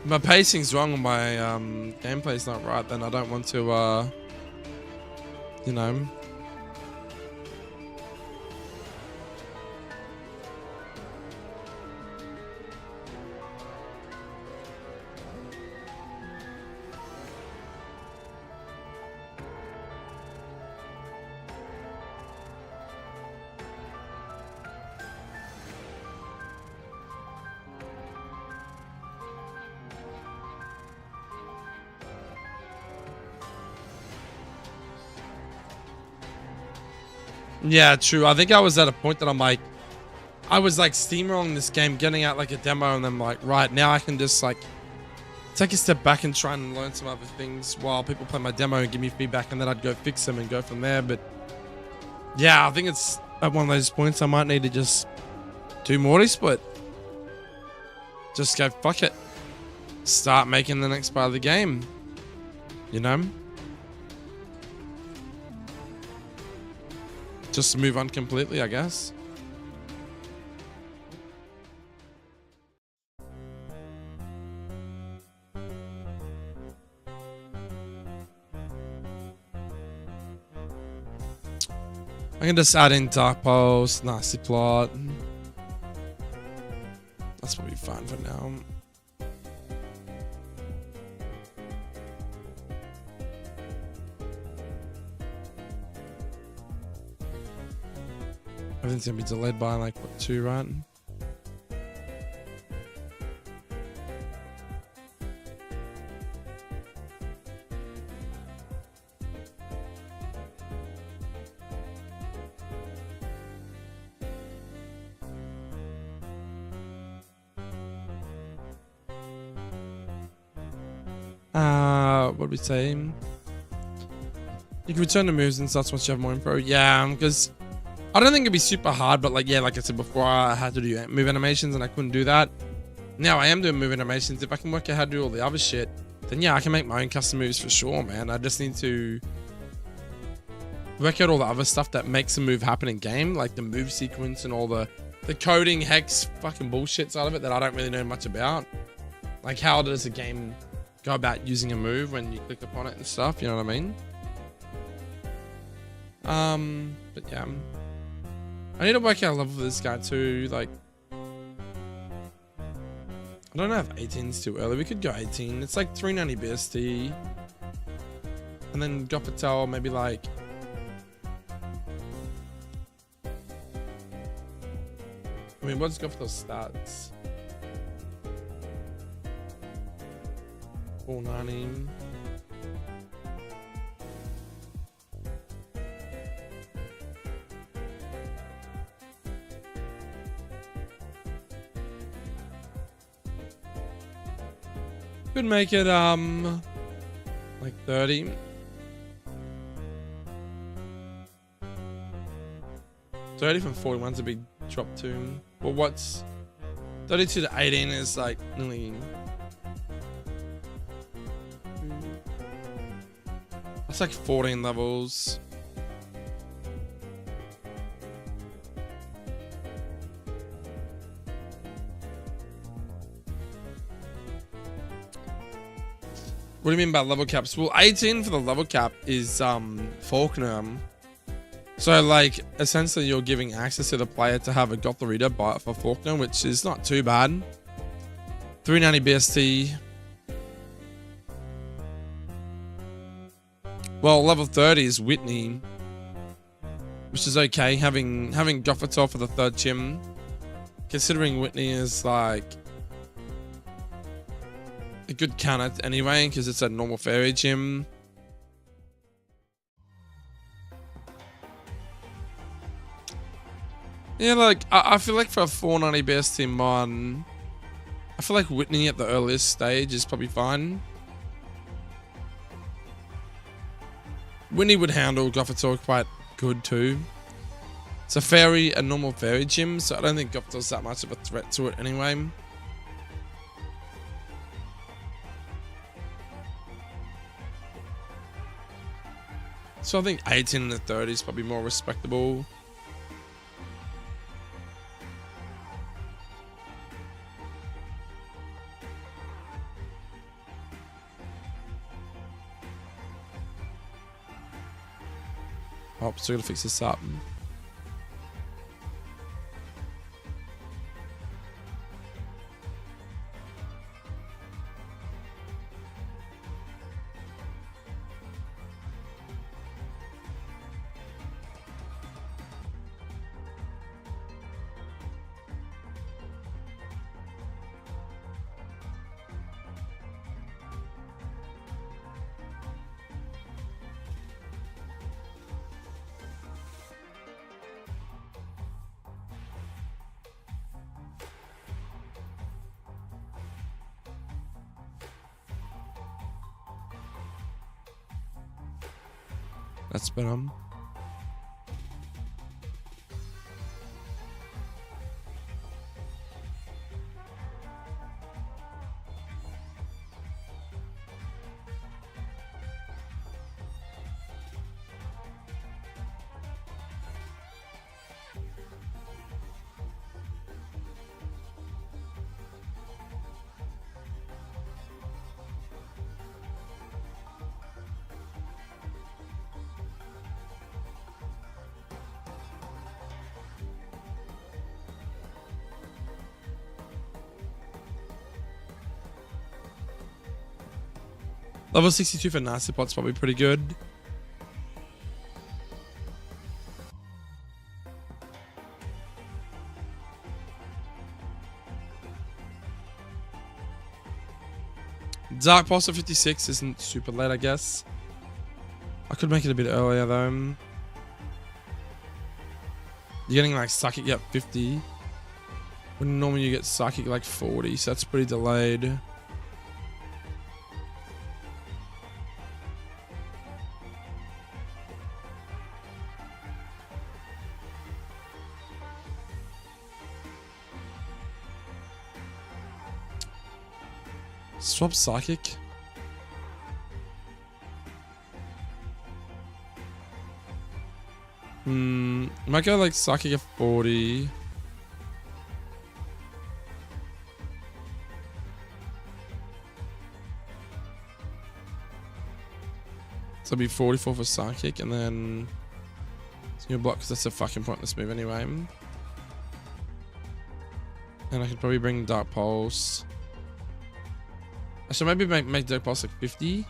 If my pacing's wrong and my gameplay's not right, then I don't want to, you know. Yeah, true. I think I was at a point that I'm like, I was like steamrolling this game, getting out like a demo, and then like, right now I can just like take a step back and try and learn some other things while people play my demo and give me feedback, and then I'd go fix them and go from there. But yeah, I think it's at one of those points I might need to just do Morty Split. Just go, fuck it. Start making the next part of the game. You know? Just move on completely, I guess. I can just add in dark pulse, nasty plot. That's probably fine for now. Everything's gonna be delayed by like what, 2, right? What did we say? You can return the moves and such once you have more info. Yeah, because I don't think it'd be super hard, but like, yeah, like I said before, I had to do move animations and I couldn't do that. Now I am doing move animations. If I can work out how to do all the other shit, then yeah, I can make my own custom moves for sure, man. I just need to work out all the other stuff that makes a move happen in game, like the move sequence and all the coding, hex, fucking bullshit side of it that I don't really know much about. Like, how does a game go about using a move when you click upon it and stuff, you know what I mean? But yeah. I need to work out a level for this guy too, like, I don't know if 18's too early. We could go 18. It's like 390 BST. And then drop a towel, maybe like, I mean, let's go for those stats. 490. Could make it like 30. From 41's a big drop too. Well, what's 32 to 18 is like nearly. That's like 14 levels. What do you mean by level caps? Well, 18 for the level cap is Faulkner. So like essentially you're giving access to the player to have a Gothorita bite for Faulkner, which is not too bad. 390 BST. Well, level 30 is Whitney, which is okay. Having Gothorita for the 3rd gym, considering Whitney is like a good counter anyway, because it's a normal fairy gym. Yeah, like, I feel like for a 490 best in mon, I feel like Whitney at the earliest stage is probably fine. Whitney would handle Gothitol quite good too. It's a normal fairy gym, so I don't think Gothitol's that much of a threat to it anyway. So I think 18 and the 30 is probably more respectable. Oh, still gotta fix this up. That's better. Level 62 for Nasty Pot's probably pretty good. Dark Pulse at 56 isn't super late, I guess. I could make it a bit earlier though. You're getting like Psychic at 50. When normally you get Psychic like 40, so that's pretty delayed. Swap Psychic. Might go like Psychic at 40. So it'll be 44 for Psychic, and then Single Block, because that's a fucking pointless move anyway. And I could probably bring Dark Pulse. I should maybe make Dark Pulse like 50.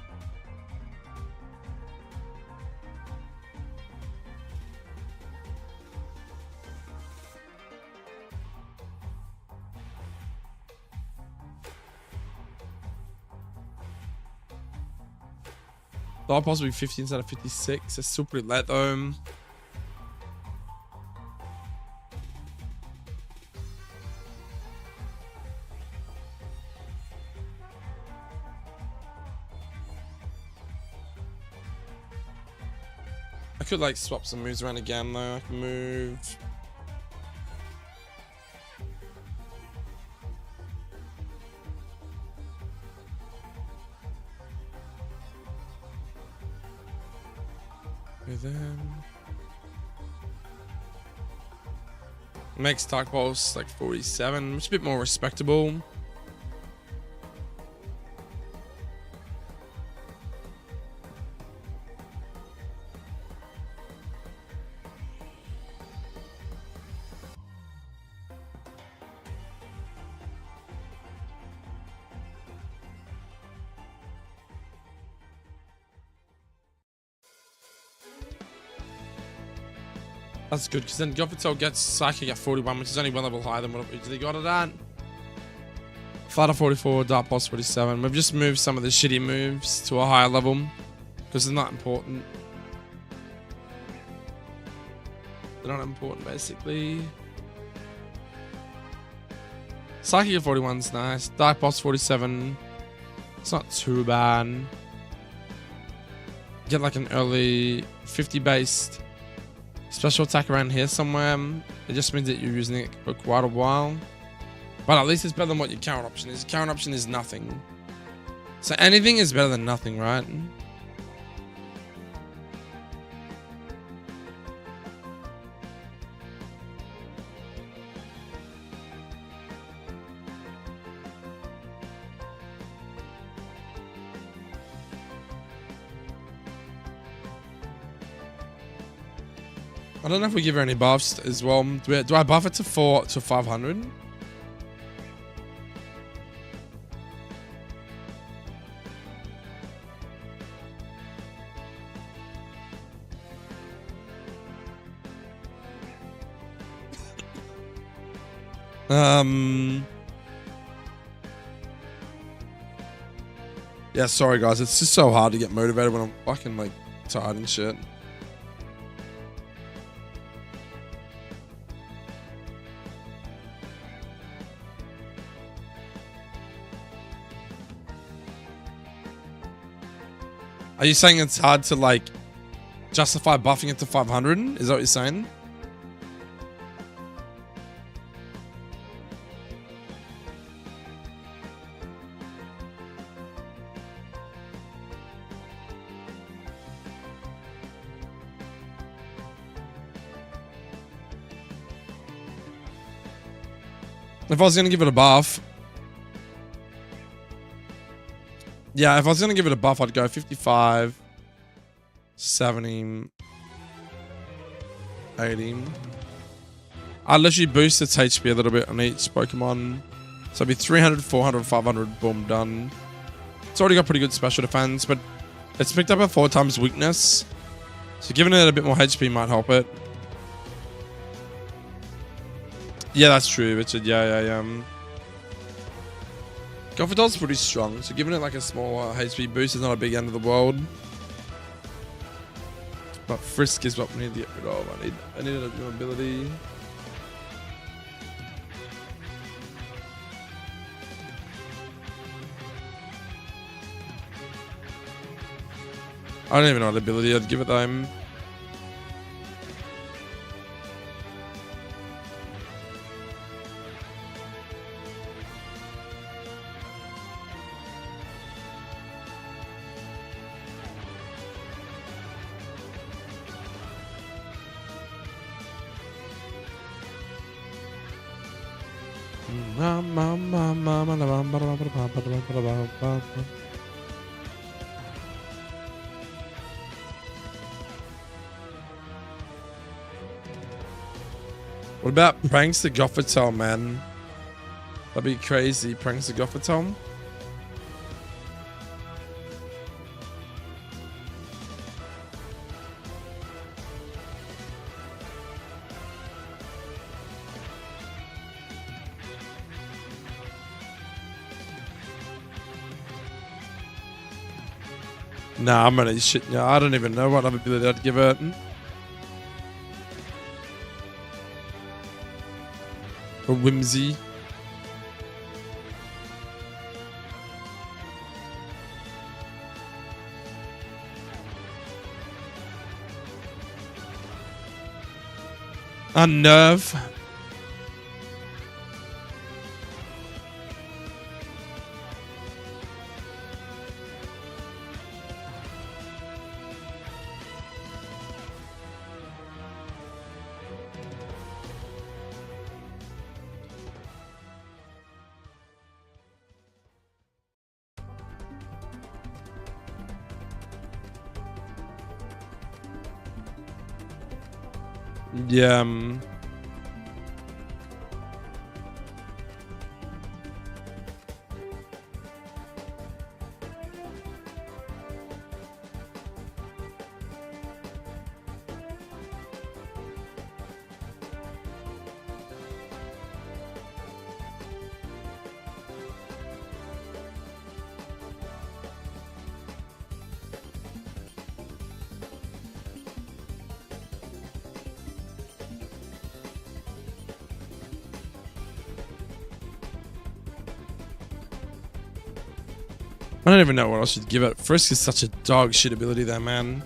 Dark Pulse will be 50 instead of 56. It's still pretty late though. I could like swap some moves around again though. I can move. Then makes Dark Pulse like 47, which is a bit more respectable. That's good, because then Gothitol gets Psychic at 41, which is only one level higher than what we usually got it at. Flutter 44, Dark Pulse 47. We've just moved some of the shitty moves to a higher level because they're not important. They're not important, basically. Psychic 41's nice. Dark Pulse 47. It's not too bad. Get like an early 50 based special attack around here somewhere. It just means that you're using it for quite a while. But at least it's better than what your current option is. Your current option is nothing. So anything is better than nothing, right? I don't know if we give her any buffs as well. Do I buff it to 500? Yeah, sorry guys, it's just so hard to get motivated when I'm fucking like tired and shit. Are you saying it's hard to like justify buffing it to 500? Is that what you're saying? If I was going to give it a buff. Yeah, if I was going to give it a buff, I'd go 55, 70, 80. I'd literally boost its HP a little bit on each Pokemon. So it'd be 300, 400, 500, boom, done. It's already got pretty good special defense, but it's picked up a 4 times weakness. So giving it a bit more HP might help it. Yeah, that's true, Richard. Yeah. Gothitol's pretty strong, so giving it like a small HP boost is not a big end of the world. But Frisk is what we need to get rid of. I need a new ability. I don't even know what ability I'd give it though. What about pranks the Gothitol, man? That'd be crazy. Pranks the Gothitol. Nah, I'm gonna shit. Yeah, I don't even know what other ability I'd give it. A whimsy. Unnerve. Yeah. I don't even know what else you'd give it. Frisk is such a dog shit ability there, man.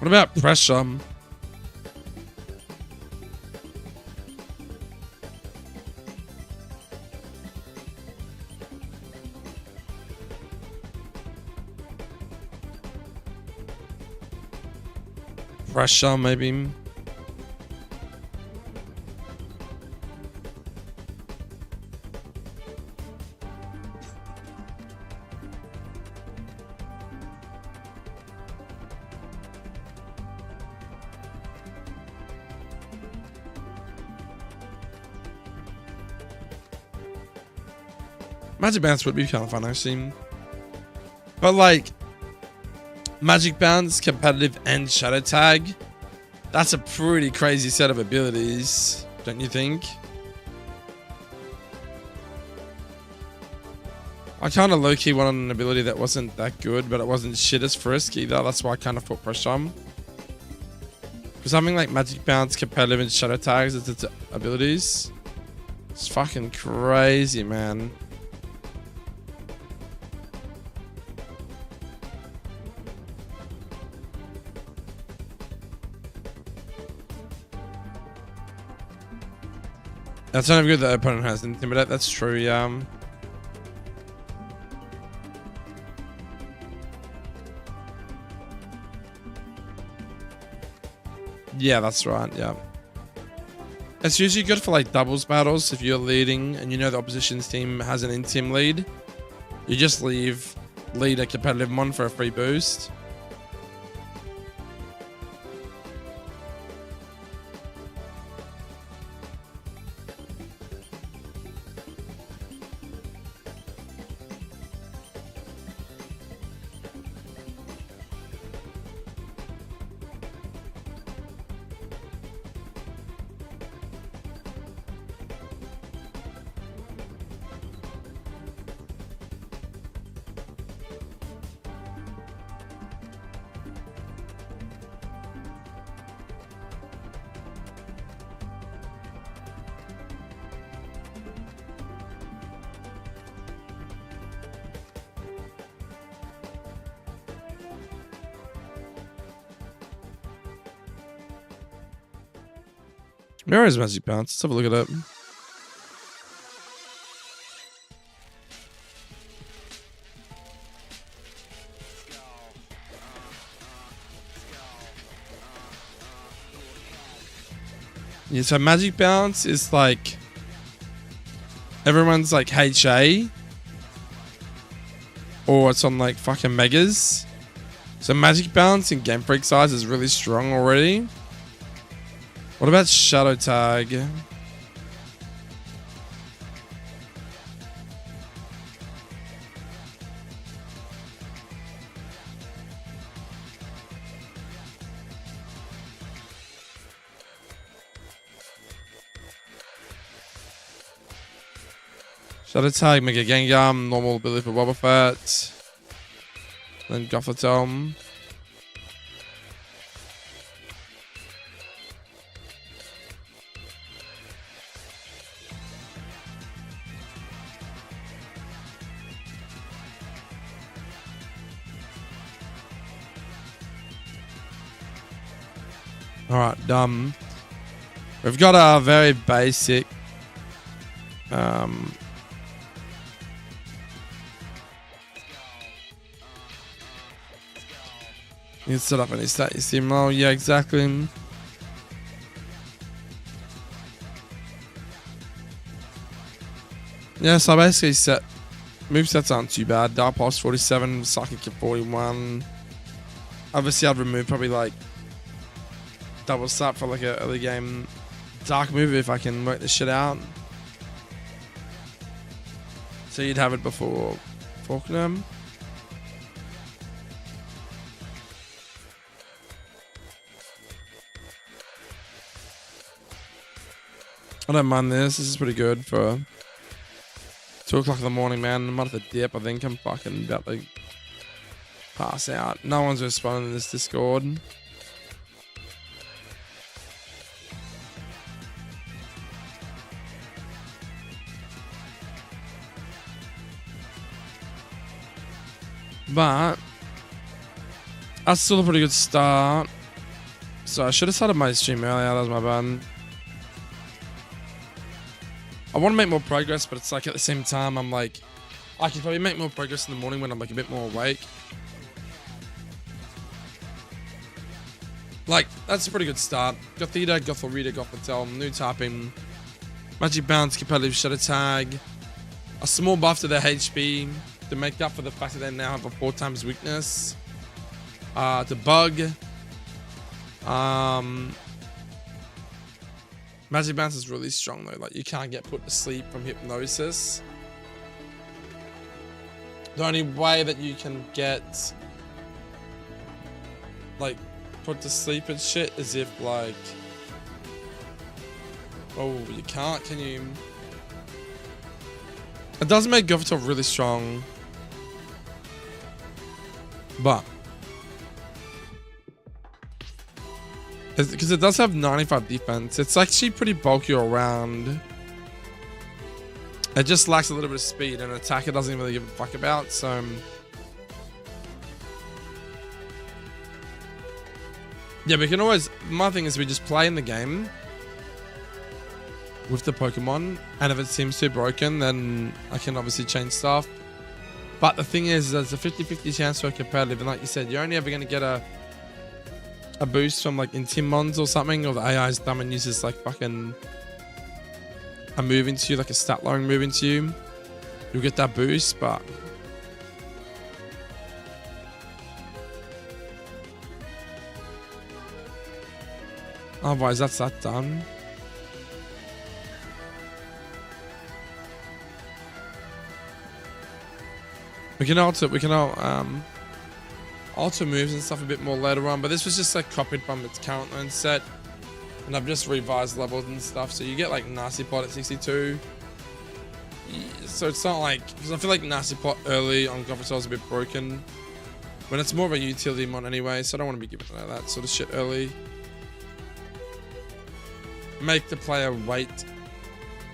What about pressure? Pressure, maybe. Magic Bounce would be kind of fun, actually. But, like, Magic Bounce, Competitive, and Shadow Tag, that's a pretty crazy set of abilities, don't you think? I kind of low-key wanted an ability that wasn't that good, but it wasn't shit as Frisk either. That's why I kind of put pressure on. For something like Magic Bounce, Competitive, and Shadow Tags as its abilities, it's fucking crazy, man. That's not good that the opponent has Intimidate. That's true, yeah. Yeah, that's right, yeah. It's usually good for like doubles battles. If you're leading and you know the opposition's team has an in-team lead, you just lead a competitive mon for a free boost. Where is Magic Bounce? Let's have a look at it. Yeah, so Magic Bounce is like everyone's like HA, or it's on like fucking megas. So Magic Bounce in Game Freak size is really strong already. What about Shadow Tag? Shadow Tag, Mega Gengar, normal ability for Wobbuffet. Then Gothitome. Alright, we've got a very basic you can set up any stat you see. Oh, yeah, exactly. Yeah, so I basically set movesets aren't too bad. Dark Pulse 47, Psychic at 41. Obviously I'd remove probably like double slap for like a early game dark move if I can work this shit out. So you'd have it before Faulkner. I don't mind this. This is pretty good for 2 o'clock in the morning, man. I'm about to dip. I think I'm fucking about to pass out. No one's responding to this Discord. But that's still a pretty good start. So I should have started my stream earlier. That was my bad. I want to make more progress, but it's like at the same time, I'm like, I could probably make more progress in the morning when I'm like a bit more awake. Like, that's a pretty good start. Gothita, Gothlorita, Gothletel, new typing, Magic Bounce, competitive Shadow Tag, a small buff to their HP to make up for the fact that they now have a 4 times weakness. To bug. Magic Bounce is really strong though. Like, you can't get put to sleep from hypnosis. The only way that you can get like put to sleep and shit is if like, oh, you can't, can you? It does make Gothitov really strong, but because it does have 95 defense, it's actually pretty bulky all around. It just lacks a little bit of speed, and attack it doesn't really give a fuck about. So yeah, we can always, my thing is we just play in the game with the Pokemon, and if it seems too broken, then I can obviously change stuff. But the thing is, there's a 50-50 chance for competitive, and like you said, you're only ever going to get a boost from like Intimons or something, or the AI's dumb and uses like fucking a move into you, like a stat lowering move into you. You'll get that boost, but otherwise that's that done. We can alter moves and stuff a bit more later on, but this was just like copied from its current own set, and I've just revised levels and stuff. So you get like Nasty Plot at 62. So it's not like, because I feel like Nasty Plot early on Gothitol is a bit broken, when it's more of a utility mon anyway. So I don't want to be giving that sort of shit early. Make the player wait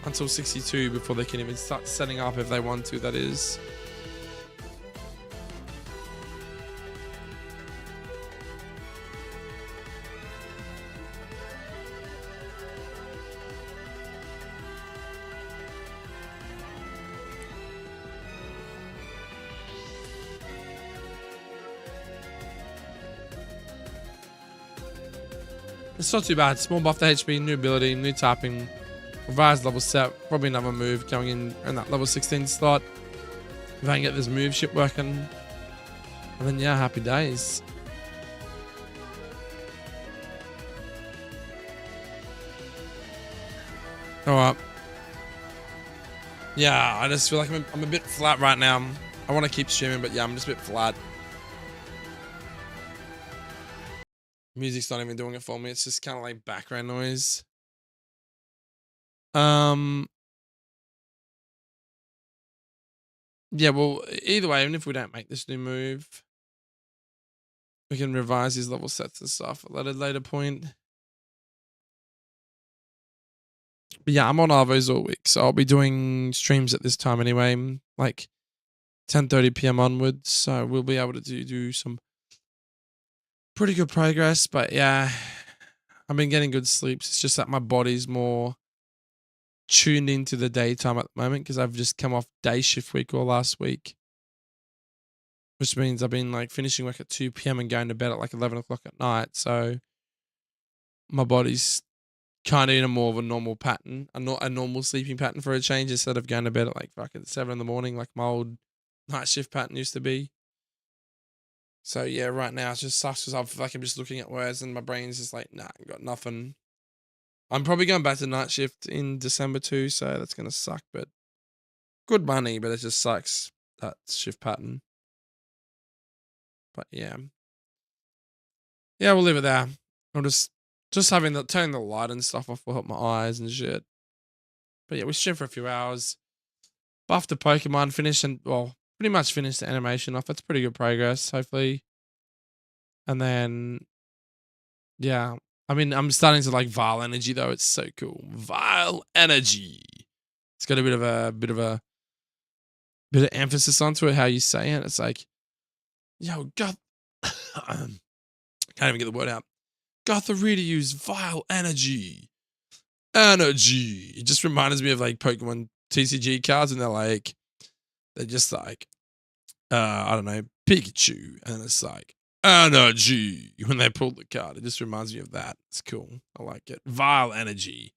until 62 before they can even start setting up, if they want to, that is. It's not too bad. Small buff to HP, new ability, new tapping, revised level set, probably another move going in that level 16 slot. If I can get this move shit working, and then yeah, happy days. Alright. Yeah, I just feel like I'm a bit flat right now. I want to keep streaming, but yeah, I'm just a bit flat. Music's not even doing it for me. It's just kind of like background noise. Yeah, well, either way, even if we don't make this new move, we can revise these level sets and stuff at a later point. But yeah, I'm on Arvos all week, so I'll be doing streams at this time anyway, like 10:30 p.m. onwards. So we'll be able to do some pretty good progress. But yeah, I've been getting good sleeps. It's just that my body's more tuned into the daytime at the moment, because I've just come off day shift week all last week, which means I've been like finishing work at 2 p.m. and going to bed at like 11 o'clock at night. So my body's kind of in a more of a normal pattern, a normal sleeping pattern for a change, instead of going to bed at like fucking 7 in the morning like my old night shift pattern used to be. So yeah, right now it just sucks because I feel like I'm just looking at words and my brain's just like, nah, I got nothing. I'm probably going back to night shift in December too, so that's gonna suck, but good money, but it just sucks, that shift pattern. But yeah. Yeah, we'll leave it there. I'm just having the turning the light and stuff off will help my eyes and shit. But yeah, we streamed for a few hours. Buffed the Pokemon, finished and well, pretty much finished the animation off. That's pretty good progress, hopefully. And then yeah. I mean, I'm starting to like Vile Energy though. It's so cool. Vile Energy. It's got a bit of emphasis onto it, how you say it. It's like, yo, God, can't even get the word out. Got the reader use Vile Energy. Energy. It just reminds me of like Pokemon TCG cards, and they're just like, I don't know, Pikachu, and it's like energy when they pull the card. It just reminds me of that. It's cool. I like it. Vile Energy.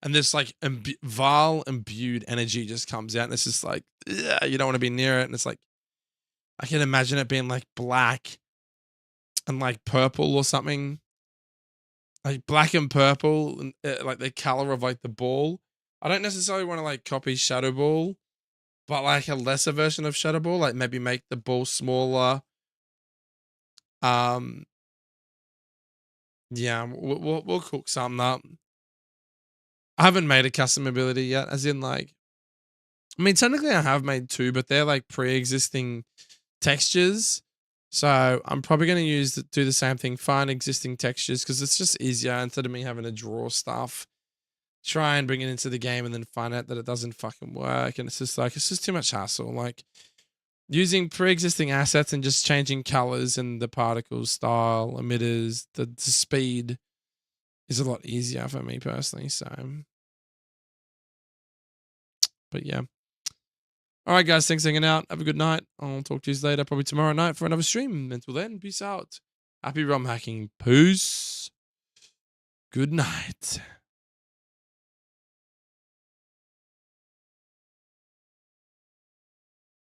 And this like vile imbued energy just comes out, and it's just like, yeah, you don't want to be near it. And it's like, I can imagine it being like black and like purple or something, like black and purple, and like the color of like the ball. I don't necessarily want to like copy Shadow Ball, but like a lesser version of Shadow Ball, like maybe make the ball smaller. Yeah, we'll cook something up. I haven't made a custom ability yet, as in like, I mean, technically I have made 2, but they're like pre-existing textures. So I'm probably going to do the same thing, find existing textures, because it's just easier instead of me having to draw stuff, try and bring it into the game and then find out that it doesn't fucking work. And it's just too much hassle. Like using pre-existing assets and just changing colors and the particle style, emitters, the speed is a lot easier for me personally. So, but yeah. All right, guys. Thanks for hanging out. Have a good night. I'll talk to you later, probably tomorrow night for another stream. Until then, peace out. Happy ROM hacking. Peace. Good night.